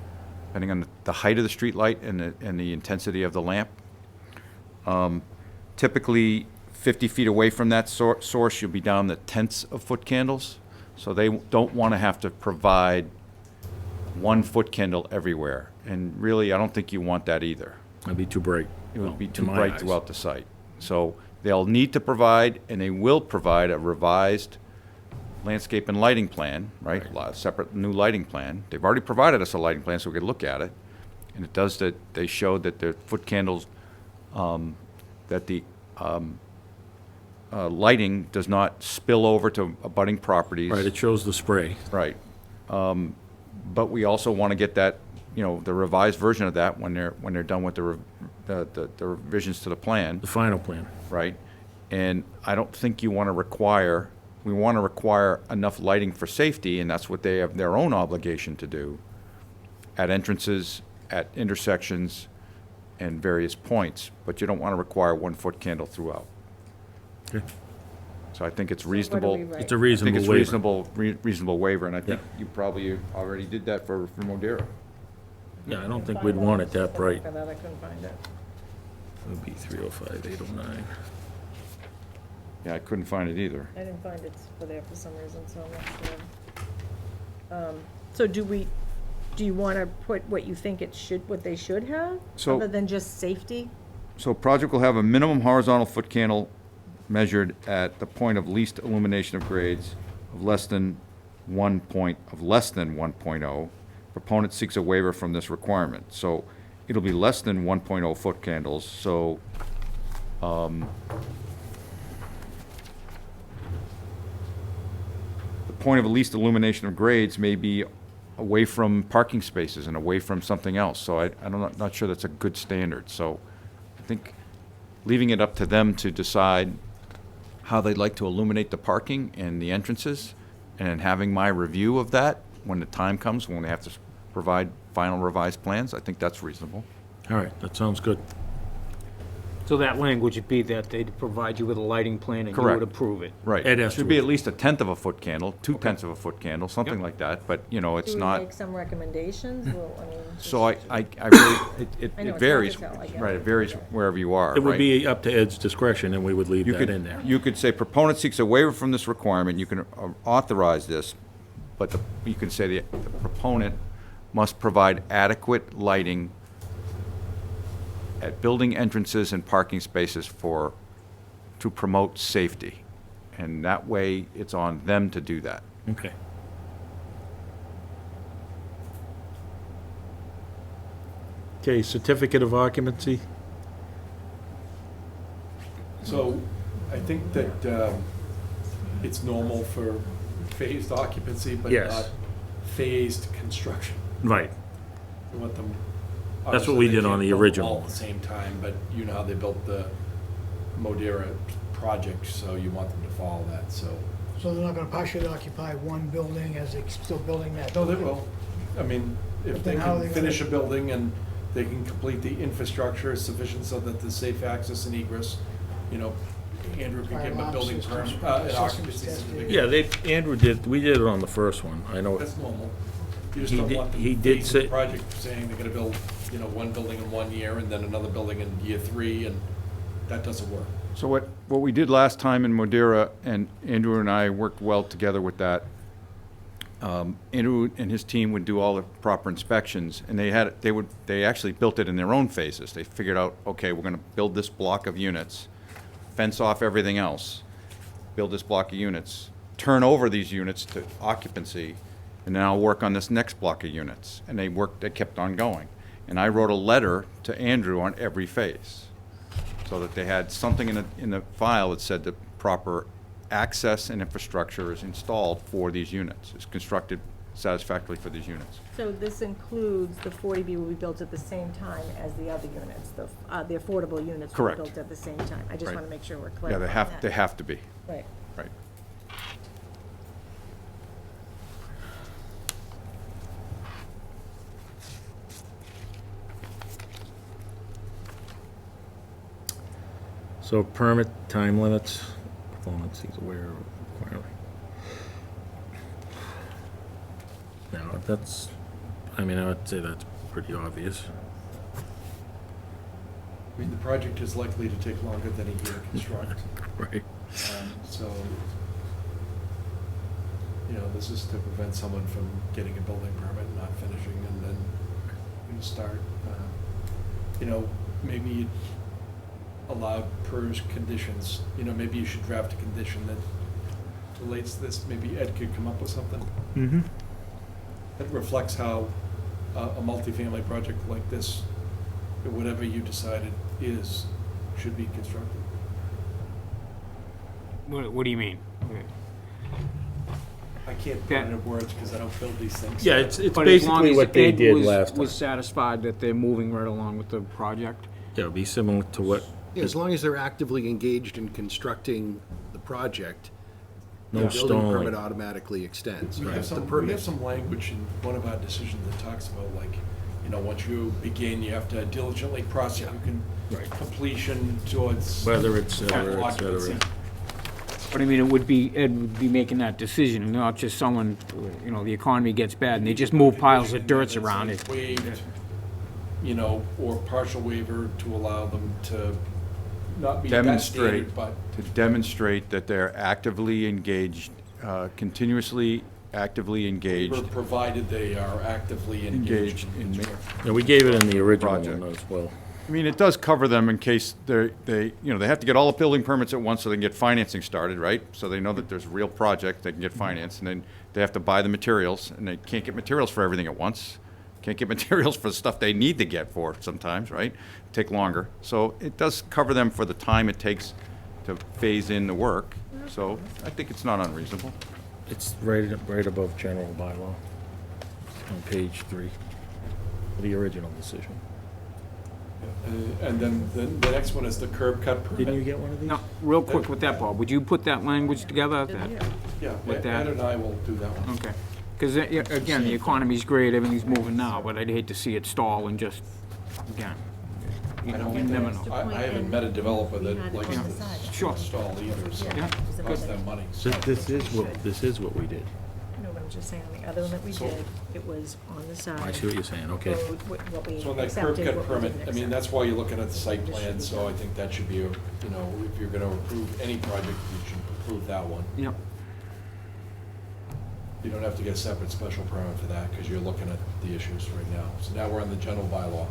depending on the height of the street light and the intensity of the lamp. Typically, 50 feet away from that source, you'll be down to tenths of foot candles. So they don't want to have to provide 1 foot candle everywhere. And really, I don't think you want that either. That'd be too bright. It would be Well, too in my bright eyes. throughout the site. So they'll need to provide, and they will provide, a revised landscape and lighting plan, right? A separate new lighting plan. They've already provided us a lighting plan, so we could look at it. And it does that, they showed that the foot candles, that the lighting does not spill over to abutting properties. Right, it shows the spray. Right. But we also want to get that, the revised version of that when they're done with the revisions to the plan, The final plan. right? And I don't think we want to require enough lighting for safety, and that's what they have their own obligation to do at entrances, at intersections, and various points, but you don't want to require 1 foot candle throughout. Okay. So I think it's what do we reasonable. write? It's a I think reasonable it's waiver. reasonable waiver, and I think Yeah. you probably already did that for Modera. Yeah, I don't think we'd want it that bright. For that, I couldn't find it. It would be 305, 809. Yeah, I couldn't find it either. I didn't find it for there for some reason, so I'm not sure. So do you wanna put what you think what they should have? So- Other than just safety? So project will have a minimum horizontal foot candle measured at the point of least illumination of grades of less than 1.0. Proponent seeks a waiver from this requirement. So it'll be less than 1.0 foot candles, so, the point of least illumination of grades may be away from parking spaces and away from something else. So I'm not sure that's a good standard. So I think leaving it up to them to decide how they'd like to illuminate the parking and the entrances, and having my review of that when the time comes, when they have to provide final revised plans, I think that's reasonable. All right, that sounds good. So that language would be that they'd provide you with a lighting plan and you Correct. would approve it. Right. Ed has Should to be at approve. least 1/10 of a foot candle, 2/10 of a foot candle, something like that, but, you know, it's Do we not. make some recommendations? Well, I mean. So I really, it I know it's hard to varies, tell, I get right, it. it varies wherever you are, It would right? be up to Ed's discretion, and we would leave You that could, in there. you could say proponent seeks a waiver from this requirement, you can authorize this, but you can say the proponent must provide adequate lighting at building entrances and parking spaces to promote safety. And that way, it's on them to do that. Okay. Okay, certificate of occupancy? So I think that it's normal for phased occupancy, but Yes. not phased construction. Right. We want them. That's what we obviously, did they on can't the build them original. all at the same time, but you know how they built the Modera project, so you want them to follow that, so. So they're not gonna partially occupy one building as they're still building that? No, they will. I mean, if But they then how are can they finish a gonna- building and they can complete the infrastructure sufficient so that the safe access and egress, you know, Andrew can give them a Fire building alarm permit, systems, an systems occupancy tested. certificate. Yeah, Andrew we did it on the first one, I know. That's normal. You just He don't did- want them he did phasing the say- project saying they're gonna build, you know, one building in 1 year and then another building in year 3, and that doesn't work. So what we did last time in Modera, and Andrew and I worked well together with that, Andrew and his team would do all the proper inspections, and they actually built it in their own phases. They figured out, okay, we're gonna build this block of units, fence off everything else, build this block of units, turn over these units to occupancy, and then I'll work on this next block of units. And they kept on going. And I wrote a letter to Andrew on every phase, so that they had something in the file that said the proper access and infrastructure is installed for these units, is constructed satisfactorily for these units. So this includes the 40B will be built at the same time as the other units, the affordable units will be Correct. built at the same time. I just Right. want to make sure we're clear Yeah, on that. they have to be, Right. right. So permit time limits, proponent seeks a waiver requirement. Now, I would say that's pretty obvious. I mean, the project is likely to take longer than a year to construct. Right. So, you know, this is to prevent someone from getting a building permit and not finishing, and then you start, you know, maybe you allow PERS conditions, you know, maybe you should draft a condition that relates to this, maybe Ed could come up with something Mm-hmm. that reflects how a multifamily project like this, whatever you decided is, should be constructed. What do you mean? I can't put it in words because I don't build these things. Yeah, it's But as long basically as what they Ed did was- last time. Was satisfied that they're moving right along with the project? Yeah, it'd be similar to what, Yeah, as long as they're actively engaged in constructing the project, no the building permit stalling. automatically extends. We have The some, permit- language in one of our decisions that talks about, like, you know, once you begin, you have to diligently prosecute Right. completion towards. Whether, et cetera, full et cetera. occupancy. But I mean, Ed would be making that decision, not just someone, you know, the economy gets bad and they just move piles of dirts around it. Waived, you know, or partial waiver to allow them to not meet that Demonstrate, standard, but to demonstrate that they're actively engaged, continuously actively engaged, provided they are actively engaged in, Yeah, we gave it in the original Project. one as well. I mean, it does cover them in case they have to get all the building permits at once so they can get financing started, right? So they know that there's a real project, they can get financed, and then they have to buy the materials, and they can't get materials for everything at once. Can't get materials for the stuff they need to get for sometimes, right? Take longer. So it does cover them for the time it takes to phase in the work. So I think it's not unreasonable. It's right above general bylaw on page 3, the original decision. and then the next one is the curb cut permit. Didn't you get one of these? Now, real quick with that, Bob, would you put that language together? Yeah, with Ed that. and I will do that one. Okay. Because, again, the economy's great, everything's moving now, but I'd hate to see it stall and just, again, you I know, don't you never know. I haven't met a developer that likes on the to side. Sure. install either, so Yeah. it costs them money. This is what we did. No, but I'm just saying, the other one that we So- did, it was on the side. I see what you're saying, okay. Road, what we So on that curb accepted, cut what we permit, didn't I mean, accept. that's why you're looking at the site plan, so I think that should be, you know, if you're gonna approve any project, you should approve that one. Yep. You don't have to get a separate special permit for that, because you're looking at the issues right now. So now we're on the general bylaw.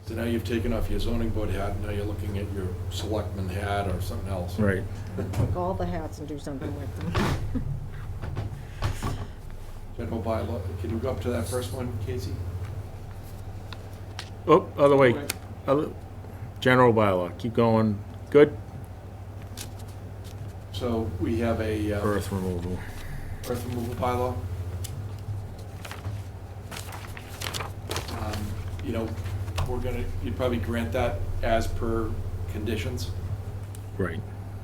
So now you've taken off your zoning board hat, and now you're looking at your selectman hat or something else. Right. Take all the hats and do something with them. General bylaw, can you go up to that first one, Casey? Oh, other way. Okay. General bylaw, keep going. Good. So we have a Earth removal. earth removal bylaw. You know, you'd probably grant that as per conditions. Right.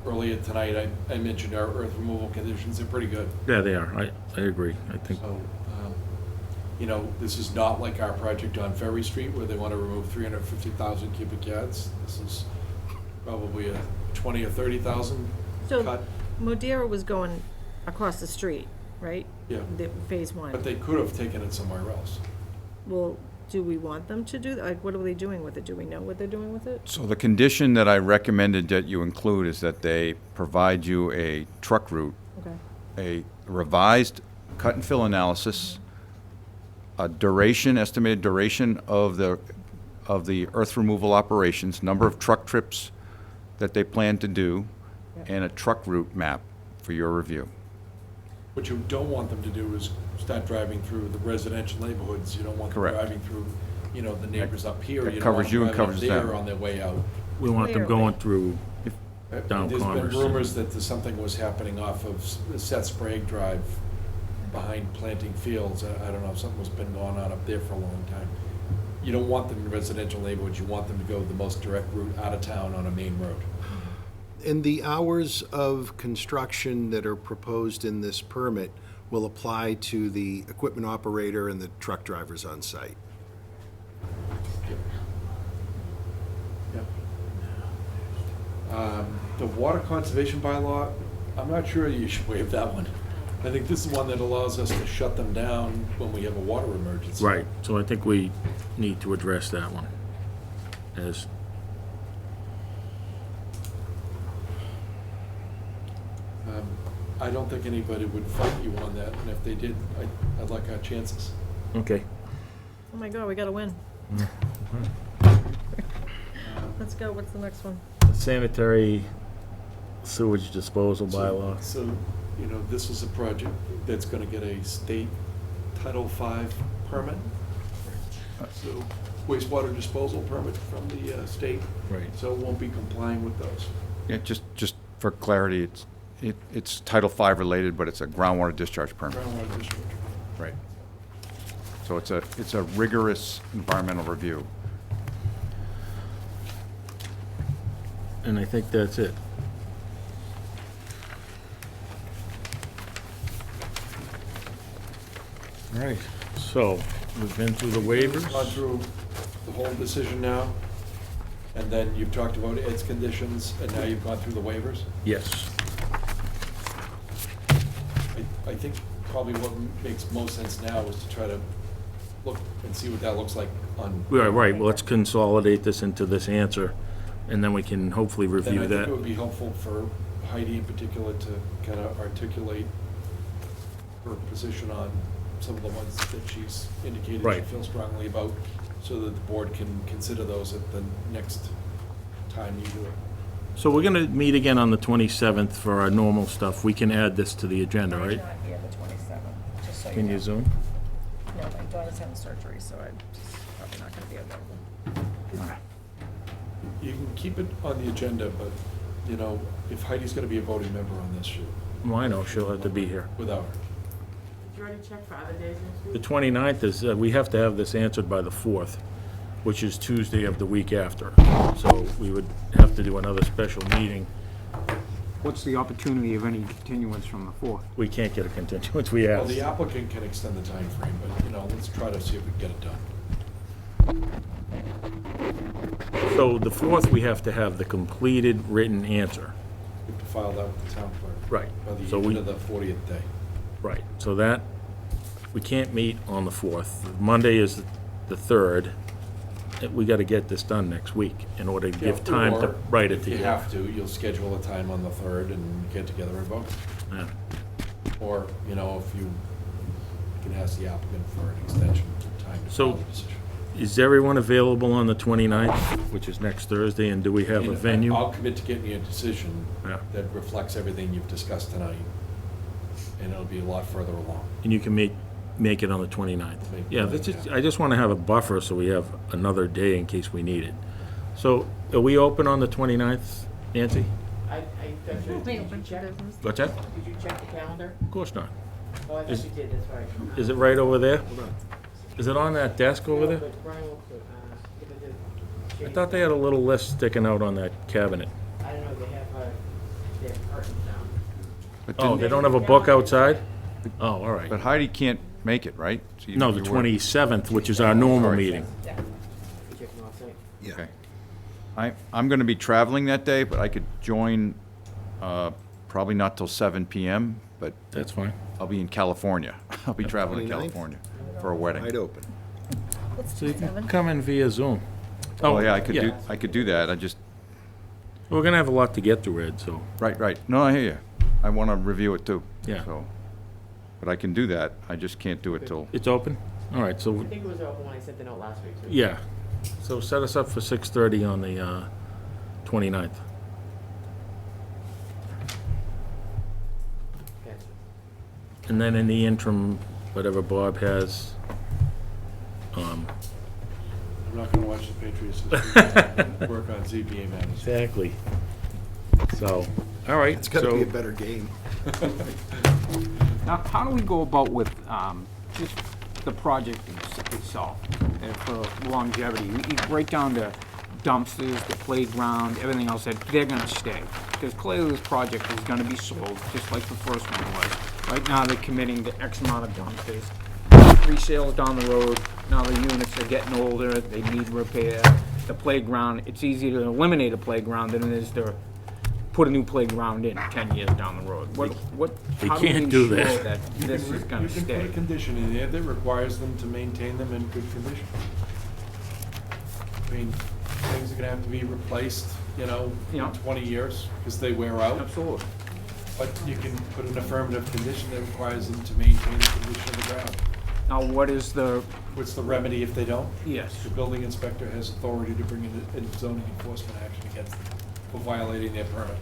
Earlier tonight, I mentioned our earth removal conditions, they're pretty good. Yeah, they are. I agree. I think, So, you know, this is not like our project on Ferry Street where they want to remove 350,000 cubic yards. This is probably a 20 or 30,000 So cut. Modera was going across the street, right? Yeah. The phase one. But they could have taken it somewhere else. Well, do we want them to do that? Like, what are they doing with it? Do we know what they're doing with it? So the condition that I recommended that you include is that they provide you a truck route, Okay. a revised cut and fill analysis, a duration, estimated duration of the earth removal operations, number of truck trips that they plan to do, Yep. and a truck route map for your review. What you don't want them to do is start driving through the residential neighborhoods. You don't want them Correct. driving through, you know, the neighbors up here. that You don't want covers you them and driving up covers there them. on their way out. we want them going through down There's Commerce. been rumors that something was happening off of Seth Sprague Drive behind planting fields. I don't know if something was been going on up there for a long time. You don't want them in residential neighborhoods. You want them to go the most direct route out of town on a main road. And the hours of construction that are proposed in this permit will apply to the equipment operator and the truck drivers on site. Yep. The water conservation bylaw, I'm not sure you should waive that one. I think this is one that allows us to shut them down when we have a water emergency. Right, so I think we need to address that one. As, I don't think anybody would fight you on that, and if they did, I'd like our chances. okay. Oh my God, we gotta win. Let's go, what's the next one? Sanitary sewage disposal So- bylaw. So, you know, this is a project that's gonna get a state Title V permit. So wastewater disposal permit from the state. Right. So it won't be complying with those. Yeah, just for clarity, it's Title V related, but it's a groundwater discharge permit. Groundwater discharge. Right. So it's a rigorous environmental review. And I think that's it. All right, so we've been through the Gone waivers. through the whole decision now. And then you've talked about Ed's conditions, and now you've gone through the waivers. Yes. I think probably what makes most sense now is to try to look and see what that looks like on. Right, well, let's consolidate this into this answer, and then we can hopefully And review I think it that. would be helpful for Heidi in particular to kind of articulate her position on some of the ones that she's indicated she Right. feels strongly about, so that the board can consider those at the next time you do it. So we're gonna meet again on the 27th for our normal stuff. We can add this to the agenda, right? Not here the 27th, just so you Can know. you Zoom? No, my daughter's having surgery, so I'm just probably not gonna be available. You can keep it on the agenda, but, you know, if Heidi's gonna be a voting member on this, Well, I know, she'll have to be here. without her. Did you already check for other days next The week? 29th is, we have to have this answered by the 4th, which is Tuesday of the week after. So we would have to do another special meeting. What's the opportunity of any continuance from the 4th? We can't get a continuance, we Well, asked. the applicant can extend the time frame, but, you know, let's try to see if we can get it done. So the 4th, we have to have the completed written answer. We have to file that with the town clerk. Right. By the So end we- of the 40th day. Right, so that, we can't meet on the 4th. Monday is the 3rd. We gotta get this done next week in order to give time to Or write it If you together. have to, you'll schedule a time on the 3rd and get together and vote. Yeah. Or, you know, if you can ask the applicant for an extension of time to So- file the decision. Is everyone available on the 29th, which is next Thursday, and do we have a And venue? I'll commit to getting you a decision Yeah. that reflects everything you've discussed tonight, and it'll be a lot further along. And you can make it on the 29th. Make- Yeah, that's just, I just want to have a buffer so we have another day in case we need it. So are we open on the 29th, Nancy? I got your, did you check? What's that? Did you check the calendar? Of course not. Oh, I Is- thought you did, that's right. Is it right over there? Is it on that desk over there? But Brian will put, give it to I Jane. thought they had a little list sticking out on that cabinet. I don't know, they have curtains now. But Oh, didn't- they don't have a book outside? Oh, all right. But Heidi can't make it, right? So you- No, the you were- 27th, which is our normal Sorry. meeting. Yeah. Check them off site. Okay. I'm gonna be traveling that day, but I could join, probably not till 7 PM, but That's fine. I'll be in California. I'll be traveling to 29th? California for a wedding. Wide open. Let's So do you can 7. come in via Zoom. Oh, yeah, I could do that. I just, We're gonna have a lot to get through, Ed, so, right. No, I hear you. I wanna review it too. Yeah. So, but I can do that. I just can't do it till, it's open? All right, so, I think it was open when I sent the note last week, too. yeah. So set us up for 6:30 on the 29th. Gotcha. And then in the interim, whatever Bob has, I'm not gonna watch the Patriots this week. Work on ZBA matters. exactly. So, all right, It's gotta be a so, better game. Now, how do we go about with just the project itself for longevity? You break down the dumpsters, the playground, everything else, that they're gonna stay. Because clearly this project is gonna be sold, just like the first one was. Right now, they're committing to X amount of dumpsters. Resales down the road, now the units are getting older, they need repair. The playground, it's easier to eliminate a playground than it is to put a new playground in 10 years down the road. They How do we can't do ensure that. that this is gonna You can put stay? a condition in there that requires them to maintain them in good condition. I mean, things are gonna have to be replaced, you know, Yeah. in 20 years, because they wear out. Absolutely. But you can put an affirmative condition that requires them to maintain the condition of the ground. Now, what is the, What's the remedy if they don't? yes, The building inspector has authority to bring in a zoning enforcement action against them for violating their permit.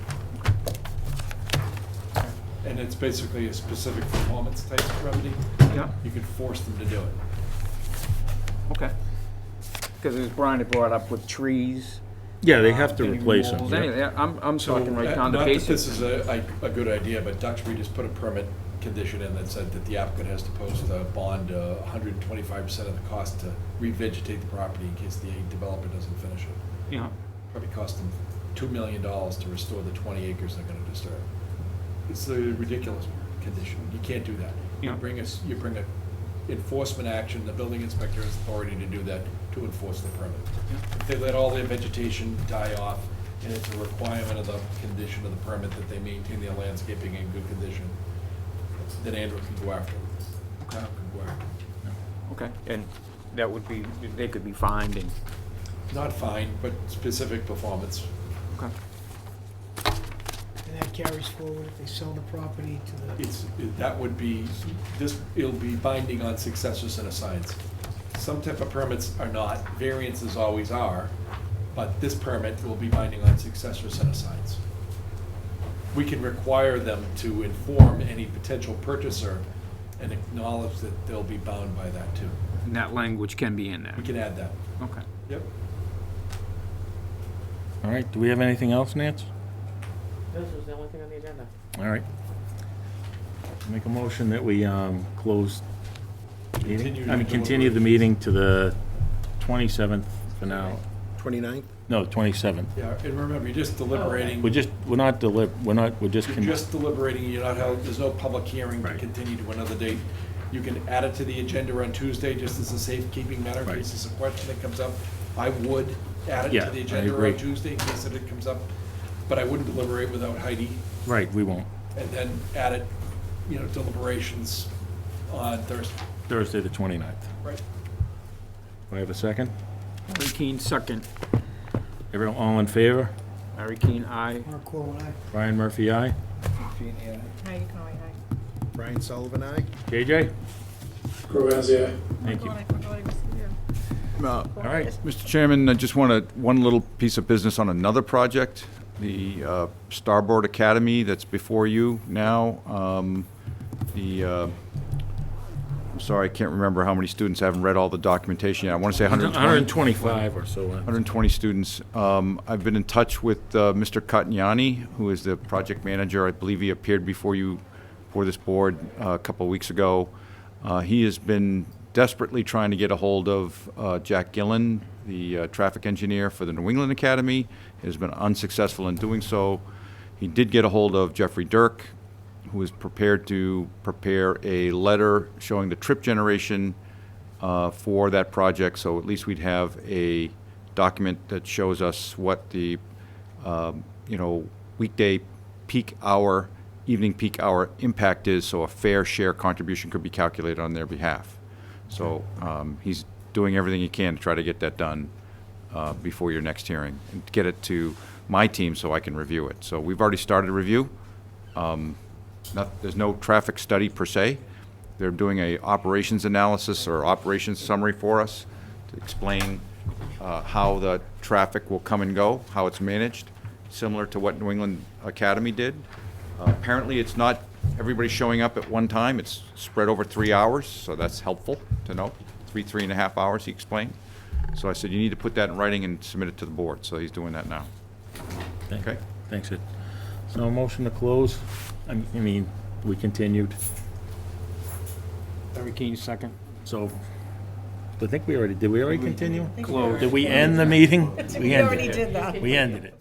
And it's basically a specific performance type of remedy. yeah, You can force them to do it. okay. Because as Brian had brought up with trees. yeah, they have to any replace them. removals, yeah. anything, I'm talking right down to Not that this basics. is a good idea, but Duxbury just put a permit condition in that said that the applicant has to post a bond, 125% of the cost to revegetate the property in case the developer doesn't finish it. Yeah, Probably cost them $2 million to restore the 20 acres they're gonna disturb. It's a ridiculous condition. You can't do that. Yeah. You bring a enforcement action, the building inspector has authority to do that to enforce the permit. If they let all their vegetation die off, and it's a requirement of the condition of the permit that they maintain their landscaping in good condition, then Andrew can go after them. Town can go after them. Okay, and that would be, they could be fined and, Not fine, but specific performance. okay. And that carries forward if they sell the property to the, That would be, it'll be binding on successors and assigns. Some type of permits are not, variances always are, but this permit will be binding on successors and assigns. We can require them to inform any potential purchaser and acknowledge that they'll be bound by that too. And that language can be in there. We can add that. Okay. Yep. All right, do we have anything else, Nance? This was the only thing on the agenda. All right. Make a motion that we close meeting. Continue the meeting to the 27th for now. 29th? No, 27th. Yeah, and remember, you're just deliberating. We're just You're just deliberating, you're not held, there's no public hearing to Right. continue to another date. You can add it to the agenda on Tuesday, just as a safekeeping matter, in Right. case there's a question that comes up. I would add it Yeah, to the I agenda agree. on Tuesday in case that it comes up, but I wouldn't deliberate without Heidi, Right, we won't. and then add it, deliberations on Thursday. Thursday, the 29th. Right. Do I have a second? Harry Keane, second. Everyone, all in favor? Harry Keane, aye. Mark Corwin, aye. Brian Murphy, aye. Heidi Conway, aye. Brian Sullivan, aye? JJ? Corazza. Thank you. I forgot I was here. All right. Mr. Chairman, I just want one little piece of business on another project, the Starboard Academy that's before you now. I'm sorry, I can't remember how many students. I haven't read all the documentation yet. I want to say 120. 125 or so. 120 students. I've been in touch with Mr. Cottignani, who is the project manager. I believe he appeared before this board a couple of weeks ago. He has been desperately trying to get a hold of Jack Gillen, the traffic engineer for the New England Academy. He has been unsuccessful in doing so. He did get a hold of Jeffrey Dirk, who is prepared to prepare a letter showing the trip generation for that project, so at least we'd have a document that shows us what the, weekday peak hour, evening peak hour impact is, so a fair share contribution could be calculated on their behalf. So he's doing everything he can to try to get that done before your next hearing, and get it to my team so I can review it. So we've already started a review. There's no traffic study per se. They're doing a operations analysis or operations summary for us to explain how the traffic will come and go, how it's managed, similar to what New England Academy did. Apparently, it's not everybody showing up at one time. It's spread over 3 hours, so that's helpful to know. 3.5 hours, he explained. So I said, you need to put that in writing and submit it to the board. So he's doing that now. Okay. Thanks, Ed. So a motion to close. I mean, we continued. Harry Keane, second. So I think did we already continue? I think Close. Did we end the meeting? We already ended it. did that. We ended it.